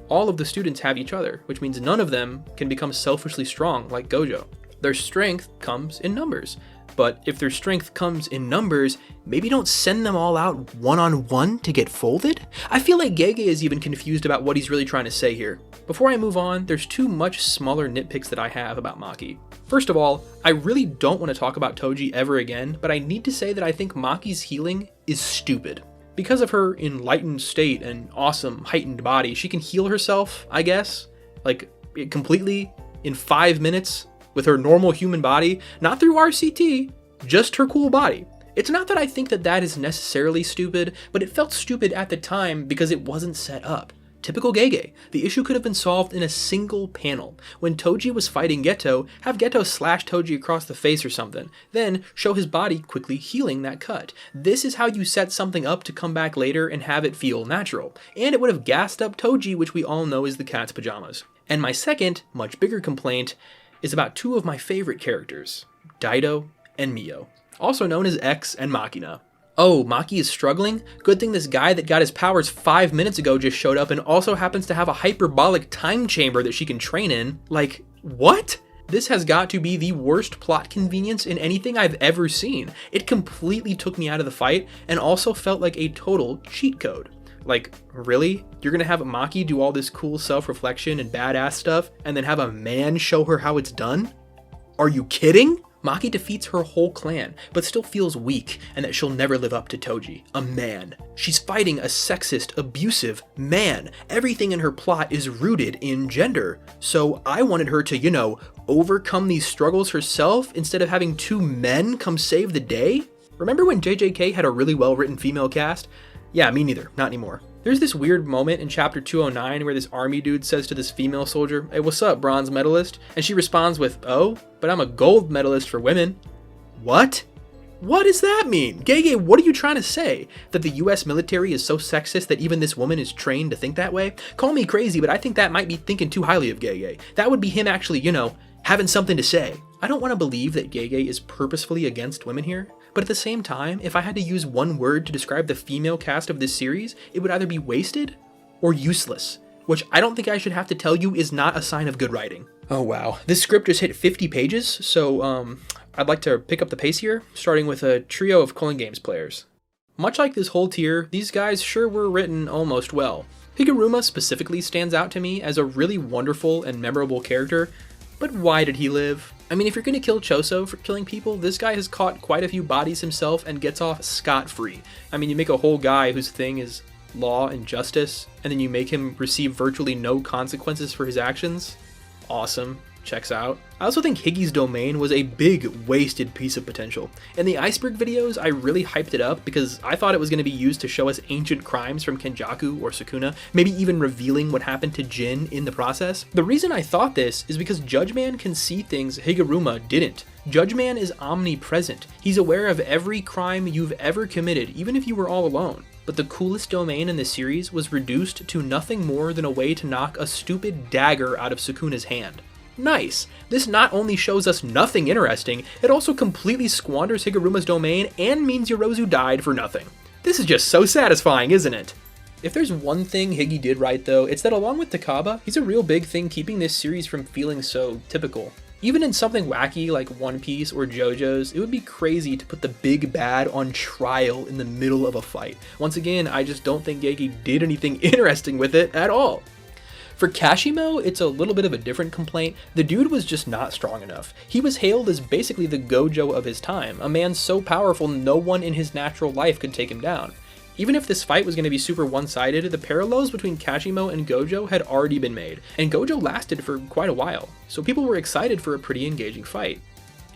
All of the students have each other, which means none of them can become selfishly strong like Gojo. Their strength comes in numbers, but if their strength comes in numbers, maybe don't send them all out one-on-one to get folded? I feel like Gege is even confused about what he's really trying to say here. Before I move on, there's two much smaller nitpicks that I have about Maki. First of all, I really don't want to talk about Toji ever again, but I need to say that I think Maki's healing is stupid. Because of her enlightened state and awesome heightened body, she can heal herself, I guess, like completely in 5 minutes with her normal human body, not through RCT, just her cool body. It's not that I think that that is necessarily stupid, but it felt stupid at the time because it wasn't set up. Typical Gege. The issue could have been solved in a single panel. When Toji was fighting Geto, have Geto slash Toji across the face or something, then show his body quickly healing that cut. This is how you set something up to come back later and have it feel natural. And it would have gassed up Toji, which we all know is the cat's pajamas. And my second, much bigger complaint is about two of my favorite characters, Daido and Mio, also known as X and Machina. Oh, Maki is struggling? Good thing this guy that got his powers 5 minutes ago just showed up and also happens to have a hyperbolic time chamber that she can train in. Like, what? This has got to be the worst plot convenience in anything I've ever seen. It completely took me out of the fight and also felt like a total cheat code. Like, really? You're gonna have Maki do all this cool self-reflection and badass stuff and then have a man show her how it's done? Are you kidding? Maki defeats her whole clan, but still feels weak and that she'll never live up to Toji, a man. She's fighting a sexist, abusive man. Everything in her plot is rooted in gender. So I wanted her to, overcome these struggles herself instead of having two men come save the day? Remember when JJK had a really well-written female cast? Yeah, me neither, not anymore. There's this weird moment in chapter 209 where this army dude says to this female soldier, "Hey, what's up, bronze medalist?" And she responds with, "Oh, but I'm a gold medalist for women." What? What does that mean? Gege, what are you trying to say? That the US military is so sexist that even this woman is trained to think that way? Call me crazy, but I think that might be thinking too highly of Gege. That would be him actually, having something to say. I don't want to believe that Gege is purposefully against women here, but at the same time, if I had to use one word to describe the female cast of this series, it would either be wasted or useless, which I don't think I should have to tell you is not a sign of good writing. Oh wow, this script just hit 50 pages, so I'd like to pick up the pace here, starting with a trio of Culling Games players. Much like this whole tier, these guys sure were written almost well. Higuruma specifically stands out to me as a really wonderful and memorable character, but why did he live? I mean, if you're gonna kill Choso for killing people, this guy has caught quite a few bodies himself and gets off scot-free. I mean, you make a whole guy whose thing is law and justice, and then you make him receive virtually no consequences for his actions. Awesome. checks out. I also think Higgy's domain was a big wasted piece of potential. In the Iceberg videos, I really hyped it up because I thought it was going to be used to show us ancient crimes from Kenjaku or Sukuna, maybe even revealing what happened to Jin in the process. The reason I thought this is because Judgeman can see things Higuruma didn't. Judgeman is omnipresent. He's aware of every crime you've ever committed, even if you were all alone. But the coolest domain in the series was reduced to nothing more than a way to knock a stupid dagger out of Sukuna's hand. Nice! This not only shows us nothing interesting, it also completely squanders Higuruma's domain and means Yorozu died for nothing. This is just so satisfying, isn't it? If there's one thing Higgy did right though, it's that along with Takaba, he's a real big thing keeping this series from feeling so typical. Even in something wacky like One Piece or JoJo's, it would be crazy to put the big bad on trial in the middle of a fight. Once again, I just don't think Geki did anything interesting with it at all. For Kashimo, it's a little bit of a different complaint. The dude was just not strong enough. He was hailed as basically the Gojo of his time, a man so powerful no one in his natural life could take him down. Even if this fight was going to be super one-sided, the parallels between Kashimo and Gojo had already been made, and Gojo lasted for quite a while, so people were excited for a pretty engaging fight.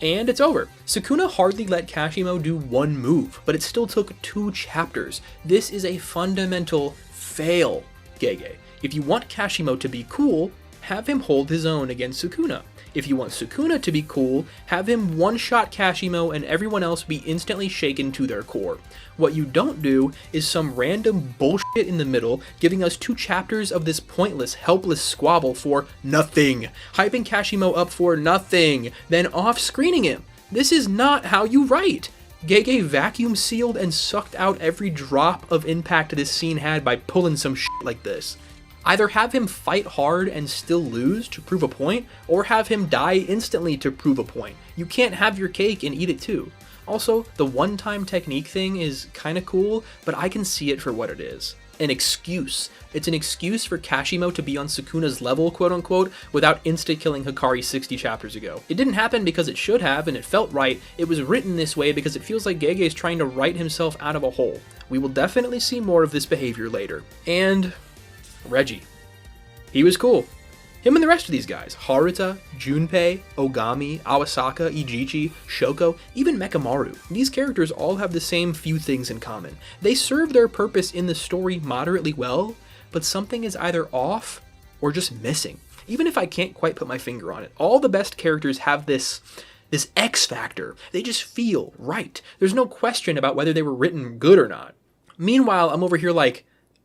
And it's over. Sukuna hardly let Kashimo do one move, but it still took 2 chapters. This is a fundamental fail, Gege. If you want Kashimo to be cool, have him hold his own against Sukuna. If you want Sukuna to be cool, have him one-shot Kashimo and everyone else be instantly shaken to their core. What you don't do is some random bullshit in the middle, giving us 2 chapters of this pointless, helpless squabble for nothing. Hyping Kashimo up for nothing, then off-screening him. This is not how you write. Gege vacuum sealed and sucked out every drop of impact this scene had by pulling some shit like this. Either have him fight hard and still lose to prove a point, or have him die instantly to prove a point. You can't have your cake and eat it too. Also, the one-time technique thing is kinda cool, but I can see it for what it is. An excuse. It's an excuse for Kashimo to be on Sukuna's level, quote-unquote, without insta-killing Hikari 60 chapters ago. It didn't happen because it should have, and it felt right. It was written this way because it feels like Gege is trying to write himself out of a hole. We will definitely see more of this behavior later. And Reggie. He was cool. Him and the rest of these guys, Haruta, Junpei, Ogami, Awasaka, Ijichi, Shoko, even Mekamaru. These characters all have the same few things in common. They serve their purpose in the story moderately well, but something is either off or just missing. Even if I can't quite put my finger on it, all the best characters have this X factor. They just feel right. There's no question about whether they were written good or not. Meanwhile, I'm over here like,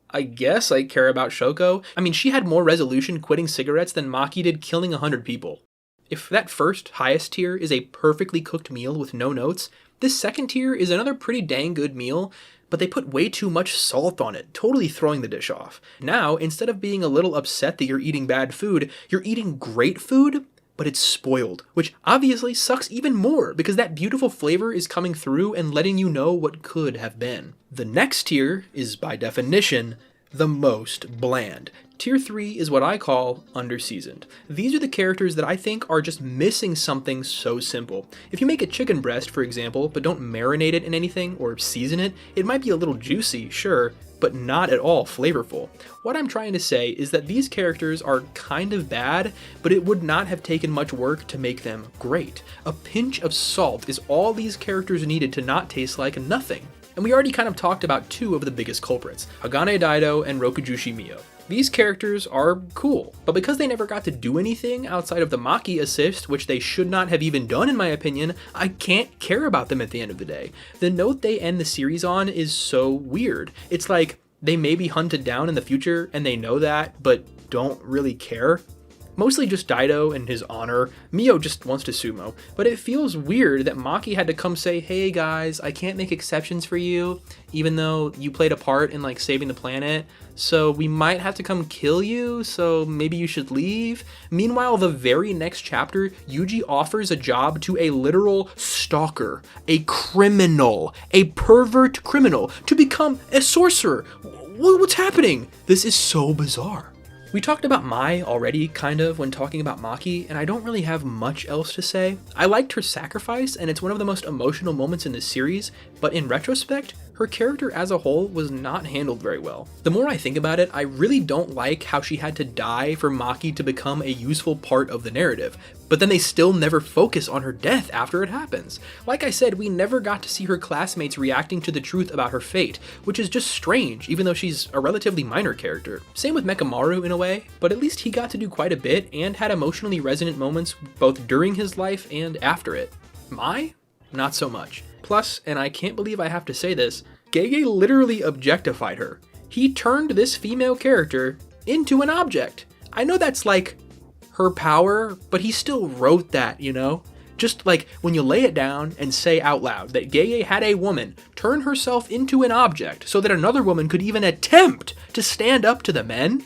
I guess I care about Shoko. I mean, she had more resolution quitting cigarettes than Maki did killing 100 people. If that first, highest tier is a perfectly cooked meal with no notes, this second tier is another pretty dang good meal, but they put way too much salt on it, totally throwing the dish off. Now, instead of being a little upset that you're eating bad food, you're eating great food, but it's spoiled, which obviously sucks even more because that beautiful flavor is coming through and letting you know what could have been. The next tier is, by definition, the most bland. Tier 3 is what I call underseasoned. These are the characters that I think are just missing something so simple. If you make a chicken breast, for example, but don't marinate it in anything or season it, it might be a little juicy, sure, but not at all flavorful. What I'm trying to say is that these characters are kind of bad, but it would not have taken much work to make them great. A pinch of salt is all these characters needed to not taste like nothing. And we already kind of talked about 2 of the biggest culprits, Hagane Daido and Rokujushi Mio. These characters are cool, but because they never got to do anything outside of the Maki assist, which they should not have even done in my opinion, I can't care about them at the end of the day. The note they end the series on is so weird. It's like they may be hunted down in the future and they know that, but don't really care. Mostly just Daido and his honor. Mio just wants to sumo, but it feels weird that Maki had to come say, hey guys, I can't make exceptions for you, even though you played a part in like saving the planet, so we might have to come kill you, so maybe you should leave. Meanwhile, the very next chapter, Yuji offers a job to a literal stalker, a criminal, a pervert criminal, to become a sorcerer. What's happening? This is so bizarre. We talked about Mai already, kind of, when talking about Maki, and I don't really have much else to say. I liked her sacrifice, and it's one of the most emotional moments in this series, but in retrospect, her character as a whole was not handled very well. The more I think about it, I really don't like how she had to die for Maki to become a useful part of the narrative, but then they still never focus on her death after it happens. Like I said, we never got to see her classmates reacting to the truth about her fate, which is just strange, even though she's a relatively minor character. Same with Mekamaru in a way, but at least he got to do quite a bit and had emotionally resonant moments both during his life and after it. Mai? Not so much. Plus, and I can't believe I have to say this, Gege literally objectified her. He turned this female character into an object. I know that's like her power, but he still wrote that, you know? Just like when you lay it down and say out loud that Gege had a woman turn herself into an object so that another woman could even attempt to stand up to the men,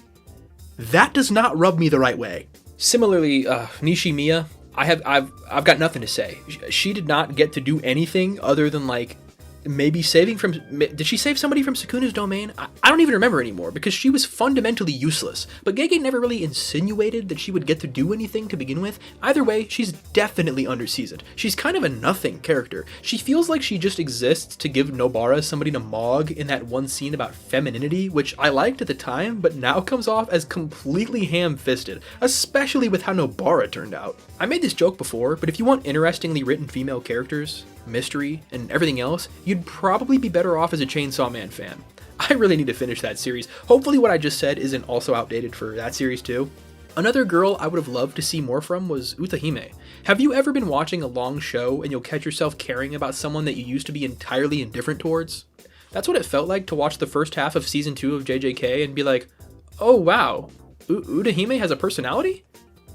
that does not rub me the right way. Similarly, Nishimiya, I've got nothing to say. She did not get to do anything other than like maybe saving from, did she save somebody from Sukuna's domain? I don't even remember anymore because she was fundamentally useless, but Gege never really insinuated that she would get to do anything to begin with. Either way, she's definitely underseasoned. She's kind of a nothing character. She feels like she just exists to give Nobara somebody to mog in that one scene about femininity, which I liked at the time, but now comes off as completely ham-fisted, especially with how Nobara turned out. I made this joke before, but if you want interestingly written female characters, mystery, and everything else, you'd probably be better off as a Chainsaw Man fan. I really need to finish that series. Hopefully what I just said isn't also outdated for that series too. Another girl I would have loved to see more from was Utahime. Have you ever been watching a long show and you'll catch yourself caring about someone that you used to be entirely indifferent towards? That's what it felt like to watch the first half of season 2 of JJK and be like, oh wow, Utahime has a personality?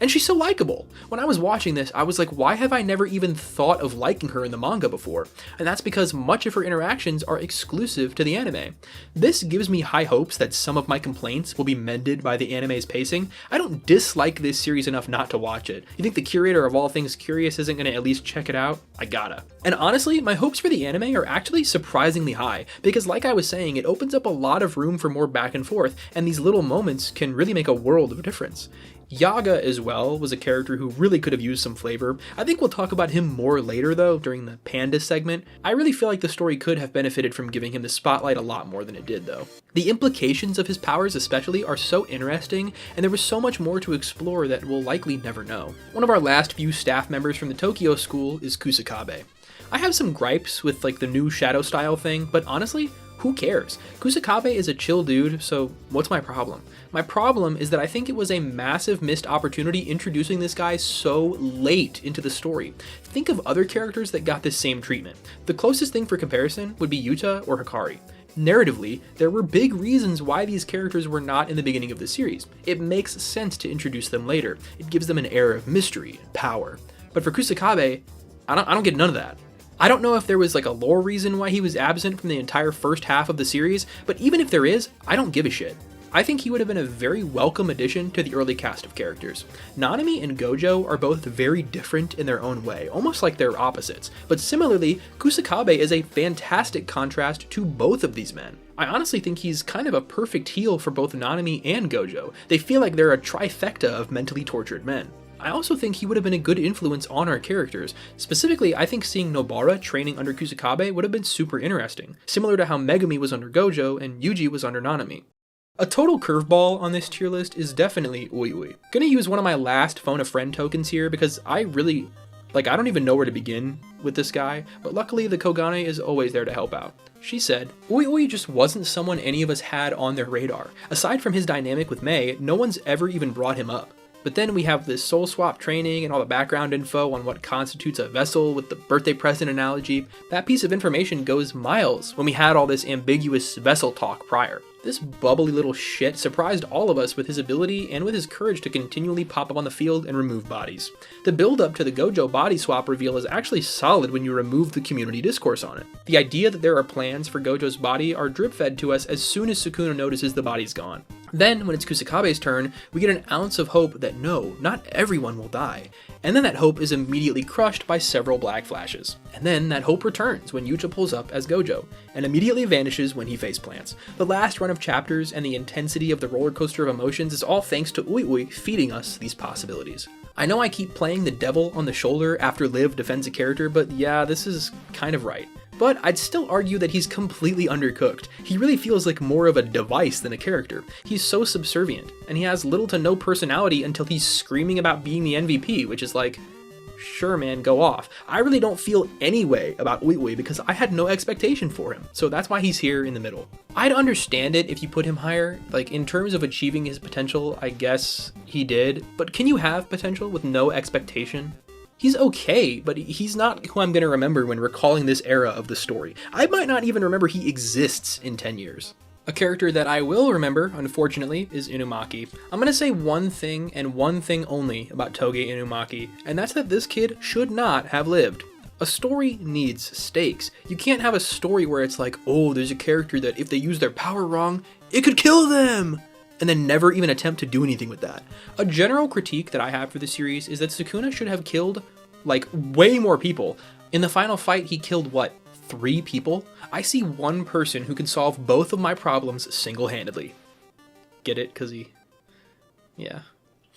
And she's so likable. When I was watching this, I was like, why have I never even thought of liking her in the manga before? And that's because much of her interactions are exclusive to the anime. This gives me high hopes that some of my complaints will be mended by the anime's pacing. I don't dislike this series enough not to watch it. You think the curator of all things curious isn't going to at least check it out? I gotta. And honestly, my hopes for the anime are actually surprisingly high, because like I was saying, it opens up a lot of room for more back and forth, and these little moments can really make a world of difference. Yaga as well was a character who really could have used some flavor. I think we'll talk about him more later though during the Panda segment. I really feel like the story could have benefited from giving him the spotlight a lot more than it did though. The implications of his powers especially are so interesting, and there was so much more to explore that we'll likely never know. One of our last few staff members from the Tokyo school is Kusakabe. I have some gripes with like the new shadow style thing, but honestly, who cares? Kusakabe is a chill dude, so what's my problem? My problem is that I think it was a massive missed opportunity introducing this guy so late into the story. Think of other characters that got this same treatment. The closest thing for comparison would be Yuta or Hikari. Narratively, there were big reasons why these characters were not in the beginning of the series. It makes sense to introduce them later. It gives them an air of mystery and power. But for Kusakabe, I don't get none of that. I don't know if there was like a lore reason why he was absent from the entire first half of the series, but even if there is, I don't give a shit. I think he would have been a very welcome addition to the early cast of characters. Nanami and Gojo are both very different in their own way, almost like they're opposites, but similarly, Kusakabe is a fantastic contrast to both of these men. I honestly think he's kind of a perfect heel for both Nanami and Gojo. They feel like they're a trifecta of mentally tortured men. I also think he would have been a good influence on our characters. Specifically, I think seeing Nobara training under Kusakabe would have been super interesting, similar to how Megumi was under Gojo and Yuji was under Nanami. A total curveball on this tier list is definitely Ui Ui. Gonna use one of my last phone a friend tokens here because I don't even know where to begin with this guy, but luckily the Kogane is always there to help out. She said, Ui Ui just wasn't someone any of us had on their radar. Aside from his dynamic with Mei, no one's ever even brought him up. But then we have this soul swap training and all the background info on what constitutes a vessel with the birthday present analogy. That piece of information goes miles when we had all this ambiguous vessel talk prior. This bubbly little shit surprised all of us with his ability and with his courage to continually pop up on the field and remove bodies. The build up to the Gojo body swap reveal is actually solid when you remove the community discourse on it. The idea that there are plans for Gojo's body are drip fed to us as soon as Sukuna notices the body's gone. Then, when it's Kusakabe's turn, we get an ounce of hope that no, not everyone will die. And then that hope is immediately crushed by several black flashes. And then that hope returns when Yuta pulls up as Gojo, and immediately vanishes when he faceplants. The last run of chapters and the intensity of the roller coaster of emotions is all thanks to Ui Ui feeding us these possibilities. I know I keep playing the devil on the shoulder after Liv defends a character, but yeah, this is kind of right. But I'd still argue that he's completely undercooked. He really feels like more of a device than a character. He's so subservient, and he has little to no personality until he's screaming about being the MVP, which is like, sure man, go off. I really don't feel any way about Oates because I had no expectation for him, so that's why he's here in the middle. I'd understand it if you put him higher, like in terms of achieving his potential, I guess he did, but can you have potential with no expectation? He's okay, but he's not who I'm going to remember when recalling this era of the story. I might not even remember he exists in 10 years. A character that I will remember, unfortunately, is Inumaki. I'm going to say one thing and one thing only about Toge Inumaki, and that's that this kid should not have lived. A story needs stakes. You can't have a story where it's like, oh, there's a character that if they use their power wrong, it could kill them! And then never even attempt to do anything with that. A general critique that I have for the series is that Sukuna should have killed, like, way more people. In the final fight, he killed, what, 3 people? I see one person who can solve both of my problems single-handedly. Get it? Yeah.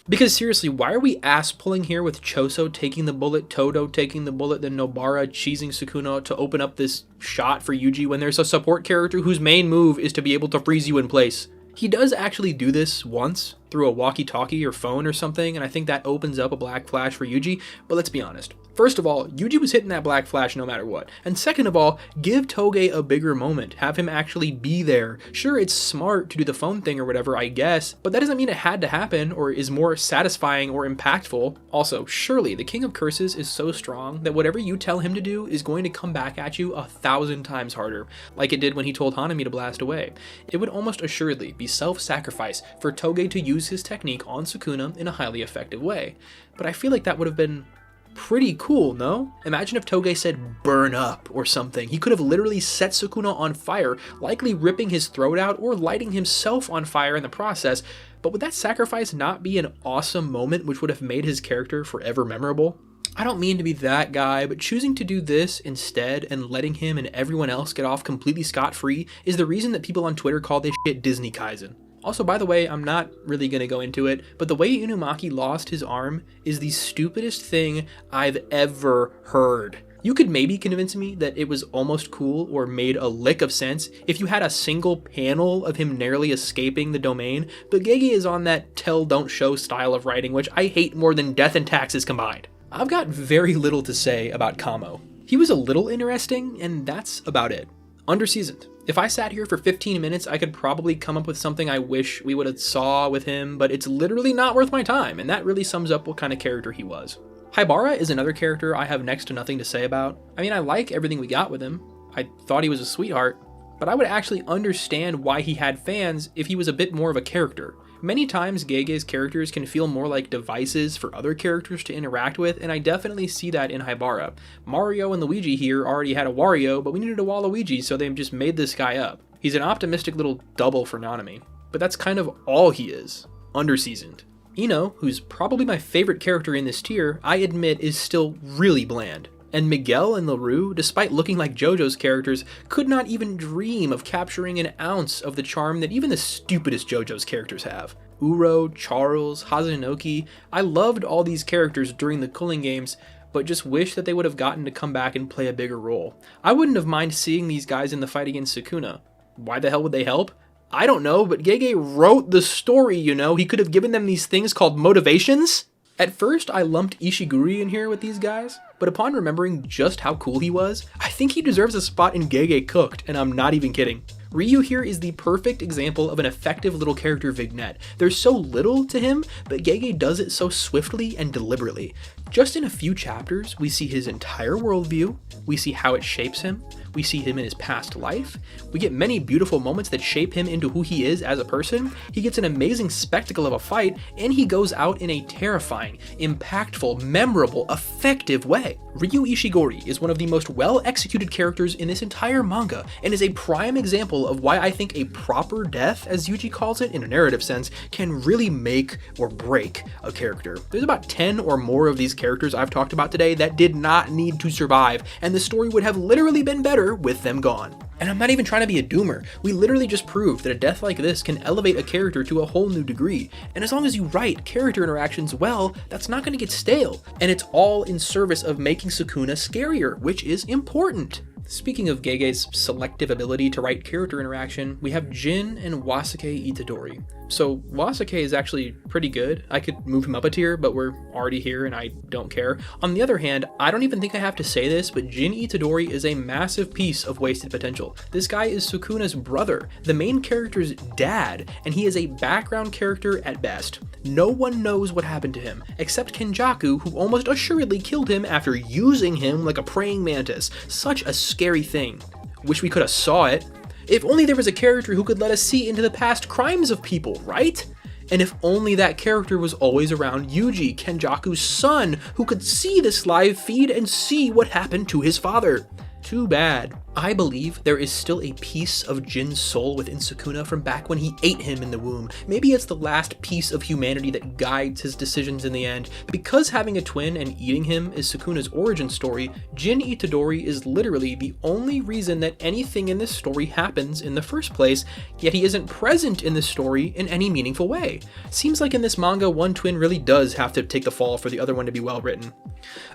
Because seriously, why are we ass-pulling here with Choso taking the bullet, Todo taking the bullet, then Nobara cheesing Sukuna to open up this shot for Yuji when there's a support character whose main move is to be able to freeze you in place? He does actually do this once through a walkie-talkie or phone or something, and I think that opens up a black flash for Yuji, but let's be honest. First of all, Yuji was hitting that black flash no matter what. And second of all, give Toge a bigger moment. Have him actually be there. Sure, it's smart to do the phone thing or whatever, I guess, but that doesn't mean it had to happen or is more satisfying or impactful. Also, surely the King of Curses is so strong that whatever you tell him to do is going to come back at you 1,000 times harder, like it did when he told Hanami to blast away. It would almost assuredly be self-sacrifice for Toge to use his technique on Sukuna in a highly effective way. But I feel like that would have been pretty cool, no? Imagine if Toge said burn up or something. He could have literally set Sukuna on fire, likely ripping his throat out or lighting himself on fire in the process, but would that sacrifice not be an awesome moment which would have made his character forever memorable? I don't mean to be that guy, but choosing to do this instead and letting him and everyone else get off completely scot-free is the reason that people on Twitter call this shit Disney Kaisen. Also, by the way, I'm not really going to go into it, but the way Inumaki lost his arm is the stupidest thing I've ever heard. You could maybe convince me that it was almost cool or made a lick of sense if you had a single panel of him narrowly escaping the domain, but Gege is on that tell don't show style of writing, which I hate more than death and taxes combined. I've got very little to say about Kamo. He was a little interesting, and that's about it. Underseasoned. If I sat here for 15 minutes, I could probably come up with something I wish we would have saw with him, but it's literally not worth my time, and that really sums up what kind of character he was. Haibara is another character I have next to nothing to say about. I mean, I like everything we got with him. I thought he was a sweetheart, but I would actually understand why he had fans if he was a bit more of a character. Many times Gege's characters can feel more like devices for other characters to interact with, and I definitely see that in Haibara. Mario and Luigi here already had a Wario, but we needed a Waluigi, so they just made this guy up. He's an optimistic little double for Nanami, but that's kind of all he is. Underseasoned. Ino, who's probably my favorite character in this tier, I admit is still really bland. And Miguel and LaRue, despite looking like JoJo's characters, could not even dream of capturing an ounce of the charm that even the stupidest JoJo's characters have. Uro, Charles, Hazanoki, I loved all these characters during the Cooling Games, but just wish that they would have gotten to come back and play a bigger role. I wouldn't have minded seeing these guys in the fight against Sukuna. Why the hell would they help? I don't know, but Gege wrote the story, you know? He could have given them these things called motivations? At first, I lumped Ishiguri in here with these guys, but upon remembering just how cool he was, I think he deserves a spot in Gege Cooked, and I'm not even kidding. Ryu here is the perfect example of an effective little character vignette. There's so little to him, but Gege does it so swiftly and deliberately. Just in a few chapters, we see his entire worldview, we see how it shapes him, we see him in his past life, we get many beautiful moments that shape him into who he is as a person, he gets an amazing spectacle of a fight, and he goes out in a terrifying, impactful, memorable, effective way. Ryu Ishiguri is one of the most well-executed characters in this entire manga, and is a prime example of why I think a proper death, as Yuji calls it in a narrative sense, can really make or break a character. There's about 10 or more of these characters I've talked about today that did not need to survive, and the story would have literally been better with them gone. And I'm not even trying to be a doomer. We literally just proved that a death like this can elevate a character to a whole new degree. And as long as you write character interactions well, that's not going to get stale. And it's all in service of making Sukuna scarier, which is important. Speaking of Gege's selective ability to write character interaction, we have Jin and Wasuke Itadori. So Wasuke is actually pretty good. I could move him up a tier, but we're already here and I don't care. On the other hand, I don't even think I have to say this, but Jin Itadori is a massive piece of wasted potential. This guy is Sukuna's brother, the main character's dad, and he is a background character at best. No one knows what happened to him, except Kenjaku, who almost assuredly killed him after using him like a praying mantis. Such a scary thing. Wish we could have saw it. If only there was a character who could let us see into the past crimes of people, right? And if only that character was always around Yuji, Kenjaku's son, who could see this live feed and see what happened to his father. Too bad. I believe there is still a piece of Jin's soul within Sukuna from back when he ate him in the womb. Maybe it's the last piece of humanity that guides his decisions in the end. Because having a twin and eating him is Sukuna's origin story, Jin Itadori is literally the only reason that anything in this story happens in the first place, yet he isn't present in this story in any meaningful way. Seems like in this manga, one twin really does have to take the fall for the other one to be well written.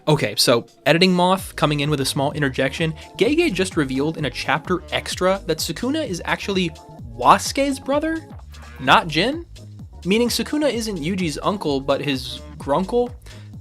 Okay, so Editing Moth coming in with a small interjection. Gege just revealed in a chapter extra that Sukuna is actually Wasuke's brother, not Jin? Meaning Sukuna isn't Yuji's uncle, but his grunkle?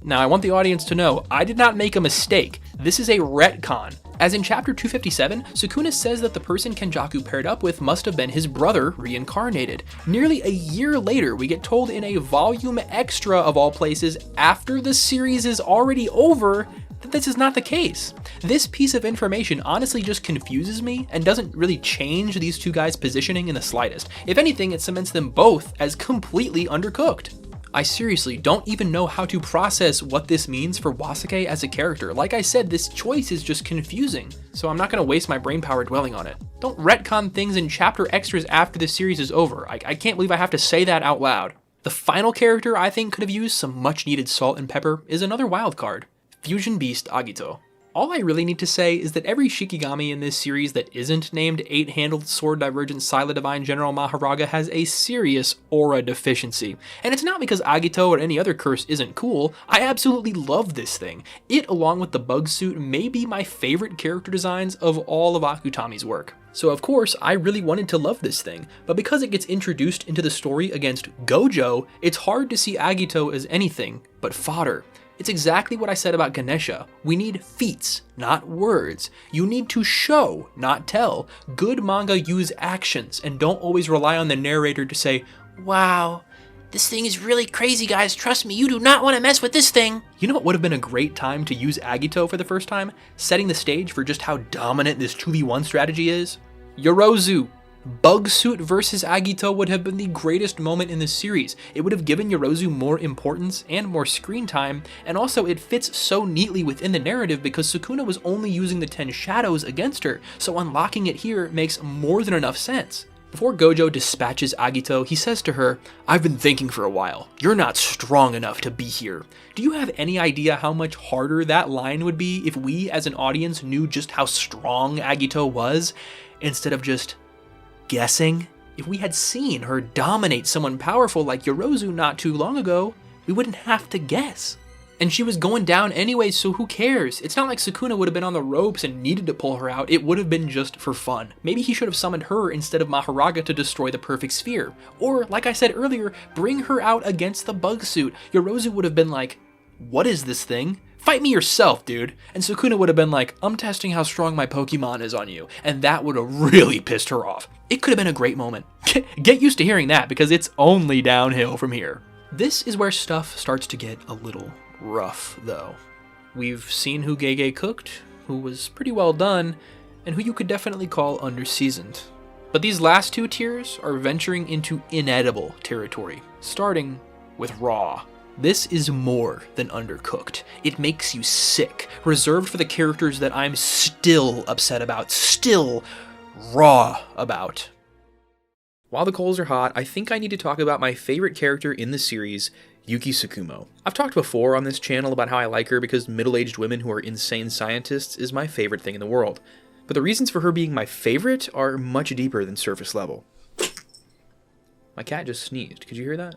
Now I want the audience to know, I did not make a mistake. This is a retcon. As in chapter 257, Sukuna says that the person Kenjaku paired up with must have been his brother reincarnated. Nearly a year later, we get told in a volume extra of all places, after the series is already over, that this is not the case. This piece of information honestly just confuses me and doesn't really change these two guys' positioning in the slightest. If anything, it cements them both as completely undercooked. I seriously don't even know how to process what this means for Wasuke as a character. Like I said, this choice is just confusing, so I'm not going to waste my brain power dwelling on it. Don't retcon things in chapter extras after the series is over. I can't believe I have to say that out loud. The final character I think could have used some much needed salt and pepper is another wild card, Fusion Beast Agito. All I really need to say is that every Shikigami in this series that isn't named 8-handled Sword Divergent Sila Divine General Maharaga has a serious aura deficiency. And it's not because Agito or any other curse isn't cool, I absolutely love this thing. It, along with the bug suit, may be my favorite character designs of all of Akutami's work. So of course, I really wanted to love this thing, but because it gets introduced into the story against Gojo, it's hard to see Agito as anything but fodder. It's exactly what I said about Ganesha. We need feats, not words. You need to show, not tell. Good manga use actions and don't always rely on the narrator to say, "Wow, this thing is really crazy, guys. Trust me, you do not want to mess with this thing." You know what would have been a great time to use Agito for the first time? Setting the stage for just how dominant this 2v1 strategy is? Yorozu. Bug Suit versus Agito would have been the greatest moment in the series. It would have given Yorozu more importance and more screen time, and also it fits so neatly within the narrative because Sukuna was only using the 10 shadows against her, so unlocking it here makes more than enough sense. Before Gojo dispatches Agito, he says to her, "I've been thinking for a while. You're not strong enough to be here." Do you have any idea how much harder that line would be if we as an audience knew just how strong Agito was, instead of just guessing? If we had seen her dominate someone powerful like Yorozu not too long ago, we wouldn't have to guess. And she was going down anyway, so who cares? It's not like Sukuna would have been on the ropes and needed to pull her out. It would have been just for fun. Maybe he should have summoned her instead of Maharaga to destroy the perfect sphere. Or, like I said earlier, bring her out against the bug suit. Yorozu would have been like, "What is this thing? Fight me yourself, dude." And Sukuna would have been like, "I'm testing how strong my Pokemon is on you." And that would have really pissed her off. It could have been a great moment. Get used to hearing that because it's only downhill from here. This is where stuff starts to get a little rough, though. We've seen who Gege cooked, who was pretty well done, and who you could definitely call underseasoned. But these last two tiers are venturing into inedible territory, starting with raw. This is more than undercooked. It makes you sick, reserved for the characters that I'm still upset about, still raw about. While the coals are hot, I think I need to talk about my favorite character in the series, Yuki Tsukumo. I've talked before on this channel about how I like her because middle-aged women who are insane scientists is my favorite thing in the world. but the reasons for her being my favorite are much deeper than surface level. My cat just sneezed, could you hear that?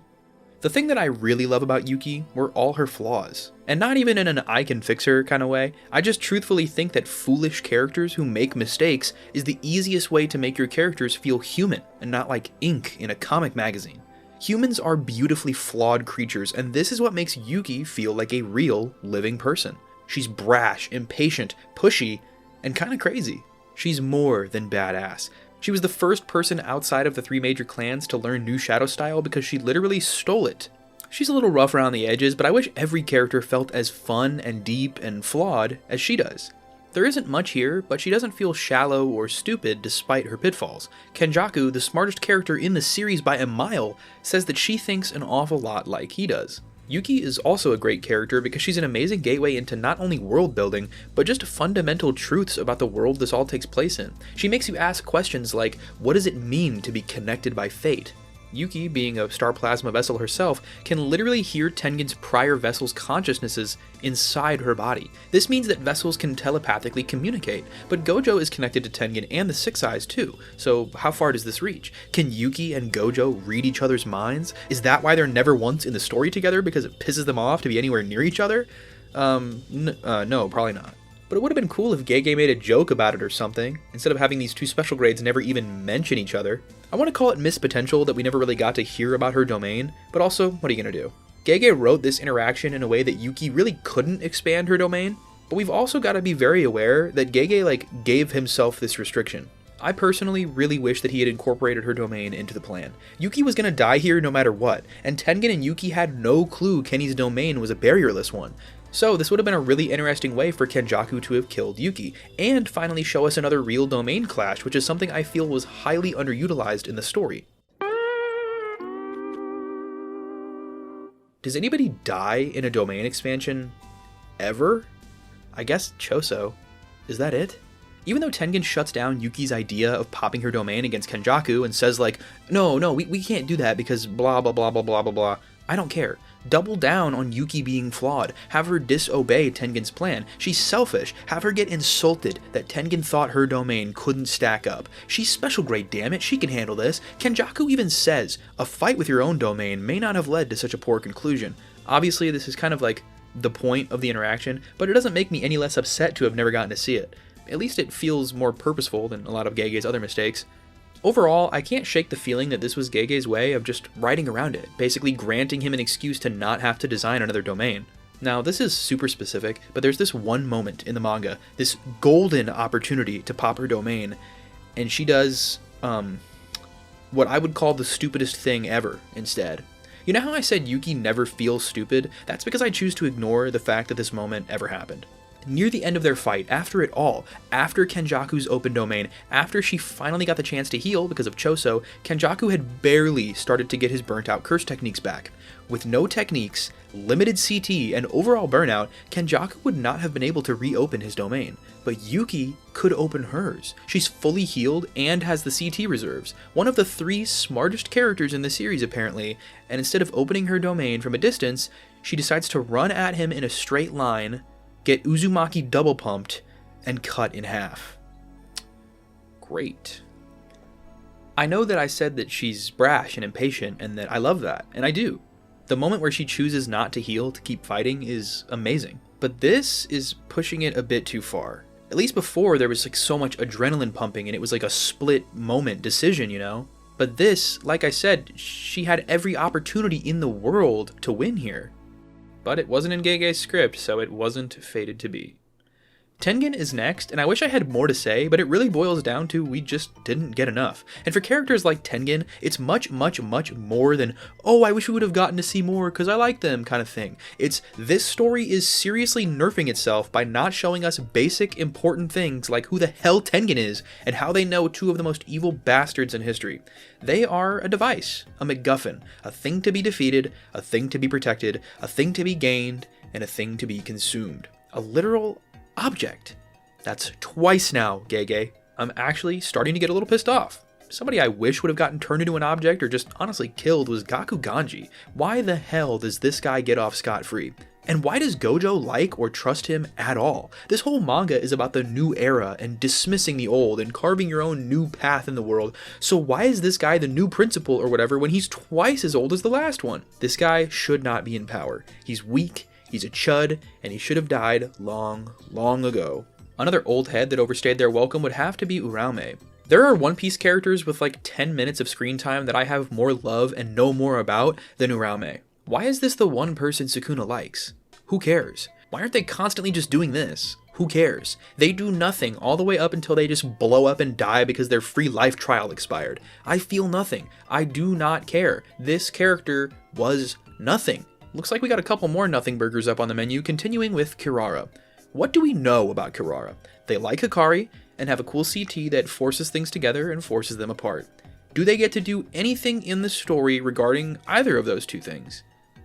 The thing that I really love about Yuki were all her flaws. And not even in an I can fix her kind of way, I just truthfully think that foolish characters who make mistakes is the easiest way to make your characters feel human and not like ink in a comic magazine. Humans are beautifully flawed creatures, and this is what makes Yuki feel like a real, living person. She's brash, impatient, pushy, and kinda crazy. She's more than badass. She was the first person outside of the 3 major clans to learn New Shadow style because she literally stole it. She's a little rough around the edges, but I wish every character felt as fun and deep and flawed as she does. There isn't much here, but she doesn't feel shallow or stupid despite her pitfalls. Kenjaku, the smartest character in the series by a mile, says that she thinks an awful lot like he does. Yuki is also a great character because she's an amazing gateway into not only world building, but just fundamental truths about the world this all takes place in. She makes you ask questions like, what does it mean to be connected by fate? Yuki, being a star plasma vessel herself, can literally hear Tengen's prior vessel's consciousnesses inside her body. This means that vessels can telepathically communicate, but Gojo is connected to Tengen and the Six Eyes too, so how far does this reach? Can Yuki and Gojo read each other's minds? Is that why they're never once in the story together, because it pisses them off to be anywhere near each other? No, probably not. But it would have been cool if Gege made a joke about it or something, instead of having these 2 special grades never even mention each other. I want to call it missed potential that we never really got to hear about her domain, but also, what are you gonna do? Gege wrote this interaction in a way that Yuki really couldn't expand her domain, but we've also got to be very aware that Gege gave himself this restriction. I personally really wish that he had incorporated her domain into the plan. Yuki was gonna die here no matter what, and Tengen and Yuki had no clue Kenny's domain was a barrierless one. So this would have been a really interesting way for Kenjaku to have killed Yuki, and finally show us another real domain clash, which is something I feel was highly underutilized in the story. Does anybody die in a domain expansion ever? I guess Choso. Is that it? Even though Tengen shuts down Yuki's idea of popping her domain against Kenjaku and says no, we can't do that because blah blah blah blah blah blah blah, I don't care. Double down on Yuki being flawed. Have her disobey Tengen's plan. She's selfish. Have her get insulted that Tengen thought her domain couldn't stack up. She's special grade, damn it. She can handle this. Kenjaku even says, a fight with your own domain may not have led to such a poor conclusion. Obviously, this is kind of like the point of the interaction, but it doesn't make me any less upset to have never gotten to see it. At least it feels more purposeful than a lot of Gege's other mistakes. Overall, I can't shake the feeling that this was Gege's way of just writing around it, basically granting him an excuse to not have to design another domain. Now, this is super specific, but there's this one moment in the manga, this golden opportunity to pop her domain, and she does, what I would call the stupidest thing ever instead. You know how I said Yuki never feels stupid? That's because I choose to ignore the fact that this moment ever happened. Near the end of their fight, after it all, after Kenjaku's open domain, after she finally got the chance to heal because of Choso, Kenjaku had barely started to get his burnt out curse techniques back. With no techniques, limited CT, and overall burnout, Kenjaku would not have been able to reopen his domain. But Yuki could open hers. She's fully healed and has the CT reserves. One of the 3 smartest characters in the series apparently, and instead of opening her domain from a distance, she decides to run at him in a straight line, get Uzumaki double pumped, and cut in half. Great. I know that I said that she's brash and impatient, and that I love that, and I do. The moment where she chooses not to heal to keep fighting is amazing. But this is pushing it a bit too far. At least before, there was so much adrenaline pumping, and it was like a split moment decision, you know? But this, like I said, she had every opportunity in the world to win here. But it wasn't in Gege's script, so it wasn't fated to be. Tengen is next, and I wish I had more to say, but it really boils down to we just didn't get enough. And for characters like Tengen, it's much more than, oh, I wish we would have gotten to see more because I like them kind of thing. It's, this story is seriously nerfing itself by not showing us basic important things like who the hell Tengen is and how they know 2 of the most evil bastards in history. They are a device, a MacGuffin, a thing to be defeated, a thing to be protected, a thing to be gained, and a thing to be consumed. A literal object. That's twice now, Gege. I'm actually starting to get a little pissed off. Somebody I wish would have gotten turned into an object or just honestly killed was Gaku Ganji. Why the hell does this guy get off scot-free? And why does Gojo like or trust him at all? This whole manga is about the new era and dismissing the old and carving your own new path in the world. So why is this guy the new principal or whatever when he's twice as old as the last one? This guy should not be in power. He's weak, he's a chud, and he should have died long, long ago. Another old head that overstayed their welcome would have to be Uraume. There are One Piece characters with like 10 minutes of screen time that I have more love and know more about than Uraume. Why is this the one person Sukuna likes? Who cares? Why aren't they constantly just doing this? Who cares? They do nothing all the way up until they just blow up and die because their free life trial expired. I feel nothing. I do not care. This character was nothing. Looks like we got a couple more nothing burgers up on the menu, continuing with Kirara. What do we know about Kirara? They like Hikari and have a cool CT that forces things together and forces them apart. Do they get to do anything in the story regarding either of those two things?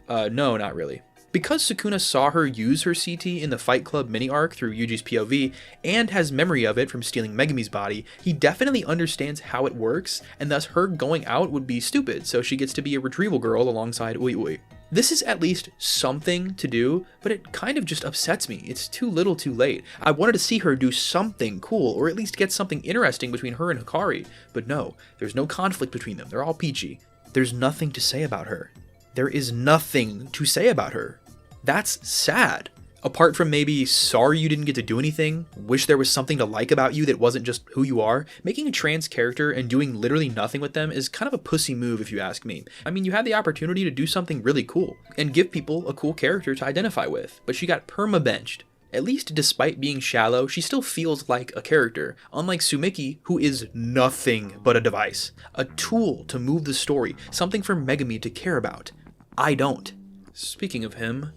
No, not really. Because Sukuna saw her use her CT in the Fight Club mini-arc through Yuji's POV, and has memory of it from stealing Megami's body, he definitely understands how it works, and thus her going out would be stupid, so she gets to be a retrieval girl alongside Ui Ui. This is at least something to do, but it kind of just upsets me. It's too little too late. I wanted to see her do something cool, or at least get something interesting between her and Hikari, but no, there's no conflict between them, they're all peachy. There's nothing to say about her. There is nothing to say about her. That's sad. Apart from maybe sorry you didn't get to do anything, wish there was something to like about you that wasn't just who you are, making a trans character and doing literally nothing with them is kind of a pussy move if you ask me. I mean, you had the opportunity to do something really cool and give people a cool character to identify with, but she got perma-benched. At least despite being shallow, she still feels like a character, unlike Sumiki, who is nothing but a device, a tool to move the story, something for Megami to care about. I don't. Speaking of him,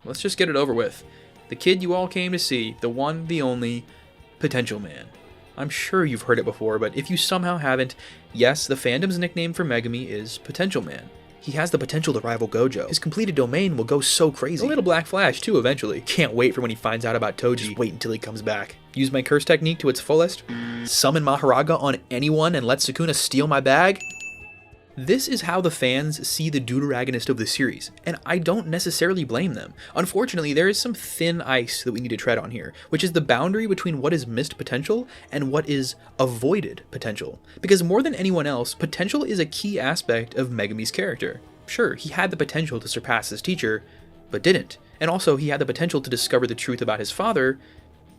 let's just get it over with. The kid you all came to see, the one, the only, Potential Man. I'm sure you've heard it before, but if you somehow haven't, yes, the fandom's nickname for Megami is Potential Man. He has the potential to rival Gojo. His completed domain will go so crazy. A little Black Flash too eventually. Can't wait for when he finds out about Toji. Just wait until he comes back. Use my curse technique to its fullest. Summon Maharaga on anyone and let Sukuna steal my bag. This is how the fans see the deuteragonist of the series, and I don't necessarily blame them. Unfortunately, there is some thin ice that we need to tread on here, which is the boundary between what is missed potential and what is avoided potential. Because more than anyone else, potential is a key aspect of Megami's character. Sure, he had the potential to surpass his teacher, but didn't. And also, he had the potential to discover the truth about his father,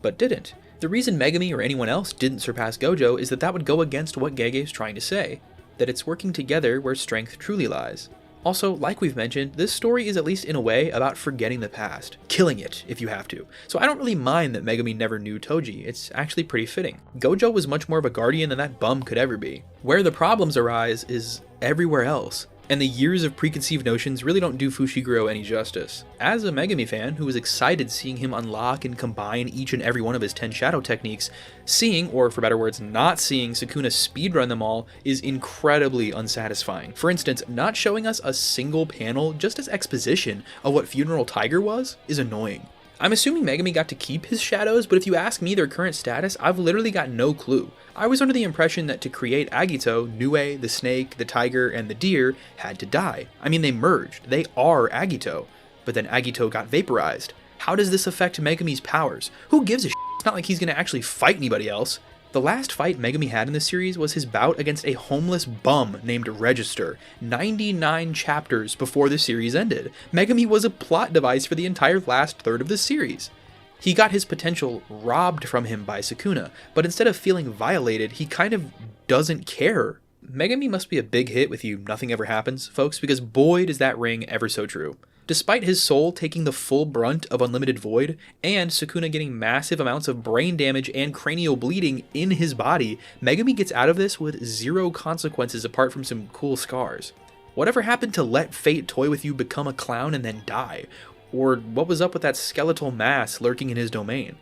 but didn't. The reason Megami or anyone else didn't surpass Gojo is that that would go against what Gege is trying to say. That it's working together where strength truly lies. Also, like we've mentioned, this story is at least in a way about forgetting the past, killing it if you have to. So I don't really mind that Megami never knew Toji, it's actually pretty fitting. Gojo was much more of a guardian than that bum could ever be. Where the problems arise is everywhere else. And the years of preconceived notions really don't do Fushiguro any justice. As a Megami fan who was excited seeing him unlock and combine each and every one of his 10 shadow techniques, seeing, or for better words, not seeing Sukuna speedrun them all is incredibly unsatisfying. For instance, not showing us a single panel just as exposition of what Funeral Tiger was is annoying. I'm assuming Megami got to keep his shadows, but if you ask me their current status, I've literally got no clue. I was under the impression that to create Agito, Nue, the snake, the tiger, and the deer had to die. I mean, they merged. They are Agito. But then Agito got vaporized. How does this affect Megami's powers? Who gives a shit? It's not like he's gonna actually fight anybody else. The last fight Megami had in the series was his bout against a homeless bum named Register, 99 chapters before the series ended. Megami was a plot device for the entire last third of the series. He got his potential robbed from him by Sukuna, but instead of feeling violated, he kind of doesn't care. Megami must be a big hit with you Nothing Ever Happens, folks, because boy does that ring ever so true. Despite his soul taking the full brunt of Unlimited Void, and Sukuna getting massive amounts of brain damage and cranial bleeding in his body, Megami gets out of this with zero consequences apart from some cool scars. Whatever happened to let fate toy with you, become a clown, and then die? Or what was up with that skeletal mass lurking in his domain?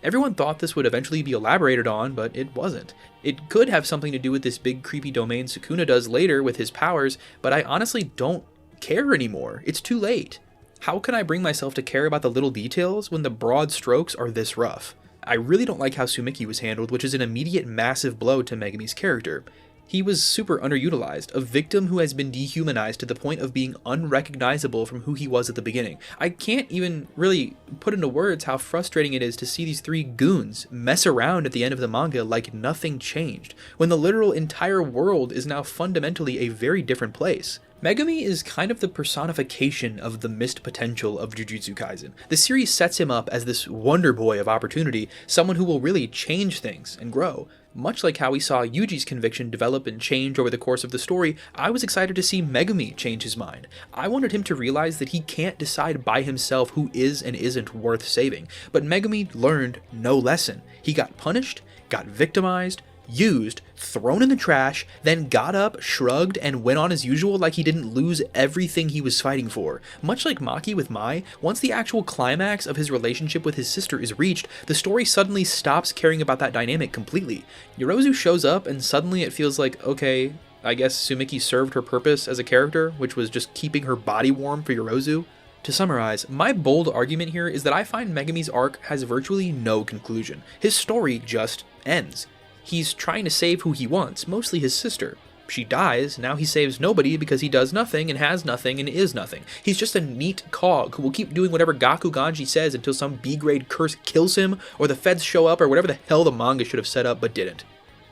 Everyone thought this would eventually be elaborated on, but it wasn't. It could have something to do with this big creepy domain Sukuna does later with his powers, but I honestly don't care anymore. It's too late. How can I bring myself to care about the little details when the broad strokes are this rough? I really don't like how Sumiki was handled, which is an immediate massive blow to Megami's character. He was super underutilized, a victim who has been dehumanized to the point of being unrecognizable from who he was at the beginning. I can't even really put into words how frustrating it is to see these three goons mess around at the end of the manga like nothing changed, when the literal entire world is now fundamentally a very different place. Megumi is kind of the personification of the missed potential of Jujutsu Kaisen. The series sets him up as this wonder boy of opportunity, someone who will really change things and grow. Much like how we saw Yuji's conviction develop and change over the course of the story, I was excited to see Megumi change his mind. I wanted him to realize that he can't decide by himself who is and isn't worth saving. But Megumi learned no lesson. He got punished, got victimized, used, thrown in the trash, then got up, shrugged, and went on as usual like he didn't lose everything he was fighting for. Much like Maki with Mai, once the actual climax of his relationship with his sister is reached, the story suddenly stops caring about that dynamic completely. Yorozu shows up and suddenly it feels like, okay, I guess Sumiki served her purpose as a character, which was just keeping her body warm for Yorozu. To summarize, my bold argument here is that I find Megumi's arc has virtually no conclusion. His story just ends. He's trying to save who he wants, mostly his sister. She dies, now he saves nobody because he does nothing and has nothing and is nothing. He's just a neat cog who will keep doing whatever Gaku Ganji says until some B-grade curse kills him, or the feds show up, or whatever the hell the manga should have set up but didn't.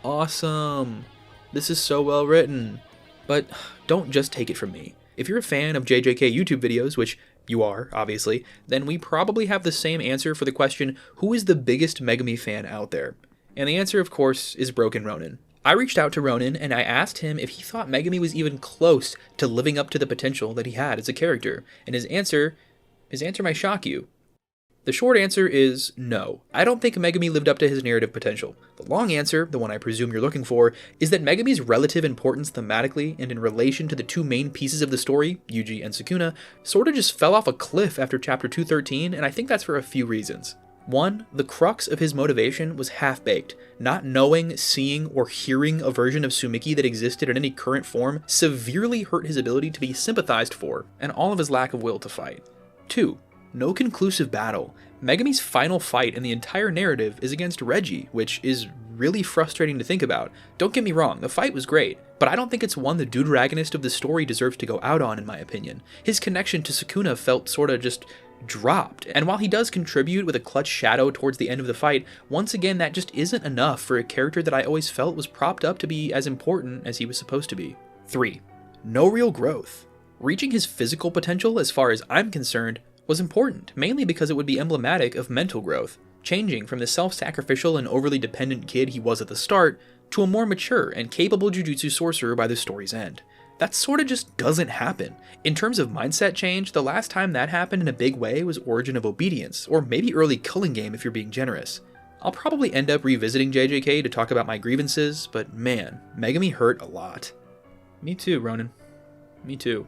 Awesome. This is so well written. But don't just take it from me. If you're a fan of JJK YouTube videos, which you are, obviously, then we probably have the same answer for the question, who is the biggest Megumi fan out there? And the answer, of course, is Broken Ronin. I reached out to Ronin and I asked him if he thought Megumi was even close to living up to the potential that he had as a character, and his answer might shock you. The short answer is no. I don't think Megumi lived up to his narrative potential. The long answer, the one I presume you're looking for, is that Megumi's relative importance thematically and in relation to the two main pieces of the story, Yuji and Sukuna, sort of just fell off a cliff after chapter 213, and I think that's for a few reasons. One, the crux of his motivation was half-baked. Not knowing, seeing, or hearing a version of Sumiki that existed in any current form severely hurt his ability to be sympathized for, and all of his lack of will to fight. 2. No conclusive battle. Megumi's final fight in the entire narrative is against Reggie, which is really frustrating to think about. Don't get me wrong, the fight was great, but I don't think it's one the deuteragonist of the story deserves to go out on, in my opinion. His connection to Sukuna felt sorta just dropped, and while he does contribute with a clutch shadow towards the end of the fight, once again that just isn't enough for a character that I always felt was propped up to be as important as he was supposed to be. 3. No real growth. Reaching his physical potential, as far as I'm concerned, was important, mainly because it would be emblematic of mental growth, changing from the self-sacrificial and overly dependent kid he was at the start to a more mature and capable jujutsu sorcerer by the story's end. That sorta just doesn't happen. In terms of mindset change, the last time that happened in a big way was Origin of Obedience, or maybe early Killing Game if you're being generous. I'll probably end up revisiting JJK to talk about my grievances, but man, Megumi hurt a lot. Me too, Ronin. Me too.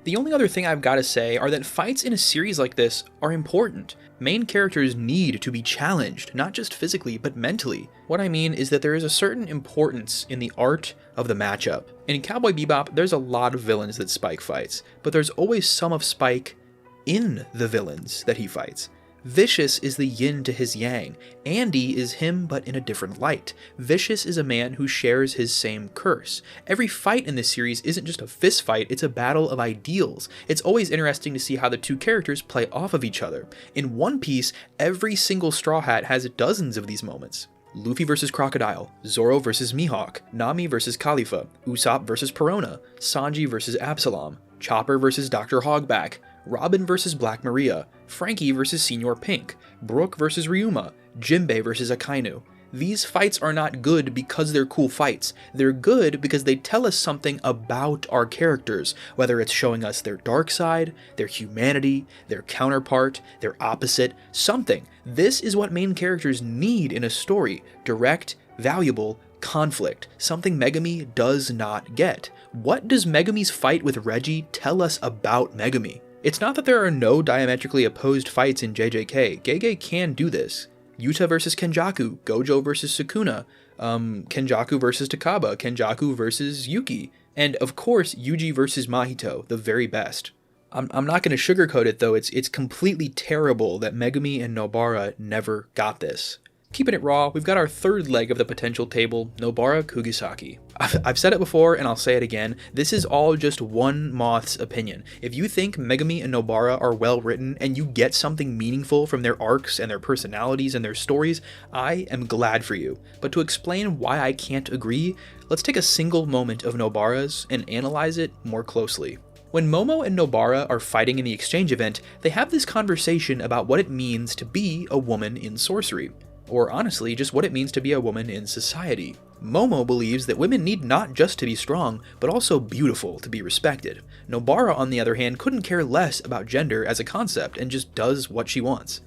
The only other thing I've got to say are that fights in a series like this are important. Main characters need to be challenged, not just physically, but mentally. What I mean is that there is a certain importance in the art of the matchup. In Cowboy Bebop, there's a lot of villains that Spike fights, but there's always some of Spike in the villains that he fights. Vicious is the yin to his yang. Andy is him but in a different light. Vicious is a man who shares his same curse. Every fight in this series isn't just a fist fight, it's a battle of ideals. It's always interesting to see how the two characters play off of each other. In One Piece, every single Straw Hat has dozens of these moments. Luffy vs. Crocodile, Zoro vs. Mihawk, Nami vs. Khalifa, Usopp vs. Perona, Sanji vs. Absalom, Chopper vs. Dr. Hogback, Robin vs. Black Maria, Frankie vs. Senior Pink, Brook vs. Ryuma, Jinbei vs. Akainu. These fights are not good because they're cool fights. They're good because they tell us something about our characters, whether it's showing us their dark side, their humanity, their counterpart, their opposite, something. This is what main characters need in a story: direct, valuable conflict, something Megumi does not get. What does Megumi's fight with Reggie tell us about Megumi? It's not that there are no diametrically opposed fights in JJK. Gege can do this. Yuta versus Kenjaku, Gojo versus Sukuna, Kenjaku versus Takaba, Kenjaku versus Yuki, and of course Yuji versus Mahito, the very best. I'm not going to sugarcoat it though, it's completely terrible that Megumi and Nobara never got this. Keeping it raw, we've got our third leg of the potential table, Nobara Kugisaki. I've said it before and I'll say it again, this is all just one moth's opinion. If you think Megumi and Nobara are well written and you get something meaningful from their arcs and their personalities and their stories, I am glad for you. But to explain why I can't agree, let's take a single moment of Nobara's and analyze it more closely. When Momo and Nobara are fighting in the exchange event, they have this conversation about what it means to be a woman in sorcery. Or honestly, just what it means to be a woman in society. Momo believes that women need not just to be strong, but also beautiful to be respected. Nobara, on the other hand, couldn't care less about gender as a concept and just does what she wants.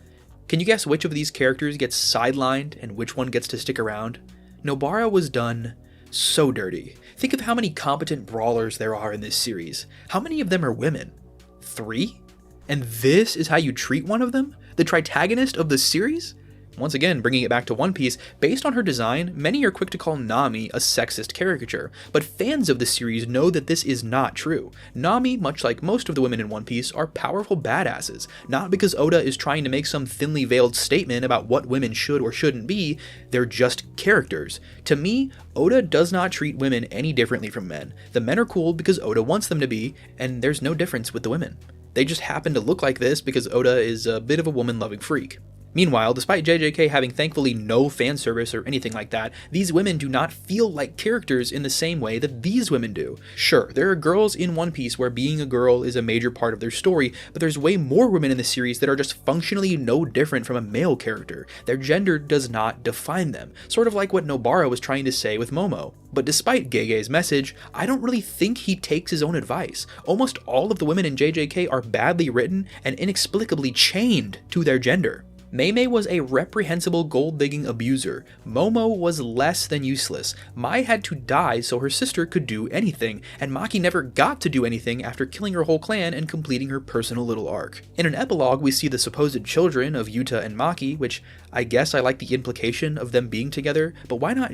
Can you guess which of these characters gets sidelined and which one gets to stick around? Nobara was done so dirty. Think of how many competent brawlers there are in this series. How many of them are women? 3? And this is how you treat one of them? The tritagonist of the series? Once again, bringing it back to One Piece, based on her design, many are quick to call Nami a sexist caricature, but fans of the series know that this is not true. Nami, much like most of the women in One Piece, are powerful badasses, not because Oda is trying to make some thinly veiled statement about what women should or shouldn't be, they're just characters. To me, Oda does not treat women any differently from men. The men are cool because Oda wants them to be, and there's no difference with the women. They just happen to look like this because Oda is a bit of a woman-loving freak. Meanwhile, despite JJK having thankfully no fan service or anything like that, these women do not feel like characters in the same way that these women do. Sure, there are girls in One Piece where being a girl is a major part of their story, but there's way more women in the series that are just functionally no different from a male character. Their gender does not define them, sort of like what Nobara was trying to say with Momo. But despite Gege's message, I don't really think he takes his own advice. Almost all of the women in JJK are badly written and inexplicably chained to their gender. Mei was a reprehensible gold-digging abuser. Momo was less than useless. Mai had to die so her sister could do anything, and Maki never got to do anything after killing her whole clan and completing her personal little arc. In an epilogue, we see the supposed children of Yuta and Maki, which I guess I like the implication of them being together, but why not,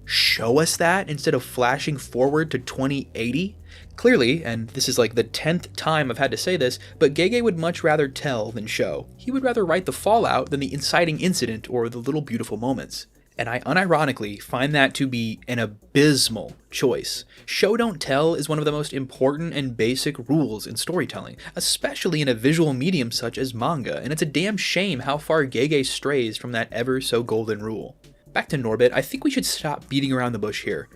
show us that instead of flashing forward to 2080? Clearly, and this is like the 10th time I've had to say this, but Gege would much rather tell than show. He would rather write the fallout than the inciting incident or the little beautiful moments. And I unironically find that to be an abysmal choice. Show don't tell is one of the most important and basic rules in storytelling, especially in a visual medium such as manga, and it's a damn shame how far Gege strays from that ever so golden rule. Back to Norbit, I think we should stop beating around the bush here.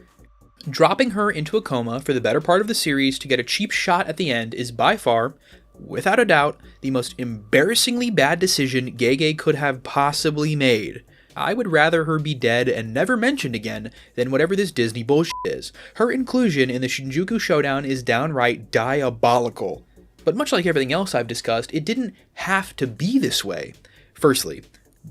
Dropping her into a coma for the better part of the series to get a cheap shot at the end is by far, without a doubt, the most embarrassingly bad decision Gege could have possibly made. I would rather her be dead and never mentioned again than whatever this Disney bullshit is. Her inclusion in the Shinjuku Showdown is downright diabolical. But much like everything else I've discussed, it didn't have to be this way. Firstly,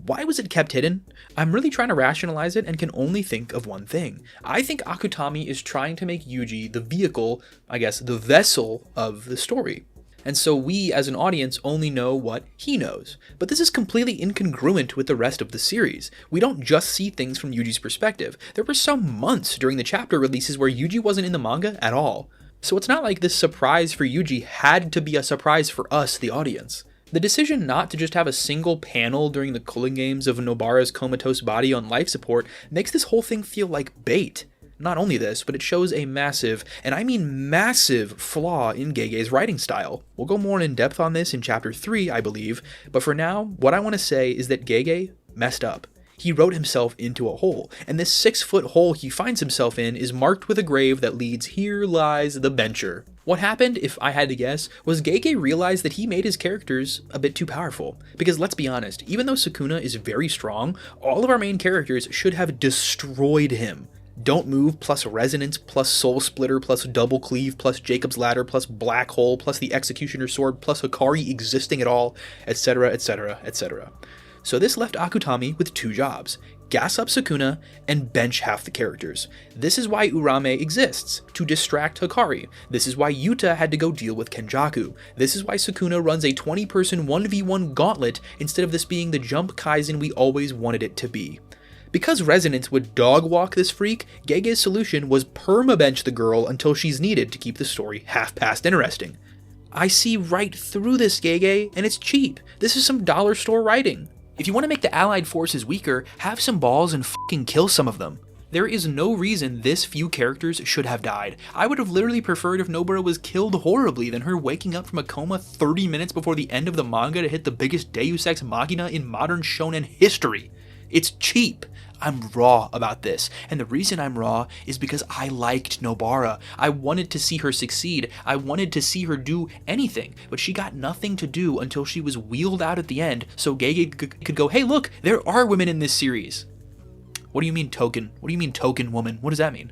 why was it kept hidden? I'm really trying to rationalize it and can only think of one thing. I think Akutami is trying to make Yuji the vehicle, the vessel of the story. And so we, as an audience, only know what he knows. But this is completely incongruent with the rest of the series. We don't just see things from Yuji's perspective. There were some months during the chapter releases where Yuji wasn't in the manga at all. So it's not like this surprise for Yuji had to be a surprise for us, the audience. The decision not to just have a single panel during the Culling Games of Nobara's comatose body on life support makes this whole thing feel like bait. Not only this, but it shows a massive, and I mean massive, flaw in Gege's writing style. We'll go more in depth on this in Chapter 3, I believe, but for now, what I want to say is that Gege messed up. He wrote himself into a hole, and this 6-foot hole he finds himself in is marked with a grave that reads, "Here lies the bencher." What happened, if I had to guess, was Gege realized that he made his characters a bit too powerful. Because let's be honest, even though Sukuna is very strong, all of our main characters should have destroyed him. Don't Move plus Resonance plus Soul Splitter plus Double Cleave plus Jacob's Ladder plus Black Hole plus the Executioner's Sword plus Hikari existing at all, etc, etc, etc. So this left Akutami with 2 jobs. Gas up Sukuna, and bench half the characters. This is why Urame exists, to distract Hikari. This is why Yuta had to go deal with Kenjaku. This is why Sukuna runs a 20-person 1v1 gauntlet instead of this being the Jump Kaisen we always wanted it to be. Because Resonance would dog-walk this freak, Gege's solution was permabench the girl until she's needed to keep the story half-past interesting. I see right through this, Gege, and it's cheap. This is some dollar store writing. If you want to make the allied forces weaker, have some balls and fucking kill some of them. There is no reason this few characters should have died. I would have literally preferred if Nobara was killed horribly than her waking up from a coma 30 minutes before the end of the manga to hit the biggest deus ex machina in modern shonen history. It's cheap. I'm raw about this, and the reason I'm raw is because I liked Nobara. I wanted to see her succeed. I wanted to see her do anything, but she got nothing to do until she was wheeled out at the end so Gege could go, hey look, there are women in this series. What do you mean token? What do you mean token woman? What does that mean?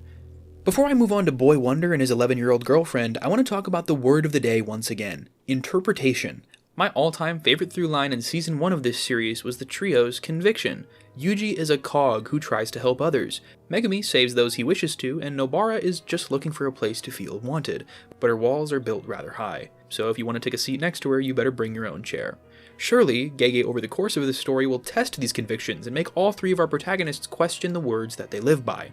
Before I move on to Boy Wonder and his 11-year-old girlfriend, I want to talk about the word of the day once again, interpretation. My all-time favorite through line in season 1 of this series was the trio's conviction. Yuji is a cog who tries to help others. Megumi saves those he wishes to, and Nobara is just looking for a place to feel wanted, but her walls are built rather high, so if you want to take a seat next to her, you better bring your own chair. Surely, Gege over the course of the story will test these convictions and make all 3 of our protagonists question the words that they live by.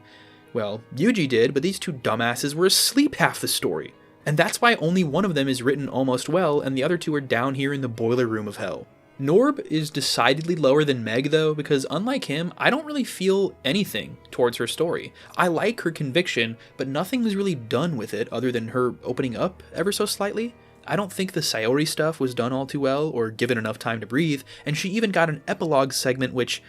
Well, Yuji did, but these 2 dumbasses were asleep half the story. And that's why only one of them is written almost well, and the other 2 are down here in the boiler room of hell. Norb is decidedly lower than Meg though, because unlike him, I don't really feel anything towards her story. I like her conviction, but nothing was really done with it other than her opening up ever so slightly. I don't think the Sayori stuff was done all too well, or given enough time to breathe, and she even got an epilogue segment which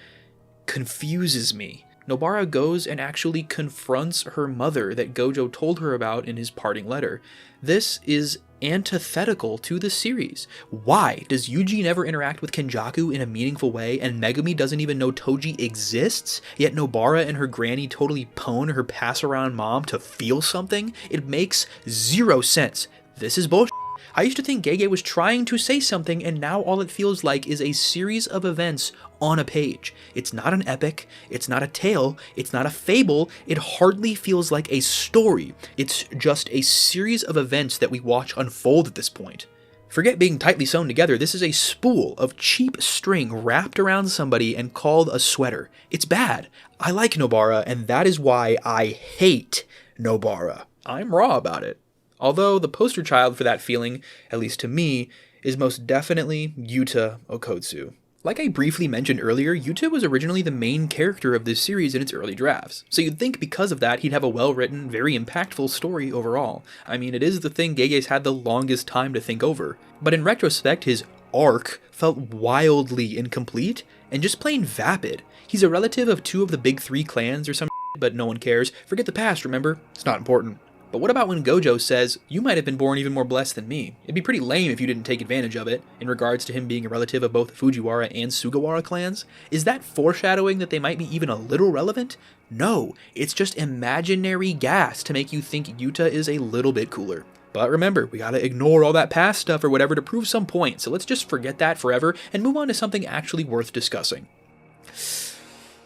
confuses me. Nobara goes and actually confronts her mother that Gojo told her about in his parting letter. This is antithetical to the series. Why does Yuji never interact with Kenjaku in a meaningful way, and Megumi doesn't even know Toji exists, yet Nobara and her granny totally pwn her pass-around mom to feel something? It makes zero sense. This is bullshit. I used to think Gege was trying to say something, and now all it feels like is a series of events on a page. It's not an epic, it's not a tale, it's not a fable, it hardly feels like a story. It's just a series of events that we watch unfold at this point. Forget being tightly sewn together, this is a spool of cheap string wrapped around somebody and called a sweater. It's bad. I like Nobara, and that is why I hate Nobara. I'm raw about it. Although the poster child for that feeling, at least to me, is most definitely Yuta Okkotsu. Like I briefly mentioned earlier, Yuta was originally the main character of this series in its early drafts, so you'd think because of that he'd have a well-written, very impactful story overall. I mean, it is the thing Gege's had the longest time to think over. But in retrospect, his arc felt wildly incomplete and just plain vapid. He's a relative of 2 of the big 3 clans or some shit, but no one cares. Forget the past, remember? It's not important. But what about when Gojo says, you might have been born even more blessed than me? It'd be pretty lame if you didn't take advantage of it, in regards to him being a relative of both the Fujiwara and Sugawara clans. Is that foreshadowing that they might be even a little relevant? No, it's just imaginary gas to make you think Yuta is a little bit cooler. But remember, we gotta ignore all that past stuff or whatever to prove some point, so let's just forget that forever and move on to something actually worth discussing.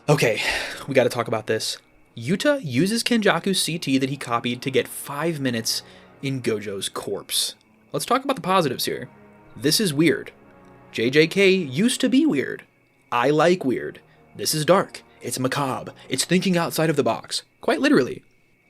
Okay, we gotta talk about this. Yuta uses Kenjaku's CT that he copied to get 5 minutes in Gojo's corpse. Let's talk about the positives here. This is weird. JJK used to be weird. I like weird. This is dark. It's macabre. It's thinking outside of the box. Quite literally.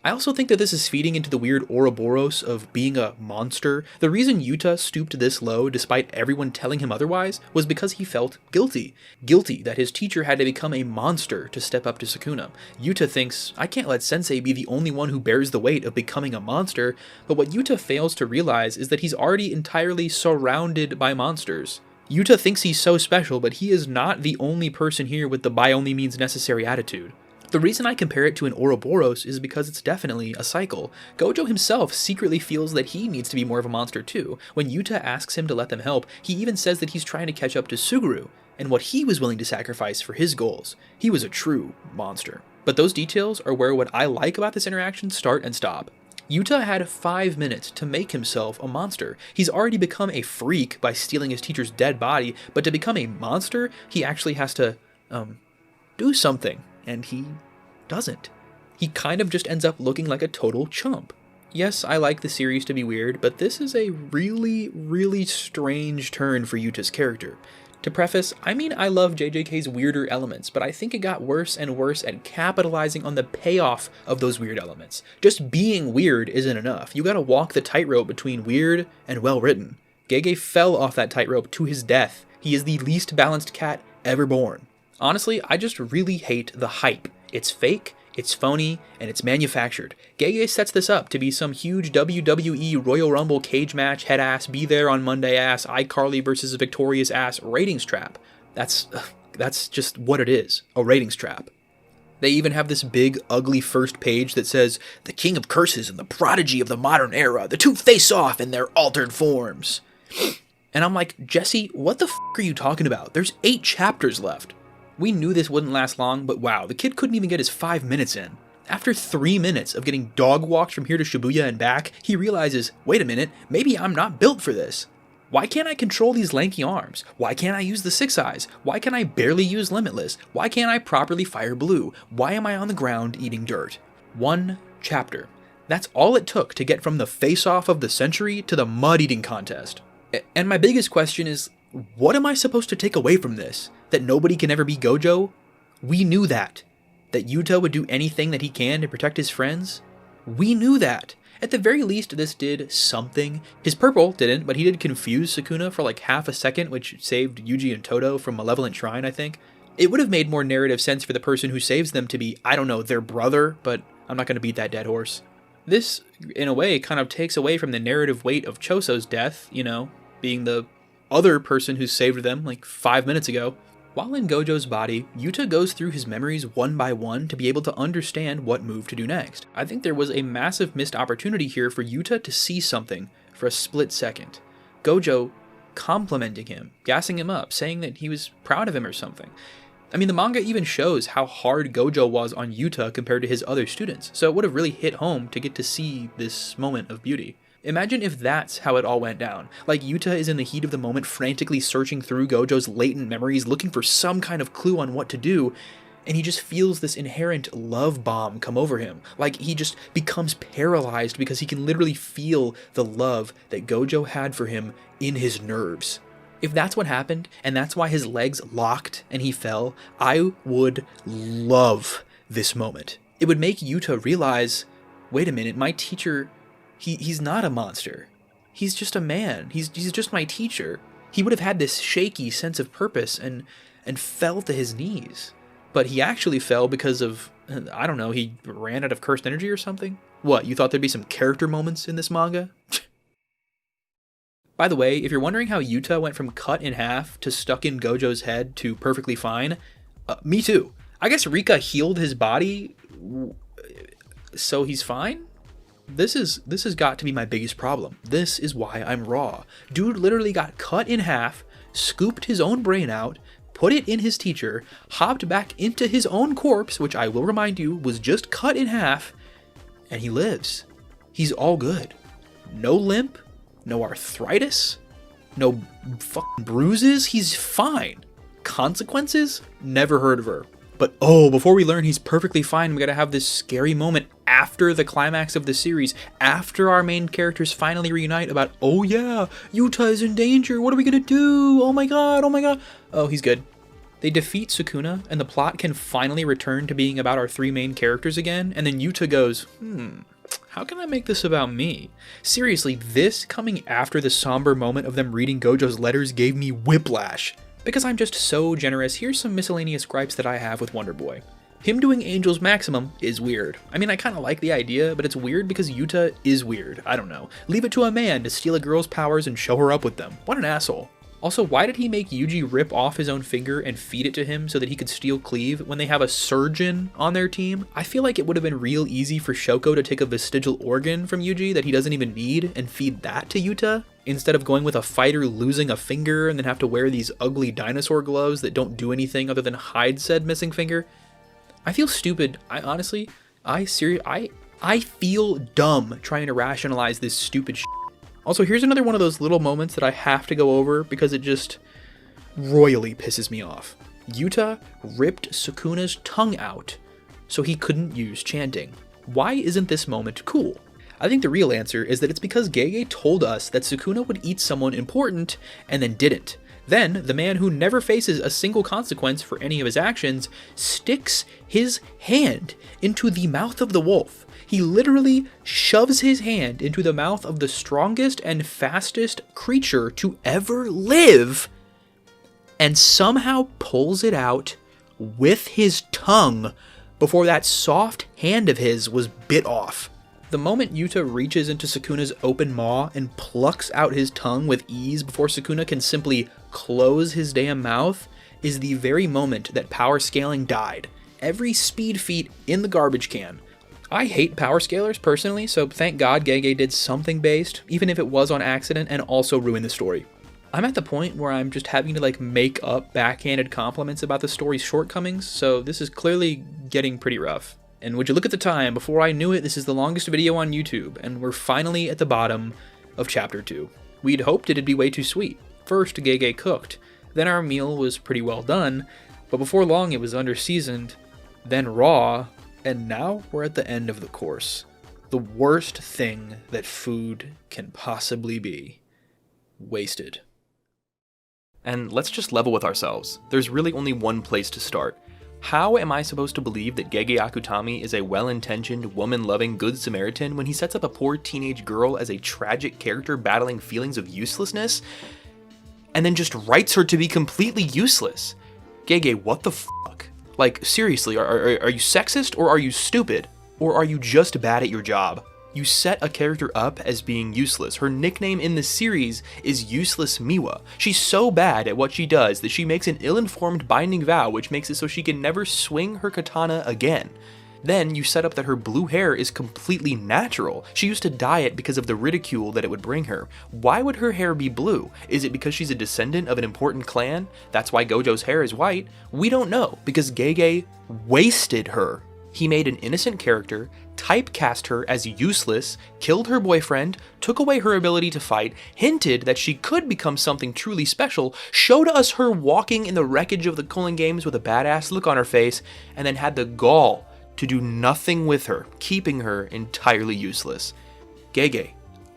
I also think that this is feeding into the weird Ouroboros of being a monster. The reason Yuta stooped this low, despite everyone telling him otherwise, was because he felt guilty. Guilty that his teacher had to become a monster to step up to Sukuna. Yuta thinks, I can't let Sensei be the only one who bears the weight of becoming a monster, but what Yuta fails to realize is that he's already entirely surrounded by monsters. Yuta thinks he's so special, but he is not the only person here with the by only means necessary attitude. The reason I compare it to an Ouroboros is because it's definitely a cycle. Gojo himself secretly feels that he needs to be more of a monster too. When Yuta asks him to let them help, he even says that he's trying to catch up to Suguru, and what he was willing to sacrifice for his goals. He was a true monster. But those details are where what I like about this interaction start and stop. Yuta had 5 minutes to make himself a monster. He's already become a freak by stealing his teacher's dead body, but to become a monster, he actually has to, do something. And he doesn't. He kind of just ends up looking like a total chump. Yes, I like the series to be weird, but this is a really, really strange turn for Yuta's character. To preface, I mean I love JJK's weirder elements, but I think it got worse and worse at capitalizing on the payoff of those weird elements. Just being weird isn't enough. You gotta walk the tightrope between weird and well-written. Gege fell off that tightrope to his death. He is the least balanced cat ever born. Honestly, I just really hate the hype. It's fake, it's phony, and it's manufactured. Gege sets this up to be some huge WWE Royal Rumble cage match, head ass, be there on Monday ass, iCarly versus Victorious ass ratings trap. That's just what it is, a ratings trap. They even have this big, ugly first page that says, "The King of Curses and the Prodigy of the Modern Era, the two face off in their altered forms." And I'm like, Jesse, what the f*** are you talking about? There's 8 chapters left. We knew this wouldn't last long, but wow, the kid couldn't even get his 5 minutes in. After 3 minutes of getting dog-walked from here to Shibuya and back, he realizes, wait a minute, maybe I'm not built for this. Why can't I control these lanky arms? Why can't I use the 6 eyes? Why can I barely use Limitless? Why can't I properly fire blue? Why am I on the ground eating dirt? 1 chapter. That's all it took to get from the face-off of the century to the mud-eating contest. And my biggest question is, what am I supposed to take away from this? That nobody can ever be Gojo? We knew that. That Yuta would do anything that he can to protect his friends? We knew that. At the very least, this did something. His purple didn't, but he did confuse Sukuna for like half a second, which saved Yuji and Todo from Malevolent Shrine, I think. It would have made more narrative sense for the person who saves them to be, I don't know, their brother, but I'm not going to beat that dead horse. This, in a way, kind of takes away from the narrative weight of Choso's death, you know, being the other person who saved them like 5 minutes ago. While in Gojo's body, Yuta goes through his memories one by one to be able to understand what move to do next. I think there was a massive missed opportunity here for Yuta to see something for a split second. Gojo complimenting him, gassing him up, saying that he was proud of him or something. I mean, the manga even shows how hard Gojo was on Yuta compared to his other students, so it would have really hit home to get to see this moment of beauty. Imagine if that's how it all went down. Like, Yuta is in the heat of the moment frantically searching through Gojo's latent memories, looking for some kind of clue on what to do, and he just feels this inherent love bomb come over him. Like, he just becomes paralyzed because he can literally feel the love that Gojo had for him in his nerves. If that's what happened, and that's why his legs locked and he fell, I would love this moment. It would make Yuta realize, wait a minute, my teacher... He's not a monster. He's just a man. He's just my teacher. He would have had this shaky sense of purpose and fell to his knees. But he actually fell because of, I don't know, he ran out of cursed energy or something? What, you thought there'd be some character moments in this manga? By the way, if you're wondering how Yuta went from cut in half to stuck in Gojo's head to perfectly fine, me too. I guess Rika healed his body, so he's fine? This has got to be my biggest problem. This is why I'm raw. Dude literally got cut in half, scooped his own brain out, put it in his teacher, hopped back into his own corpse, which I will remind you was just cut in half, and he lives. He's all good. No limp, no arthritis, no fucking bruises. He's fine. Consequences? Never heard of her. But oh, before we learn he's perfectly fine, we gotta have this scary moment after the climax of the series, after our main characters finally reunite about, oh yeah, Yuta is in danger, what are we gonna do? Oh my god, oh my god. Oh, he's good. They defeat Sukuna, and the plot can finally return to being about our 3 main characters again, and then Yuta goes, how can I make this about me? Seriously, this coming after the somber moment of them reading Gojo's letters gave me whiplash. Because I'm just so generous, here's some miscellaneous gripes that I have with Wonder Boy. Him doing Angel's Maximum is weird. I mean, I kind of like the idea, but it's weird because Yuta is weird. I don't know. Leave it to a man to steal a girl's powers and show her up with them. What an asshole. Also, why did he make Yuji rip off his own finger and feed it to him so that he could steal Cleave when they have a surgeon on their team? I feel like it would have been real easy for Shoko to take a vestigial organ from Yuji that he doesn't even need and feed that to Yuta, instead of going with a fighter losing a finger and then have to wear these ugly dinosaur gloves that don't do anything other than hide said missing finger. I feel stupid. I feel dumb trying to rationalize this stupid shit. Also, here's another one of those little moments that I have to go over because it just royally pisses me off. Yuta ripped Sukuna's tongue out so he couldn't use chanting. Why isn't this moment cool? I think the real answer is that it's because Gege told us that Sukuna would eat someone important and then didn't. Then, the man who never faces a single consequence for any of his actions sticks his hand into the mouth of the wolf. He literally shoves his hand into the mouth of the strongest and fastest creature to ever live and somehow pulls it out with his tongue before that soft hand of his was bit off. The moment Yuta reaches into Sukuna's open maw and plucks out his tongue with ease before Sukuna can simply close his damn mouth is the very moment that power scaling died. Every speed feat in the garbage can. I hate power scalers personally, so thank God Gege did something based, even if it was on accident, and also ruined the story. I'm at the point where I'm just having to make up backhanded compliments about the story's shortcomings, so this is clearly getting pretty rough. And would you look at the time, before I knew it, this is the longest video on YouTube, and we're finally at the bottom of Chapter 2. We'd hoped it'd be way too sweet. First, Gege cooked, then our meal was pretty well done, but before long it was under-seasoned, then raw, and now we're at the end of the course. The worst thing that food can possibly be. Wasted. And let's just level with ourselves. There's really only one place to start. How am I supposed to believe that Gege Akutami is a well-intentioned, woman-loving Good Samaritan when he sets up a poor teenage girl as a tragic character battling feelings of uselessness, and then just writes her to be completely useless? Gege, what the fuck? Seriously, are you sexist, or are you stupid? Or are you just bad at your job? You set a character up as being useless. Her nickname in the series is Useless Miwa. She's so bad at what she does that she makes an ill-informed binding vow which makes it so she can never swing her katana again. Then you set up that her blue hair is completely natural. She used to dye it because of the ridicule that it would bring her. Why would her hair be blue? Is it because she's a descendant of an important clan? That's why Gojo's hair is white? We don't know, because Gege wasted her. He made an innocent character, typecast her as useless, killed her boyfriend, took away her ability to fight, hinted that she could become something truly special, showed us her walking in the wreckage of the Culling Games with a badass look on her face, and then had the gall to do nothing with her, keeping her entirely useless. Gege,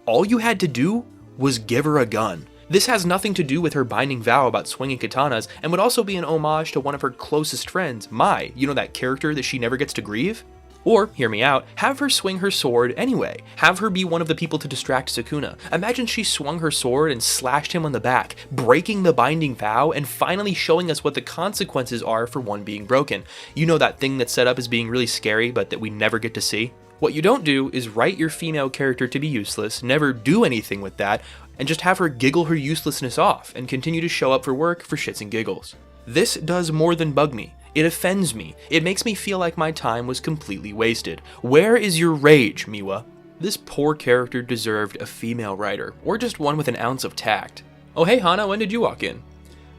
all you had to do was give her a gun. This has nothing to do with her binding vow about swinging katanas, and would also be an homage to one of her closest friends, Mai, you know, that character that she never gets to grieve? Or, hear me out, have her swing her sword anyway. Have her be one of the people to distract Sukuna. Imagine she swung her sword and slashed him on the back, breaking the binding vow and finally showing us what the consequences are for one being broken. You know, that thing that's set up as being really scary but that we never get to see? What you don't do is write your female character to be useless, never do anything with that, and just have her giggle her uselessness off and continue to show up for work for shits and giggles. This does more than bug me. It offends me. It makes me feel like my time was completely wasted. Where is your rage, Miwa? This poor character deserved a female writer, or just one with an ounce of tact. Oh hey Hana, when did you walk in?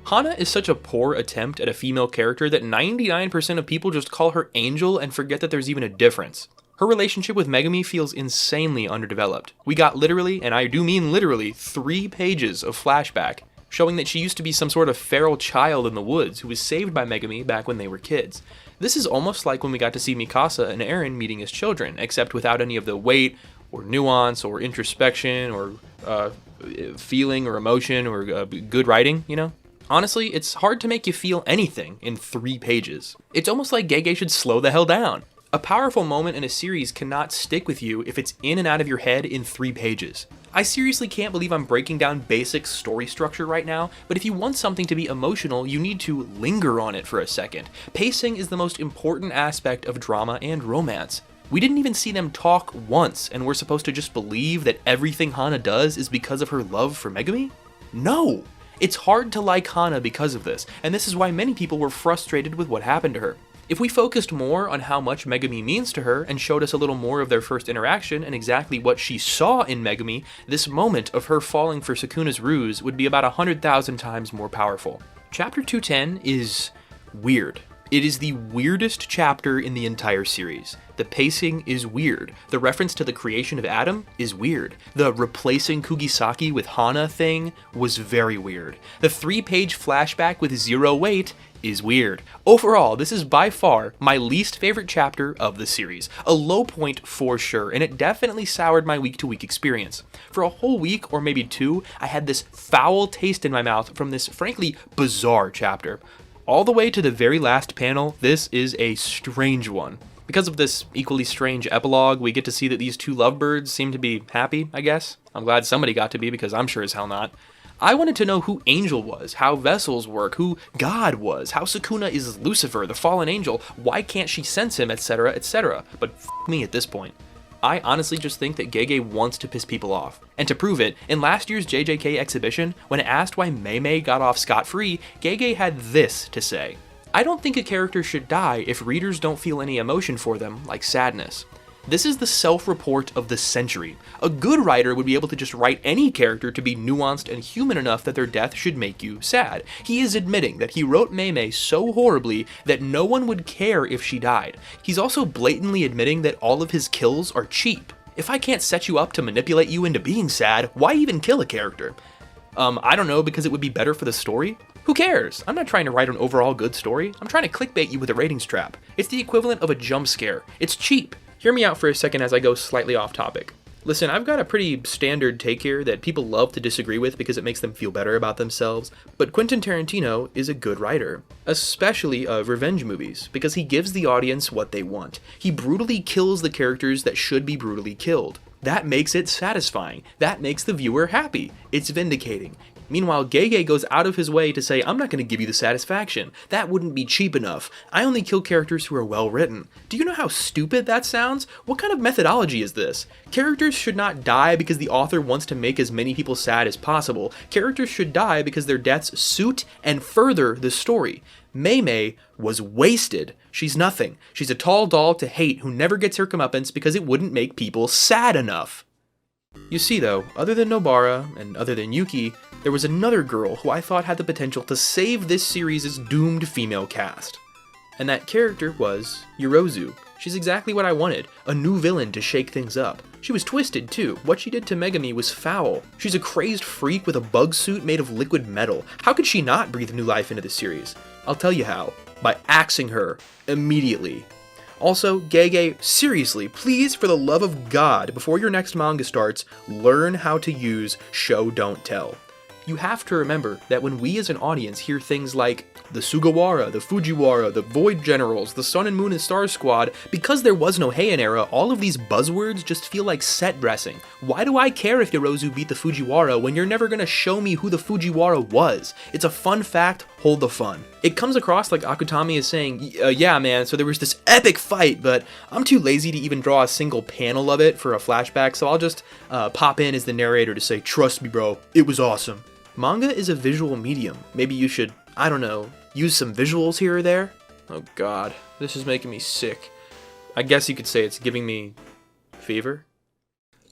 Hana is such a poor attempt at a female character that 99% of people just call her Angel and forget that there's even a difference. Her relationship with Megumi feels insanely underdeveloped. We got literally, and I do mean literally, 3 pages of flashback, showing that she used to be some sort of feral child in the woods who was saved by Megumi back when they were kids. This is almost like when we got to see Mikasa and Eren meeting as children, except without any of the weight, or nuance, or introspection, or feeling, or emotion, or good writing, you know? Honestly, it's hard to make you feel anything in 3 pages. It's almost like Gege should slow the hell down. A powerful moment in a series cannot stick with you if it's in and out of your head in 3 pages. I seriously can't believe I'm breaking down basic story structure right now, but if you want something to be emotional, you need to linger on it for a second. Pacing is the most important aspect of drama and romance. We didn't even see them talk once, and we're supposed to just believe that everything Hana does is because of her love for Megumi? No! It's hard to like Hana because of this, and this is why many people were frustrated with what happened to her. If we focused more on how much Megumi means to her and showed us a little more of their first interaction and exactly what she saw in Megumi, this moment of her falling for Sukuna's ruse would be about 100,000 times more powerful. Chapter 210 is weird. It is the weirdest chapter in the entire series. The pacing is weird. The reference to the creation of Adam is weird. The replacing Kugisaki with Hana thing was very weird. The 3-page flashback with 0 weight is weird. Overall, this is by far my least favorite chapter of the series. A low point for sure, and it definitely soured my week-to-week experience. For a whole week, or maybe 2, I had this foul taste in my mouth from this frankly bizarre chapter. All the way to the very last panel, this is a strange one. Because of this equally strange epilogue, we get to see that these 2 lovebirds seem to be happy, I guess. I'm glad somebody got to be, because I'm sure as hell not. I wanted to know who Angel was, how vessels work, who God was, how Sukuna is Lucifer, the fallen angel, why can't she sense him, etc, etc. But f me at this point. I honestly just think that Gege wants to piss people off. And to prove it, in last year's JJK exhibition, when asked why Mei got off scot-free, Gege had this to say. I don't think a character should die if readers don't feel any emotion for them, like sadness. This is the self-report of the century. A good writer would be able to just write any character to be nuanced and human enough that their death should make you sad. He is admitting that he wrote Mei so horribly that no one would care if she died. He's also blatantly admitting that all of his kills are cheap. If I can't set you up to manipulate you into being sad, why even kill a character? I don't know, because it would be better for the story? Who cares? I'm not trying to write an overall good story. I'm trying to clickbait you with a ratings trap. It's the equivalent of a jump scare. It's cheap. Hear me out for a second as I go slightly off topic. Listen, I've got a pretty standard take here that people love to disagree with because it makes them feel better about themselves, but Quentin Tarantino is a good writer, especially of revenge movies, because he gives the audience what they want. He brutally kills the characters that should be brutally killed. That makes it satisfying. That makes the viewer happy. It's vindicating. Meanwhile, Gege goes out of his way to say, I'm not going to give you the satisfaction. That wouldn't be cheap enough. I only kill characters who are well written. Do you know how stupid that sounds? What kind of methodology is this? Characters should not die because the author wants to make as many people sad as possible. Characters should die because their deaths suit and further the story. Mei was wasted. She's nothing. She's a tall doll to hate who never gets her comeuppance because it wouldn't make people sad enough. You see though, other than Nobara, and other than Yuki, there was another girl who I thought had the potential to save this series' doomed female cast. And that character was Yorozu. She's exactly what I wanted, a new villain to shake things up. She was twisted too. What she did to Megami was foul. She's a crazed freak with a bug suit made of liquid metal. How could she not breathe new life into the series? I'll tell you how. By axing her immediately. Also, Gege, seriously, please, for the love of God, before your next manga starts, learn how to use show don't tell. You have to remember that when we as an audience hear things like the Sugawara, the Fujiwara, the Void Generals, the Sun and Moon and Stars Squad, because there was no Heian era, all of these buzzwords just feel like set dressing. Why do I care if Yorozu beat the Fujiwara when you're never gonna show me who the Fujiwara was? It's a fun fact, hold the fun. It comes across like Akutami is saying, yeah man, so there was this epic fight, but I'm too lazy to even draw a single panel of it for a flashback, so I'll just pop in as the narrator to say, trust me bro, it was awesome. Manga is a visual medium. Maybe you should, I don't know, use some visuals here or there? Oh god, this is making me sick. I guess you could say it's giving me fever.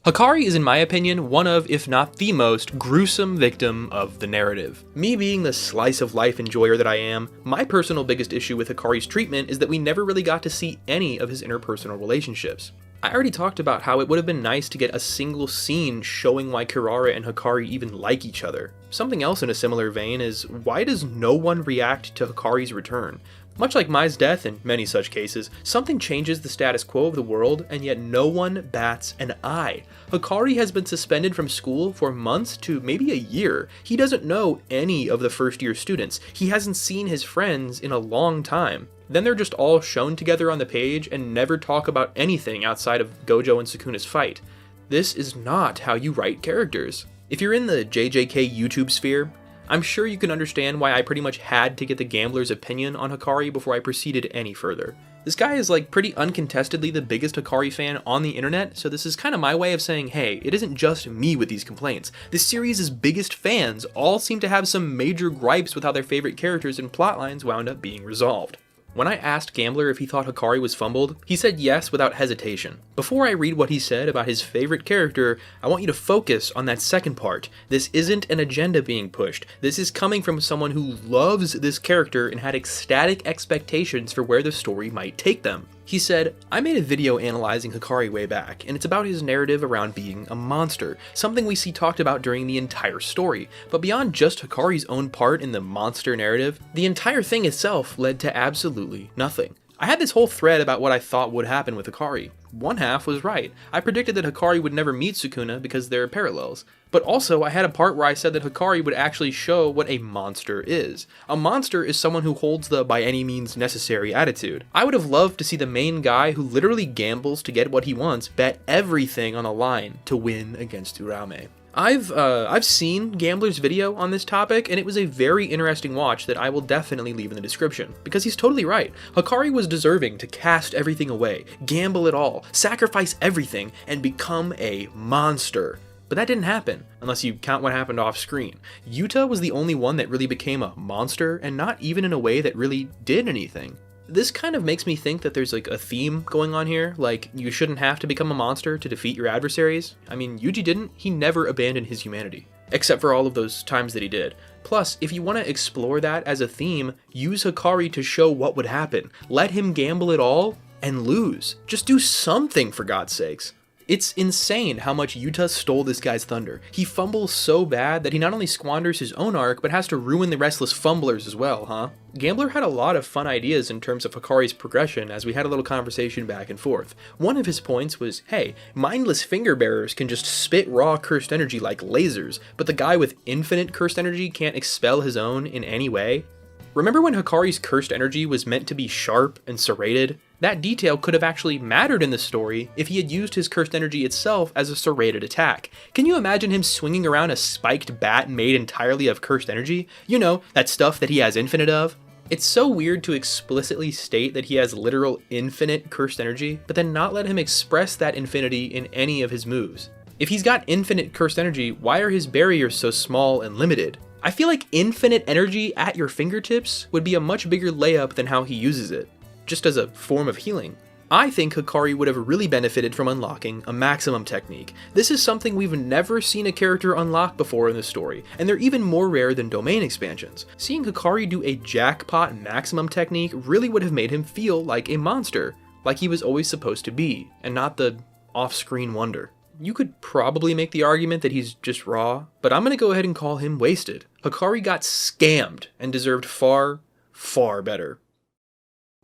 Hikari is, in my opinion, one of, if not the most, gruesome victim of the narrative. Me being the slice of life enjoyer that I am, my personal biggest issue with Hikari's treatment is that we never really got to see any of his interpersonal relationships. I already talked about how it would have been nice to get a single scene showing why Kirara and Hikari even like each other. Something else in a similar vein is, why does no one react to Hikari's return? Much like Mai's death in many such cases, something changes the status quo of the world, and yet no one bats an eye. Hikari has been suspended from school for months to maybe a year. He doesn't know any of the first-year students. He hasn't seen his friends in a long time. Then they're just all shown together on the page and never talk about anything outside of Gojo and Sukuna's fight. This is not how you write characters. If you're in the JJK YouTube sphere, I'm sure you can understand why I pretty much had to get the Gamblr's opinion on Hikari before I proceeded any further. This guy is like pretty uncontestedly the biggest Hikari fan on the internet, so this is kind of my way of saying, hey, it isn't just me with these complaints. This series' biggest fans all seem to have some major gripes with how their favorite characters and plotlines wound up being resolved. When I asked Gamblrr if he thought Hikari was fumbled, he said yes without hesitation. Before I read what he said about his favorite character, I want you to focus on that second part. This isn't an agenda being pushed. This is coming from someone who loves this character and had ecstatic expectations for where the story might take them. He said, I made a video analyzing Hikari way back, and it's about his narrative around being a monster, something we see talked about during the entire story. But beyond just Hikari's own part in the monster narrative, the entire thing itself led to absolutely nothing. I had this whole thread about what I thought would happen with Hikari. One half was right. I predicted that Hikari would never meet Sukuna because they're parallels. But also, I had a part where I said that Hikari would actually show what a monster is. A monster is someone who holds the by any means necessary attitude. I would have loved to see the main guy who literally gambles to get what he wants bet everything on a line to win against Urame. I've seen Gamblr's video on this topic, and it was a very interesting watch that I will definitely leave in the description, because he's totally right. Hikari was deserving to cast everything away, gamble it all, sacrifice everything, and become a monster. But that didn't happen, unless you count what happened off screen. Yuta was the only one that really became a monster, and not even in a way that really did anything. This kind of makes me think that there's like a theme going on here, like you shouldn't have to become a monster to defeat your adversaries. I mean, Yuji didn't, he never abandoned his humanity, except for all of those times that he did. Plus, if you want to explore that as a theme, use Hikari to show what would happen. Let him gamble it all and lose. Just do something, for God's sakes. It's insane how much Yuta stole this guy's thunder. He fumbles so bad that he not only squanders his own arc, but has to ruin the restless fumblers as well, huh? Gamblrr had a lot of fun ideas in terms of Hikari's progression as we had a little conversation back and forth. One of his points was, hey, mindless finger bearers can just spit raw cursed energy like lasers, but the guy with infinite cursed energy can't expel his own in any way? Remember when Hikari's cursed energy was meant to be sharp and serrated? That detail could have actually mattered in the story if he had used his cursed energy itself as a serrated attack. Can you imagine him swinging around a spiked bat made entirely of cursed energy? You know, that stuff that he has infinite of? It's so weird to explicitly state that he has literal infinite cursed energy, but then not let him express that infinity in any of his moves. If he's got infinite cursed energy, why are his barriers so small and limited? I feel like infinite energy at your fingertips would be a much bigger layup than how he uses it, just as a form of healing. I think Hikari would have really benefited from unlocking a maximum technique. This is something we've never seen a character unlock before in the story, and they're even more rare than domain expansions. Seeing Hikari do a jackpot maximum technique really would have made him feel like a monster, like he was always supposed to be, and not the off-screen wonder. You could probably make the argument that he's just raw, but I'm gonna go ahead and call him wasted. Hikari got scammed and deserved far, far better.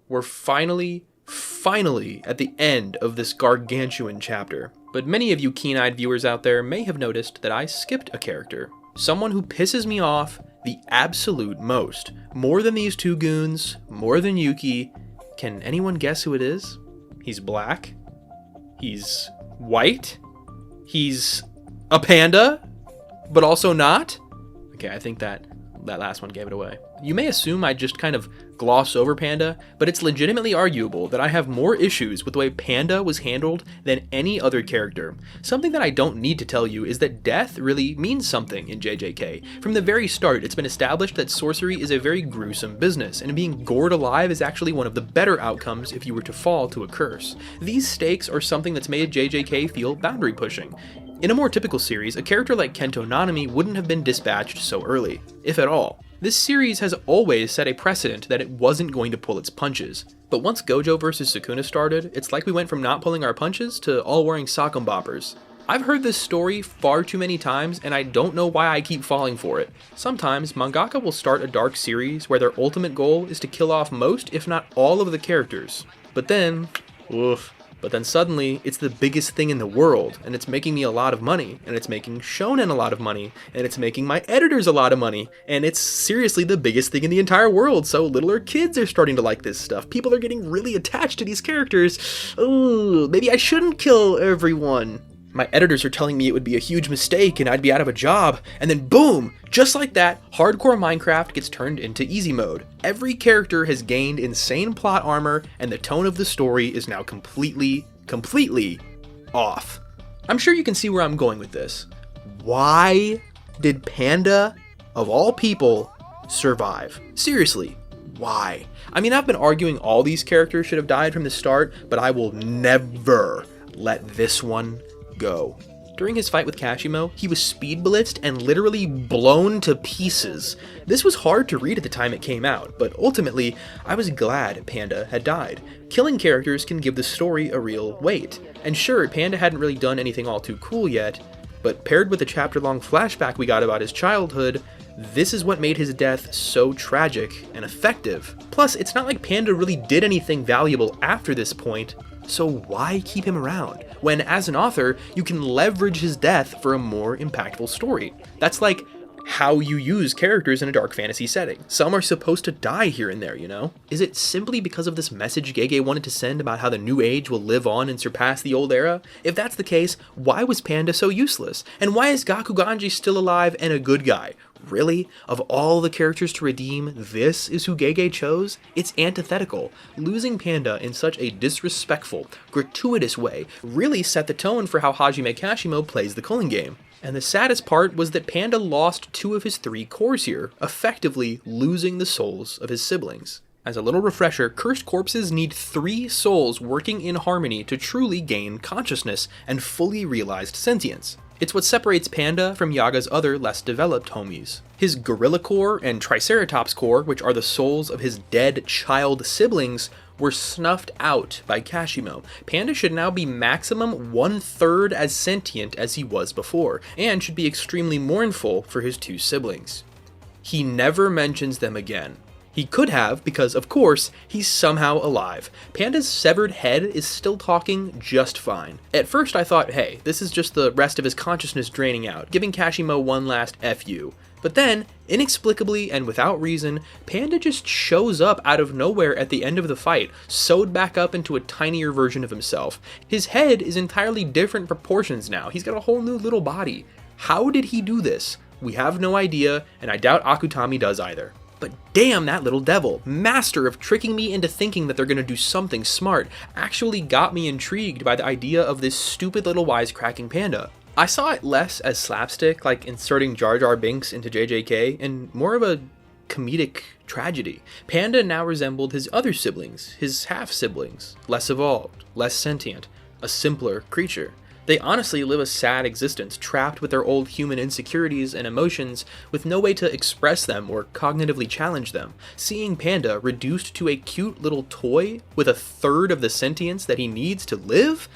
We're finally at the end of this gargantuan chapter, but many of you keen-eyed viewers out there may have noticed that I skipped a character. Someone who pisses me off the absolute most. More than these two goons, more than Yuki. Can anyone guess who it is? He's black. He's white. He's a panda, but also not? Okay, I think that last one gave it away. You may assume I just kind of gloss over Panda, but it's legitimately arguable that I have more issues with the way Panda was handled than any other character. Something that I don't need to tell you is that death really means something in JJK. From the very start, it's been established that sorcery is a very gruesome business, and being gored alive is actually one of the better outcomes if you were to fall to a curse. These stakes are something that's made JJK feel boundary pushing. In a more typical series, a character like Kento Nanami wouldn't have been dispatched so early, if at all. This series has always set a precedent that it wasn't going to pull its punches. But once Gojo vs Sukuna started, it's like we went from not pulling our punches to all wearing sock'em boppers. I've heard this story far too many times, and I don't know why I keep falling for it. Sometimes, mangaka will start a dark series where their ultimate goal is to kill off most, if not all of the characters. But then suddenly, it's the biggest thing in the world, and it's making me a lot of money, and it's making Shonen a lot of money, and it's making my editors a lot of money, and it's seriously the biggest thing in the entire world, so littler kids are starting to like this stuff. People are getting really attached to these characters. Ooh, maybe I shouldn't kill everyone. My editors are telling me it would be a huge mistake and I'd be out of a job, and then boom! Just like that, hardcore Minecraft gets turned into easy mode. Every character has gained insane plot armor, and the tone of the story is now completely off. I'm sure you can see where I'm going with this. Why did Panda, of all people, survive? Seriously, why? I mean, I've been arguing all these characters should have died from the start, but I will never let this one go. During his fight with Kashimo, he was speed blitzed and literally blown to pieces. This was hard to read at the time it came out, but ultimately, I was glad Panda had died. Killing characters can give the story a real weight. And sure, Panda hadn't really done anything all too cool yet, but paired with the chapter-long flashback we got about his childhood, this is what made his death so tragic and effective. Plus, it's not like Panda really did anything valuable after this point, so why keep him around? When, as an author, you can leverage his death for a more impactful story. That's like how you use characters in a dark fantasy setting. Some are supposed to die here and there, you know? Is it simply because of this message Gege wanted to send about how the new age will live on and surpass the old era? If that's the case, why was Panda so useless? And why is Gakuganji still alive and a good guy? Really? Of all the characters to redeem, this is who Gege chose? It's antithetical. Losing Panda in such a disrespectful, gratuitous way really set the tone for how Hajime Kashimo plays the culling game. And the saddest part was that Panda lost 2 of his 3 cores here, effectively losing the souls of his siblings. As a little refresher, cursed corpses need 3 souls working in harmony to truly gain consciousness and fully realized sentience. It's what separates Panda from Yaga's other less developed homies. His Gorilla Core and Triceratops Core, which are the souls of his dead child siblings, were snuffed out by Kashimo. Panda should now be maximum 1/3 as sentient as he was before, and should be extremely mournful for his 2 siblings. He never mentions them again. He could have, because of course, he's somehow alive. Panda's severed head is still talking just fine. At first I thought, hey, this is just the rest of his consciousness draining out, giving Kashimo one last FU. But then, inexplicably and without reason, Panda just shows up out of nowhere at the end of the fight, sewed back up into a tinier version of himself. His head is entirely different proportions now. He's got a whole new little body. How did he do this? We have no idea, and I doubt Akutami does either. But damn, that little devil, master of tricking me into thinking that they're gonna do something smart, actually got me intrigued by the idea of this stupid little wisecracking panda. I saw it less as slapstick, like inserting Jar Jar Binks into JJK, and more of a comedic tragedy. Panda now resembled his other siblings, his half-siblings, less evolved, less sentient, a simpler creature. They honestly live a sad existence, trapped with their old human insecurities and emotions, with no way to express them or cognitively challenge them. Seeing Panda reduced to a cute little toy with 1/3 of the sentience that he needs to live?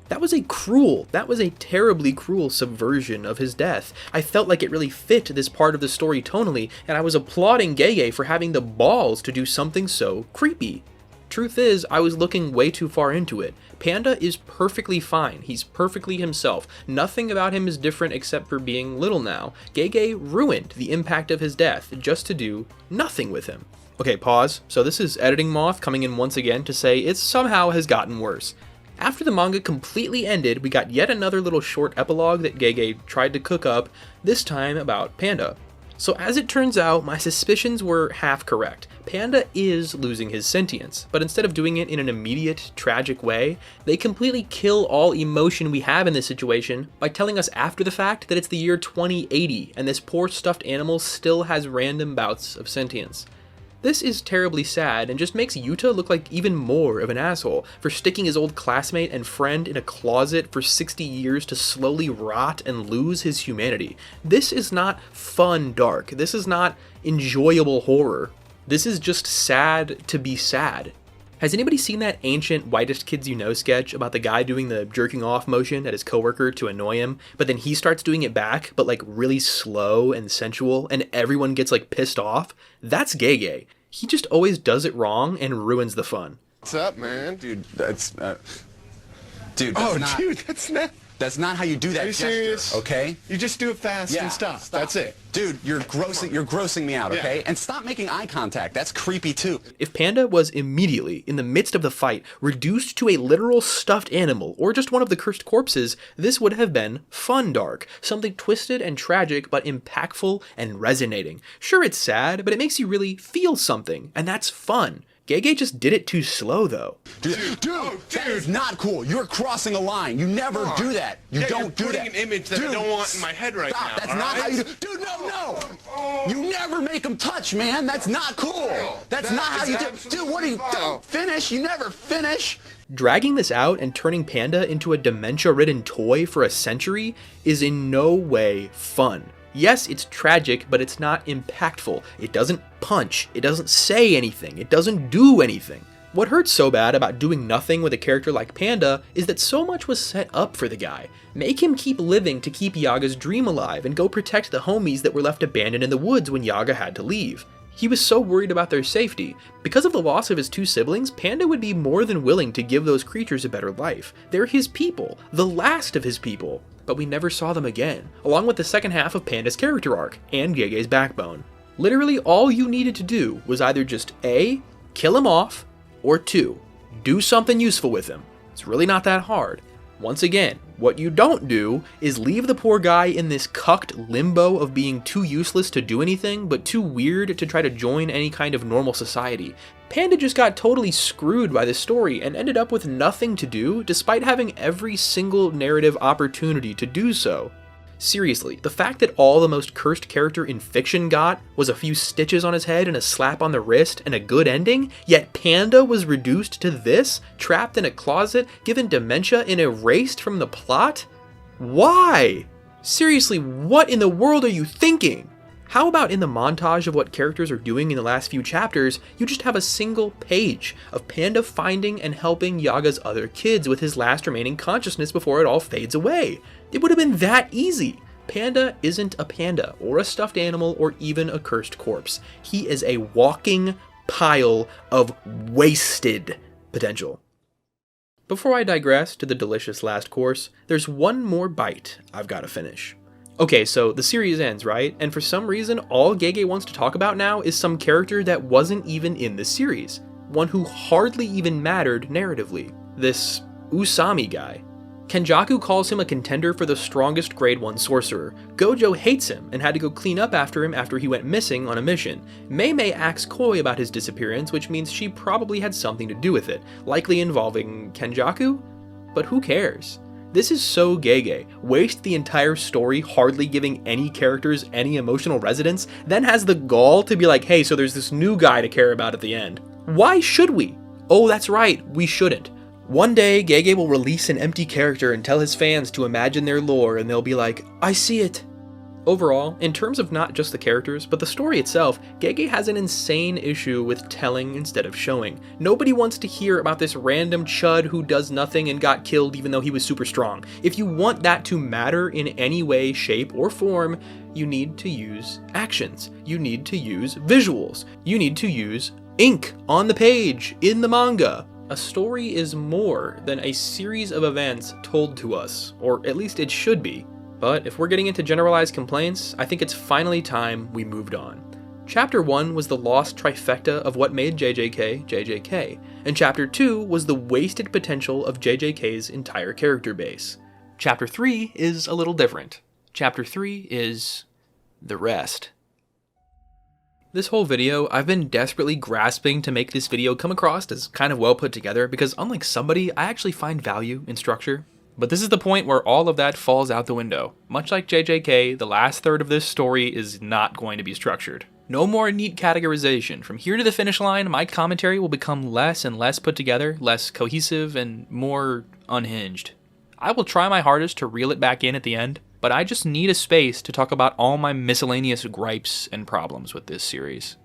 That was a terribly cruel subversion of his death. I felt like it really fit this part of the story tonally, and I was applauding Gege for having the balls to do something so creepy. Truth is, I was looking way too far into it. Panda is perfectly fine. He's perfectly himself. Nothing about him is different except for being little now. Gege ruined the impact of his death just to do nothing with him. Okay, pause. So this is Editing Moth coming in once again to say it somehow has gotten worse. After the manga completely ended, we got yet another little short epilogue that Gege tried to cook up, this time about Panda. So as it turns out, my suspicions were half correct. Panda is losing his sentience, but instead of doing it in an immediate, tragic way, they completely kill all emotion we have in this situation by telling us after the fact that it's the year 2080 and this poor stuffed animal still has random bouts of sentience. This is terribly sad and just makes Yuta look like even more of an asshole for sticking his old classmate and friend in a closet for 60 years to slowly rot and lose his humanity. This is not fun dark. This is not enjoyable horror. This is just sad to be sad. Has anybody seen that ancient Whitest Kids You Know sketch about the guy doing the jerking off motion at his coworker to annoy him, but then he starts doing it back, but like really slow and sensual, and everyone gets like pissed off? That's Gege. He just always does it wrong and ruins the fun.
What's up, man?
Dude, that's dude, that's not how you do that.
Are you
gesture,
serious?
okay?
You just do it fast and stop. That's it.
Dude, you're grossing me out, okay? And stop making eye contact. That's creepy too.
If Panda was immediately, in the midst of the fight, reduced to a literal stuffed animal, or just one of the cursed corpses, this would have been fun dark. Something twisted and tragic, but impactful and resonating. Sure, it's sad, but it makes you really feel something, and that's fun. Gege just did it too slow, though.
Dude, that is not cool. You're crossing a line. You never do that. You don't do that.
You're putting an image that I don't want in my head right now.
That's not how you do. Dude, no. You never make them touch, man. That's not cool. That's not how you do. Dude, what are you? Don't finish. You never finish.
Dragging this out and turning Panda into a dementia-ridden toy for a century is in no way fun. Yes, it's tragic, but it's not impactful. It doesn't punch, it doesn't say anything, it doesn't do anything. What hurts so bad about doing nothing with a character like Panda is that so much was set up for the guy. Make him keep living to keep Yaga's dream alive and go protect the homies that were left abandoned in the woods when Yaga had to leave. He was so worried about their safety. Because of the loss of his 2 siblings, Panda would be more than willing to give those creatures a better life. They're his people, the last of his people. but we never saw them again, along with the second half of Panda's character arc, and Gege's backbone. Literally all you needed to do was either just A, kill him off, or 2, do something useful with him. It's really not that hard. Once again, what you don't do is leave the poor guy in this cucked limbo of being too useless to do anything, but too weird to try to join any kind of normal society. Panda just got totally screwed by this story and ended up with nothing to do, despite having every single narrative opportunity to do so. Seriously, the fact that all the most cursed character in fiction got was a few stitches on his head and a slap on the wrist and a good ending, yet Panda was reduced to this, trapped in a closet, given dementia and erased from the plot? Why? Seriously, what in the world are you thinking? How about in the montage of what characters are doing in the last few chapters, you just have a single page of Panda finding and helping Yaga's other kids with his last remaining consciousness before it all fades away? It would have been that easy. Panda isn't a panda, or a stuffed animal, or even a cursed corpse. He is a walking pile of wasted potential. Before I digress to the delicious last course, there's one more bite I've got to finish. Okay, so the series ends, right? And for some reason, all Gege wants to talk about now is some character that wasn't even in the series. One who hardly even mattered narratively. This Usami guy. Kenjaku calls him a contender for the strongest grade 1 sorcerer. Gojo hates him and had to go clean up after him after he went missing on a mission. Mei acts coy about his disappearance, which means she probably had something to do with it, likely involving Kenjaku? But who cares? This is so Gege. Waste the entire story hardly giving any characters any emotional resonance, then has the gall to be like, hey, so there's this new guy to care about at the end. Why should we? Oh, that's right, we shouldn't. One day, Gege will release an empty character and tell his fans to imagine their lore, and they'll be like, I see it. Overall, in terms of not just the characters, but the story itself, Gege has an insane issue with telling instead of showing. Nobody wants to hear about this random chud who does nothing and got killed even though he was super strong. If you want that to matter in any way, shape, or form, you need to use actions. You need to use visuals. You need to use ink on the page, in the manga. A story is more than a series of events told to us, or at least it should be. But if we're getting into generalized complaints, I think it's finally time we moved on. Chapter 1 was the lost trifecta of what made JJK JJK, and Chapter 2 was the wasted potential of JJK's entire character base. Chapter 3 is a little different. Chapter 3 is the rest. This whole video, I've been desperately grasping to make this video come across as kind of well put together because unlike somebody, I actually find value in structure. But this is the point where all of that falls out the window. Much like JJK, the last third of this story is not going to be structured. No more neat categorization. From here to the finish line, my commentary will become less and less put together, less cohesive, and more unhinged. I will try my hardest to reel it back in at the end, but I just need a space to talk about all my miscellaneous gripes and problems with this series.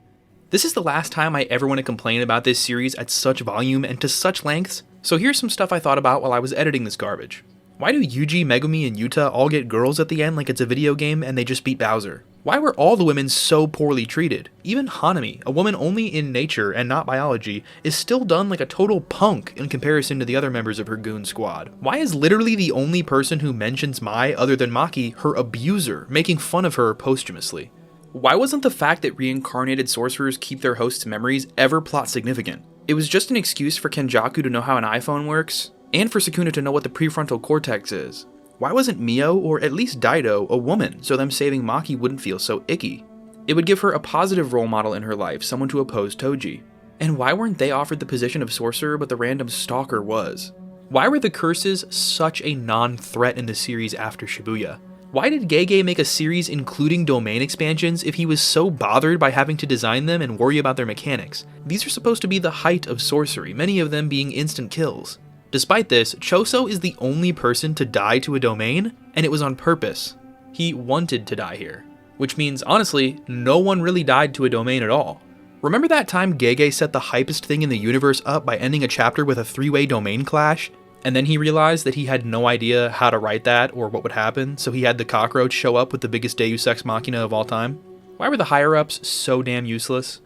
This is the last time I ever want to complain about this series at such volume and to such lengths, so here's some stuff I thought about while I was editing this garbage. Why do Yuji, Megumi, and Yuta all get girls at the end like it's a video game and they just beat Bowser? Why were all the women so poorly treated? Even Hanami, a woman only in nature and not biology, is still done like a total punk in comparison to the other members of her goon squad. Why is literally the only person who mentions Mai other than Maki her abuser, making fun of her posthumously? Why wasn't the fact that reincarnated sorcerers keep their hosts' memories ever plot significant? It was just an excuse for Kenjaku to know how an iPhone works, and for Sukuna to know what the prefrontal cortex is. Why wasn't Mio, or at least Daido, a woman, so them saving Maki wouldn't feel so icky? It would give her a positive role model in her life, someone to oppose Toji. And why weren't they offered the position of sorcerer but the random stalker was? Why were the curses such a non-threat in the series after Shibuya? Why did Gege make a series including domain expansions if he was so bothered by having to design them and worry about their mechanics? These are supposed to be the height of sorcery, many of them being instant kills. Despite this, Choso is the only person to die to a domain, and it was on purpose. He wanted to die here. Which means, honestly, no one really died to a domain at all. Remember that time Gege set the hypest thing in the universe up by ending a chapter with a 3-way domain clash? And then he realized that he had no idea how to write that or what would happen, so he had the cockroach show up with the biggest Deus Ex Machina of all time? Why were the higher-ups so damn useless?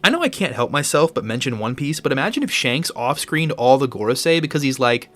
I know I can't help myself but mention One Piece, but imagine if Shanks off-screened all the Gorosei because he's like,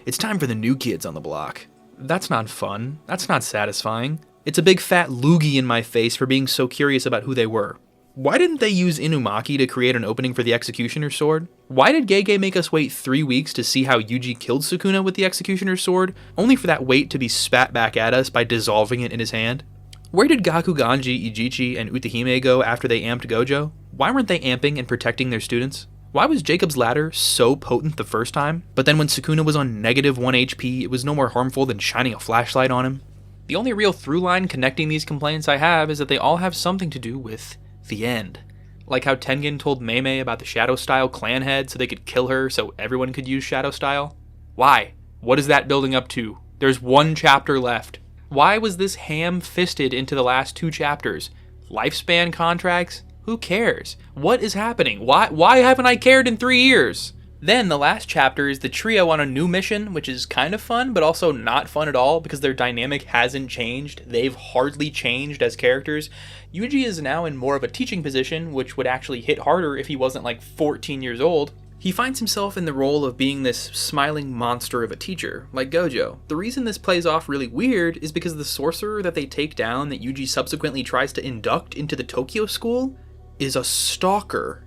it's time for the new kids on the block. That's not fun. That's not satisfying. It's a big fat loogie in my face for being so curious about who they were. Why didn't they use Inumaki to create an opening for the Executioner's Sword? Why did Gege make us wait 3 weeks to see how Yuji killed Sukuna with the Executioner's Sword, only for that weight to be spat back at us by dissolving it in his hand? Where did Gakuganji, Ijichi, and Utahime go after they amped Gojo? Why weren't they amping and protecting their students? Why was Jacob's ladder so potent the first time, but then when Sukuna was on -1 HP, it was no more harmful than shining a flashlight on him? The only real through line connecting these complaints I have is that they all have something to do with the end. Like how Tengen told Meimei about the Shadow Style clan head so they could kill her so everyone could use Shadow Style. Why? What is that building up to? There's 1 chapter left. Why was this ham-fisted into the last 2 chapters? Lifespan contracts? Who cares? What is happening? Why haven't I cared in 3 years? Then the last chapter is the trio on a new mission, which is kind of fun, but also not fun at all because their dynamic hasn't changed. They've hardly changed as characters. Yuji is now in more of a teaching position, which would actually hit harder if he wasn't like 14 years old. He finds himself in the role of being this smiling monster of a teacher, like Gojo. The reason this plays off really weird is because the sorcerer that they take down that Yuji subsequently tries to induct into the Tokyo school is a stalker.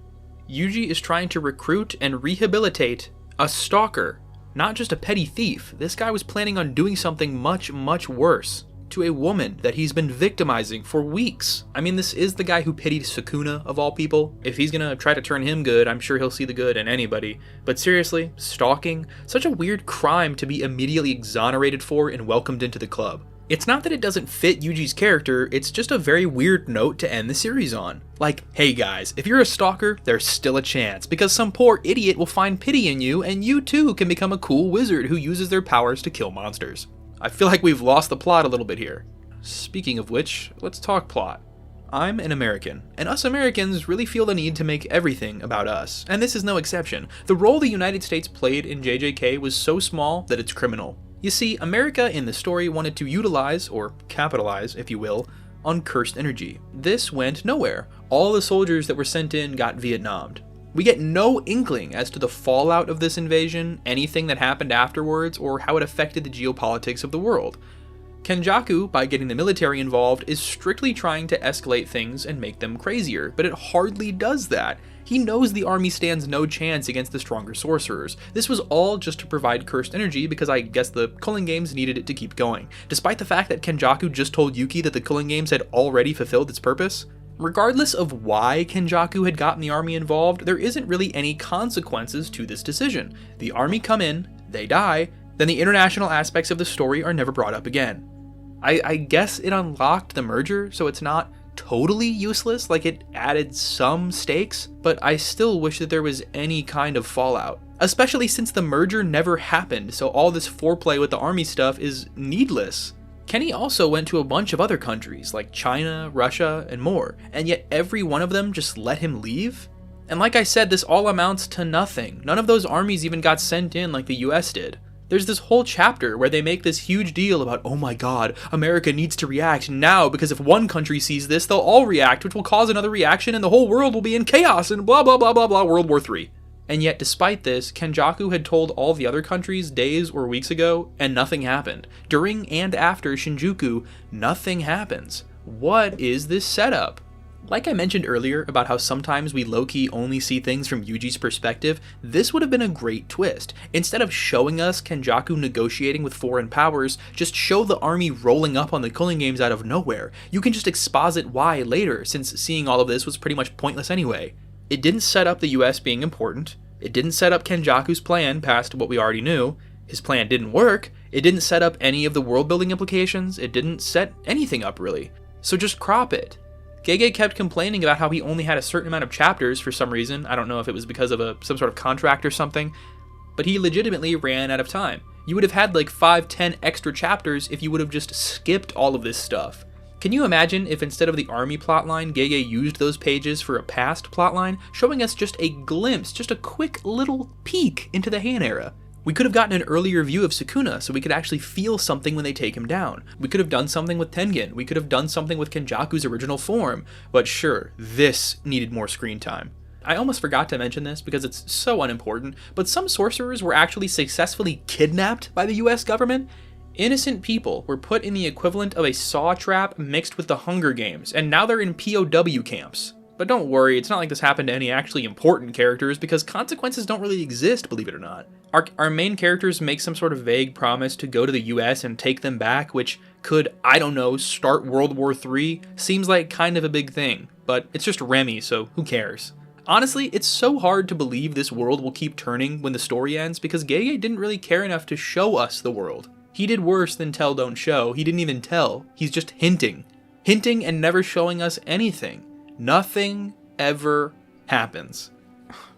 Yuji is trying to recruit and rehabilitate a stalker, not just a petty thief. This guy was planning on doing something much, much worse to a woman that he's been victimizing for weeks. I mean, this is the guy who pitied Sukuna, of all people. If he's gonna try to turn him good, I'm sure he'll see the good in anybody. But seriously, stalking? Such a weird crime to be immediately exonerated for and welcomed into the club. It's not that it doesn't fit Yuji's character, it's just a very weird note to end the series on. Like, hey guys, if you're a stalker, there's still a chance, because some poor idiot will find pity in you, and you too can become a cool wizard who uses their powers to kill monsters. I feel like we've lost the plot a little bit here. Speaking of which, let's talk plot. I'm an American, and us Americans really feel the need to make everything about us, and this is no exception. The role the United States played in JJK was so small that it's criminal. You see, America in the story wanted to utilize, or capitalize, if you will, on cursed energy. This went nowhere. All the soldiers that were sent in got Vietnamed. We get no inkling as to the fallout of this invasion, anything that happened afterwards, or how it affected the geopolitics of the world. Kenjaku, by getting the military involved, is strictly trying to escalate things and make them crazier, but it hardly does that. He knows the army stands no chance against the stronger sorcerers. This was all just to provide cursed energy because I guess the Culling Games needed it to keep going, despite the fact that Kenjaku just told Yuki that the Culling Games had already fulfilled its purpose. Regardless of why Kenjaku had gotten the army involved, there isn't really any consequences to this decision. The army come in, they die, then the international aspects of the story are never brought up again. I guess it unlocked the merger, so it's not totally useless, like it added some stakes, but I still wish that there was any kind of fallout. Especially since the merger never happened, so all this foreplay with the army stuff is needless. Kenny also went to a bunch of other countries, like China, Russia, and more, and yet every one of them just let him leave? And like I said, this all amounts to nothing. None of those armies even got sent in like the US did. There's this whole chapter where they make this huge deal about, oh my god, America needs to react now because if one country sees this, they'll all react, which will cause another reaction and the whole world will be in chaos and blah blah blah blah blah, World War III. And yet despite this, Kenjaku had told all the other countries days or weeks ago, and nothing happened. During and after Shinjuku, nothing happens. What is this setup? Like I mentioned earlier about how sometimes we low-key only see things from Yuji's perspective, this would have been a great twist. Instead of showing us Kenjaku negotiating with foreign powers, just show the army rolling up on the Culling Games out of nowhere. You can just exposit why later, since seeing all of this was pretty much pointless anyway. It didn't set up the US being important. It didn't set up Kenjaku's plan past what we already knew. His plan didn't work. It didn't set up any of the world-building implications. It didn't set anything up, really. So just crop it. Gege kept complaining about how he only had a certain amount of chapters for some reason. I don't know if it was because of some sort of contract or something, but he legitimately ran out of time. You would have had like 5-10 extra chapters if you would have just skipped all of this stuff. Can you imagine if instead of the army plotline, Gege used those pages for a past plotline, showing us just a glimpse, just a quick little peek into the Han era? We could have gotten an earlier view of Sukuna so we could actually feel something when they take him down. We could have done something with Tengen. We could have done something with Kenjaku's original form. But sure, this needed more screen time. I almost forgot to mention this because it's so unimportant, but some sorcerers were actually successfully kidnapped by the US government. Innocent people were put in the equivalent of a saw trap mixed with the Hunger Games, and now they're in POW camps. But don't worry, it's not like this happened to any actually important characters, because consequences don't really exist, believe it or not. Our main characters make some sort of vague promise to go to the US and take them back, which could, I don't know, start World War III. Seems like kind of a big thing, but it's just Remy, so who cares? Honestly, it's so hard to believe this world will keep turning when the story ends, because Gege didn't really care enough to show us the world. He did worse than tell don't show. He didn't even tell. He's just hinting. Hinting and never showing us anything. Nothing ever happens.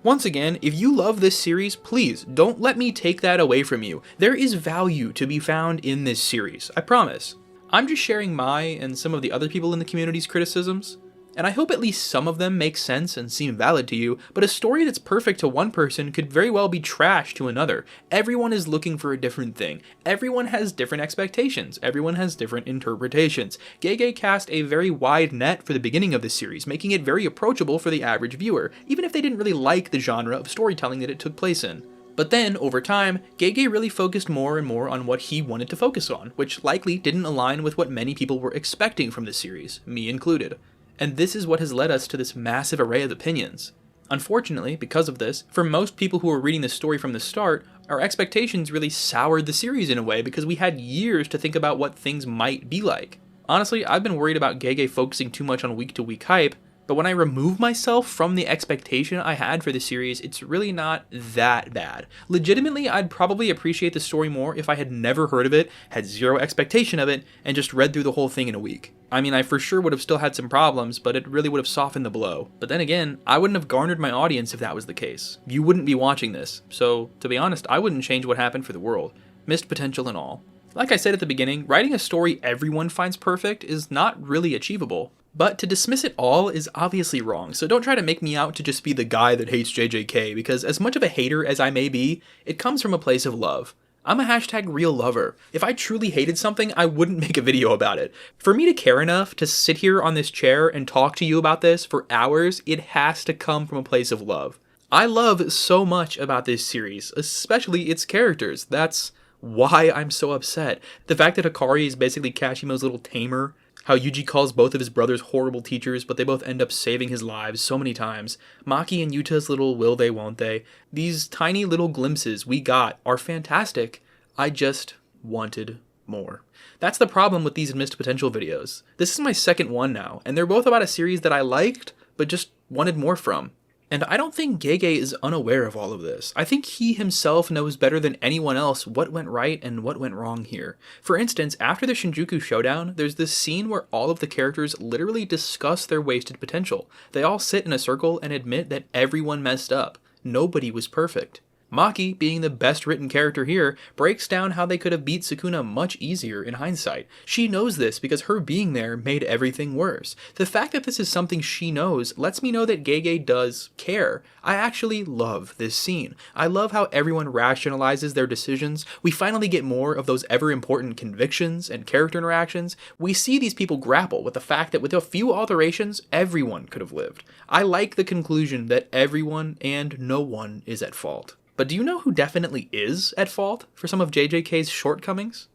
Once again, if you love this series, please don't let me take that away from you. There is value to be found in this series, I promise. I'm just sharing my and some of the other people in the community's criticisms, and I hope at least some of them make sense and seem valid to you, but a story that's perfect to one person could very well be trash to another. Everyone is looking for a different thing. Everyone has different expectations. Everyone has different interpretations. Gege cast a very wide net for the beginning of this series, making it very approachable for the average viewer, even if they didn't really like the genre of storytelling that it took place in. But then, over time, Gege really focused more and more on what he wanted to focus on, which likely didn't align with what many people were expecting from the series, me included. And this is what has led us to this massive array of opinions. Unfortunately, because of this, for most people who were reading the story from the start, our expectations really soured the series in a way because we had years to think about what things might be like. Honestly, I've been worried about Gege focusing too much on week-to-week hype, but when I remove myself from the expectation I had for the series, it's really not that bad. Legitimately, I'd probably appreciate the story more if I had never heard of it, had zero expectation of it, and just read through the whole thing in a week. I mean, I for sure would have still had some problems, but it really would have softened the blow. But then again, I wouldn't have garnered my audience if that was the case. You wouldn't be watching this, so to be honest, I wouldn't change what happened for the world. Missed potential and all. Like I said at the beginning, writing a story everyone finds perfect is not really achievable. But to dismiss it all is obviously wrong, so don't try to make me out to just be the guy that hates JJK, because as much of a hater as I may be, it comes from a place of love. I'm a #real lover. If I truly hated something, I wouldn't make a video about it. For me to care enough to sit here on this chair and talk to you about this for hours, it has to come from a place of love. I love so much about this series, especially its characters. That's why I'm so upset. The fact that Hikari is basically Kashimo's little tamer, how Yuji calls both of his brothers horrible teachers, but they both end up saving his lives so many times. Maki and Yuta's little will they won't they. These tiny little glimpses we got are fantastic. I just wanted more. That's the problem with these missed potential videos. This is my second one now, and they're both about a series that I liked, but just wanted more from. And I don't think Gege is unaware of all of this. I think he himself knows better than anyone else what went right and what went wrong here. For instance, after the Shinjuku showdown, there's this scene where all of the characters literally discuss their wasted potential. They all sit in a circle and admit that everyone messed up. Nobody was perfect. Maki, being the best written character here, breaks down how they could have beat Sukuna much easier in hindsight. She knows this because her being there made everything worse. The fact that this is something she knows lets me know that Gege does care. I actually love this scene. I love how everyone rationalizes their decisions. We finally get more of those ever important convictions and character interactions. We see these people grapple with the fact that with a few alterations, everyone could have lived. I like the conclusion that everyone and no one is at fault. But do you know who definitely is at fault for some of JJK's shortcomings?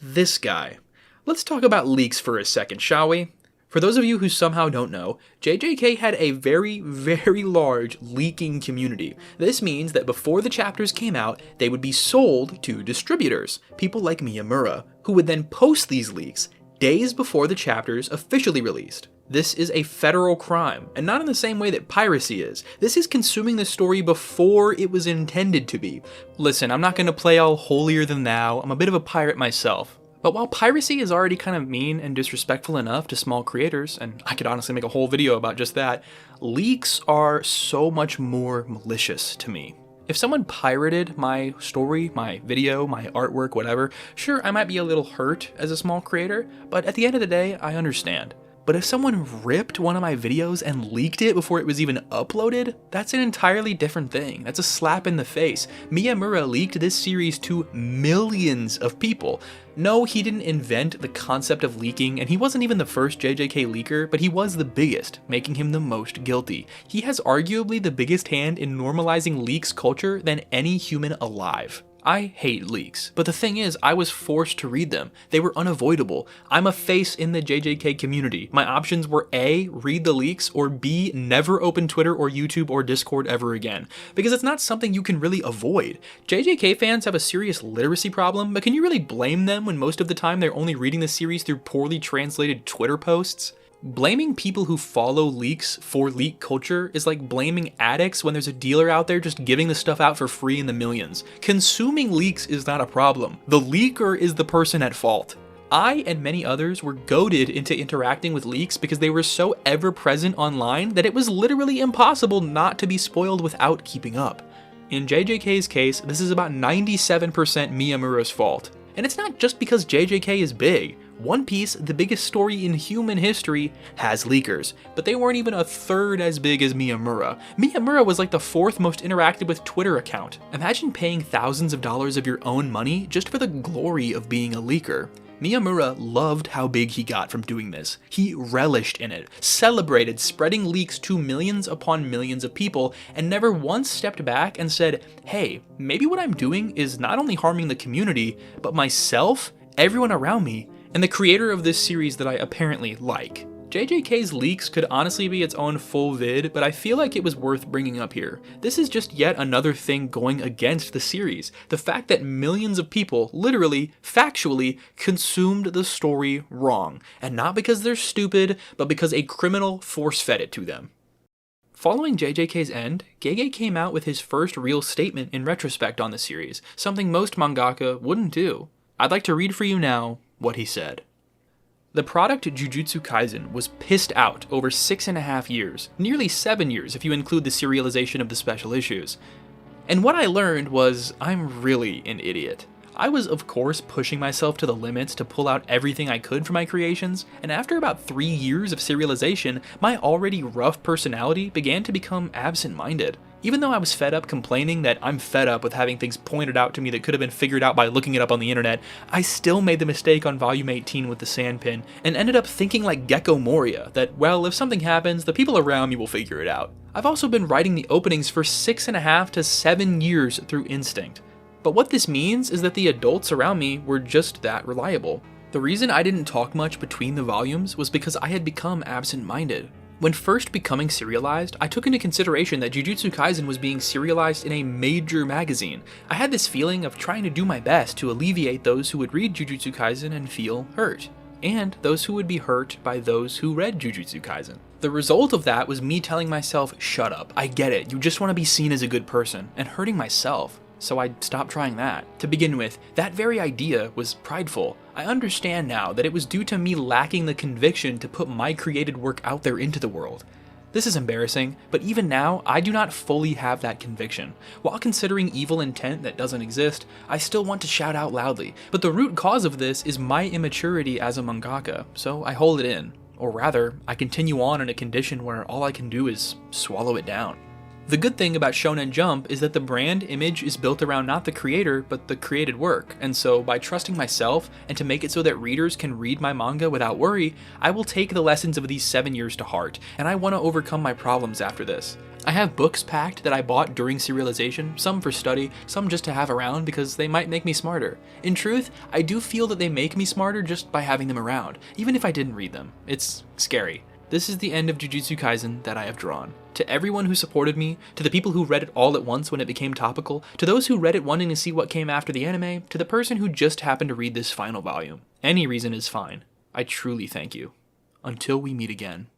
This guy. Let's talk about leaks for a second, shall we? For those of you who somehow don't know, JJK had a very, very large leaking community. This means that before the chapters came out, they would be sold to distributors, people like Miyamura, who would then post these leaks days before the chapters officially released. This is a federal crime, and not in the same way that piracy is. This is consuming the story before it was intended to be. Listen, I'm not going to play all holier than thou. I'm a bit of a pirate myself. But while piracy is already kind of mean and disrespectful enough to small creators, and I could honestly make a whole video about just that, leaks are so much more malicious to me. If someone pirated my story, my video, my artwork, whatever, sure, I might be a little hurt as a small creator, but at the end of the day, I understand. But if someone ripped one of my videos and leaked it before it was even uploaded, that's an entirely different thing. That's a slap in the face. Miyamura leaked this series to millions of people. No, he didn't invent the concept of leaking, and he wasn't even the first JJK leaker, but he was the biggest, making him the most guilty. He has arguably the biggest hand in normalizing leaks culture than any human alive. I hate leaks, but the thing is, I was forced to read them. They were unavoidable. I'm a face in the JJK community. My options were A, read the leaks, or B, never open Twitter or YouTube or Discord ever again. Because it's not something you can really avoid. JJK fans have a serious literacy problem, but can you really blame them when most of the time they're only reading the series through poorly translated Twitter posts? Blaming people who follow leaks for leak culture is like blaming addicts when there's a dealer out there just giving the stuff out for free in the millions. Consuming leaks is not a problem. The leaker is the person at fault. I and many others were goaded into interacting with leaks because they were so ever-present online that it was literally impossible not to be spoiled without keeping up. In JJK's case, this is about 97% Miyamura's fault. And it's not just because JJK is big. One Piece, the biggest story in human history, has leakers, but they weren't even a third as big as Miyamura. Miyamura was like the 4th most interacted with Twitter account. Imagine paying thousands of dollars of your own money just for the glory of being a leaker. Miyamura loved how big he got from doing this. He relished in it, celebrated spreading leaks to millions upon millions of people, and never once stepped back and said, hey, maybe what I'm doing is not only harming the community, but myself, everyone around me, and the creator of this series that I apparently like. JJK's leaks could honestly be its own full vid, but I feel like it was worth bringing up here. This is just yet another thing going against the series. The fact that millions of people, literally, factually, consumed the story wrong. And not because they're stupid, but because a criminal force-fed it to them. Following JJK's end, Gege came out with his first real statement in retrospect on the series, something most mangaka wouldn't do. I'd like to read for you now what he said. The product Jujutsu Kaisen was pissed out over 6.5 years, nearly 7 years if you include the serialization of the special issues. And what I learned was I'm really an idiot. I was of course pushing myself to the limits to pull out everything I could from my creations, and after about 3 years of serialization, my already rough personality began to become absent-minded. Even though I was fed up complaining that I'm fed up with having things pointed out to me that could have been figured out by looking it up on the internet, I still made the mistake on volume 18 with the sandpin, and ended up thinking like Gecko Moria, that well, if something happens, the people around me will figure it out. I've also been writing the openings for 6.5 to 7 years through instinct. But what this means is that the adults around me were just that reliable. The reason I didn't talk much between the volumes was because I had become absent-minded. When first becoming serialized, I took into consideration that Jujutsu Kaisen was being serialized in a major magazine. I had this feeling of trying to do my best to alleviate those who would read Jujutsu Kaisen and feel hurt, and those who would be hurt by those who read Jujutsu Kaisen. The result of that was me telling myself, shut up, I get it, you just want to be seen as a good person, and hurting myself. So I stopped trying that. To begin with, that very idea was prideful. I understand now that it was due to me lacking the conviction to put my created work out there into the world. This is embarrassing, but even now, I do not fully have that conviction. While considering evil intent that doesn't exist, I still want to shout out loudly, but the root cause of this is my immaturity as a mangaka, so I hold it in. Or rather, I continue on in a condition where all I can do is swallow it down. The good thing about Shonen Jump is that the brand image is built around not the creator, but the created work, and so by trusting myself and to make it so that readers can read my manga without worry, I will take the lessons of these 7 years to heart, and I want to overcome my problems after this. I have books packed that I bought during serialization, some for study, some just to have around because they might make me smarter. In truth, I do feel that they make me smarter just by having them around, even if I didn't read them. It's scary. This is the end of Jujutsu Kaisen that I have drawn. To everyone who supported me, to the people who read it all at once when it became topical, to those who read it wanting to see what came after the anime, to the person who just happened to read this final volume. Any reason is fine. I truly thank you. Until we meet again.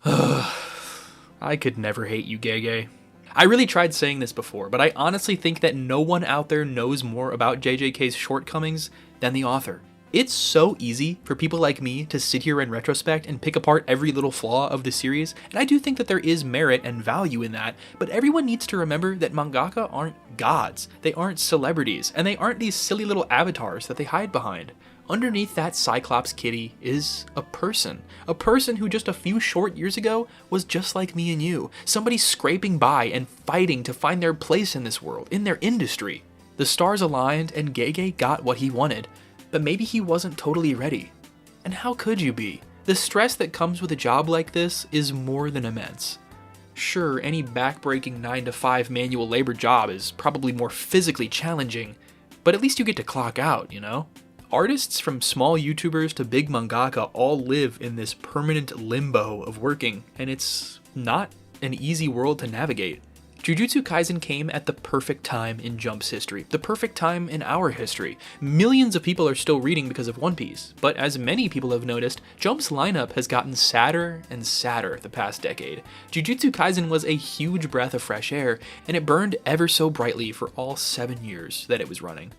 I could never hate you, Gege. I really tried saying this before, but I honestly think that no one out there knows more about JJK's shortcomings than the author. It's so easy for people like me to sit here in retrospect and pick apart every little flaw of the series, and I do think that there is merit and value in that, but everyone needs to remember that mangaka aren't gods, they aren't celebrities, and they aren't these silly little avatars that they hide behind. Underneath that Cyclops kitty is a person who just a few short years ago was just like me and you, somebody scraping by and fighting to find their place in this world, in their industry. The stars aligned and Gege got what he wanted. But maybe he wasn't totally ready. And how could you be? The stress that comes with a job like this is more than immense. Sure, any backbreaking 9-to-5 manual labor job is probably more physically challenging, but at least you get to clock out, you know? Artists from small YouTubers to big mangaka all live in this permanent limbo of working, and it's not an easy world to navigate. Jujutsu Kaisen came at the perfect time in Jump's history, the perfect time in our history. Millions of people are still reading because of One Piece, but as many people have noticed, Jump's lineup has gotten sadder and sadder the past decade. Jujutsu Kaisen was a huge breath of fresh air, and it burned ever so brightly for all 7 years that it was running.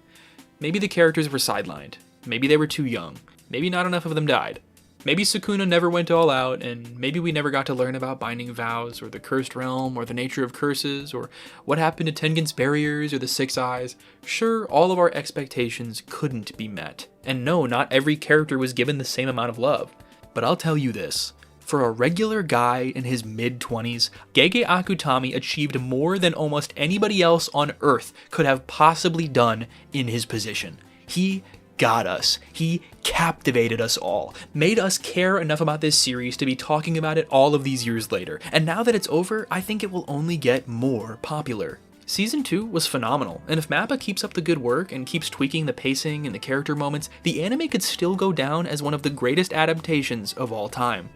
Maybe the characters were sidelined, maybe they were too young, maybe not enough of them died. Maybe Sukuna never went all out, and maybe we never got to learn about binding vows, or the cursed realm, or the nature of curses, or what happened to Tengen's barriers, or the Six Eyes. Sure, all of our expectations couldn't be met. And no, not every character was given the same amount of love. But I'll tell you this. For a regular guy in his mid-20s, Gege Akutami achieved more than almost anybody else on Earth could have possibly done in his position. He got us. He captivated us all, made us care enough about this series to be talking about it all of these years later, and now that it's over, I think it will only get more popular. Season 2 was phenomenal, and if MAPPA keeps up the good work and keeps tweaking the pacing and the character moments, the anime could still go down as one of the greatest adaptations of all time.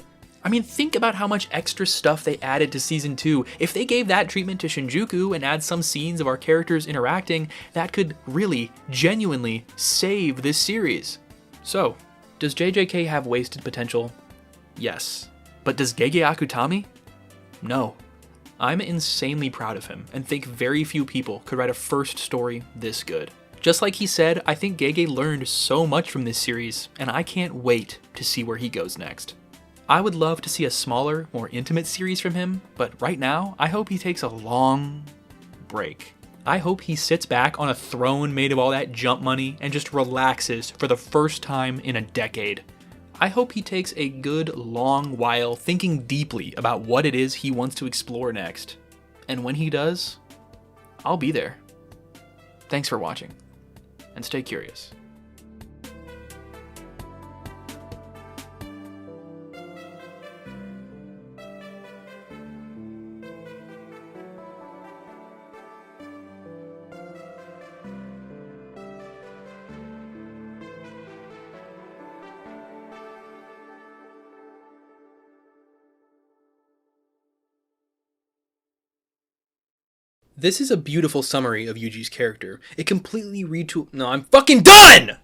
I mean, think about how much extra stuff they added to Season 2. If they gave that treatment to Shinjuku and add some scenes of our characters interacting, that could really, genuinely save this series. So, does JJK have wasted potential? Yes. But does Gege Akutami? No. I'm insanely proud of him, and think very few people could write a first story this good. Just like he said, I think Gege learned so much from this series, and I can't wait to see where he goes next. I would love to see a smaller, more intimate series from him, but right now, I hope he takes a long break. I hope he sits back on a throne made of all that Jump money and just relaxes for the first time in a decade. I hope he takes a good long while thinking deeply about what it is he wants to explore next. And when he does, I'll be there. Thanks for watching, and stay curious. This is a beautiful summary of Yuji's character. It completely No, I'm fucking done!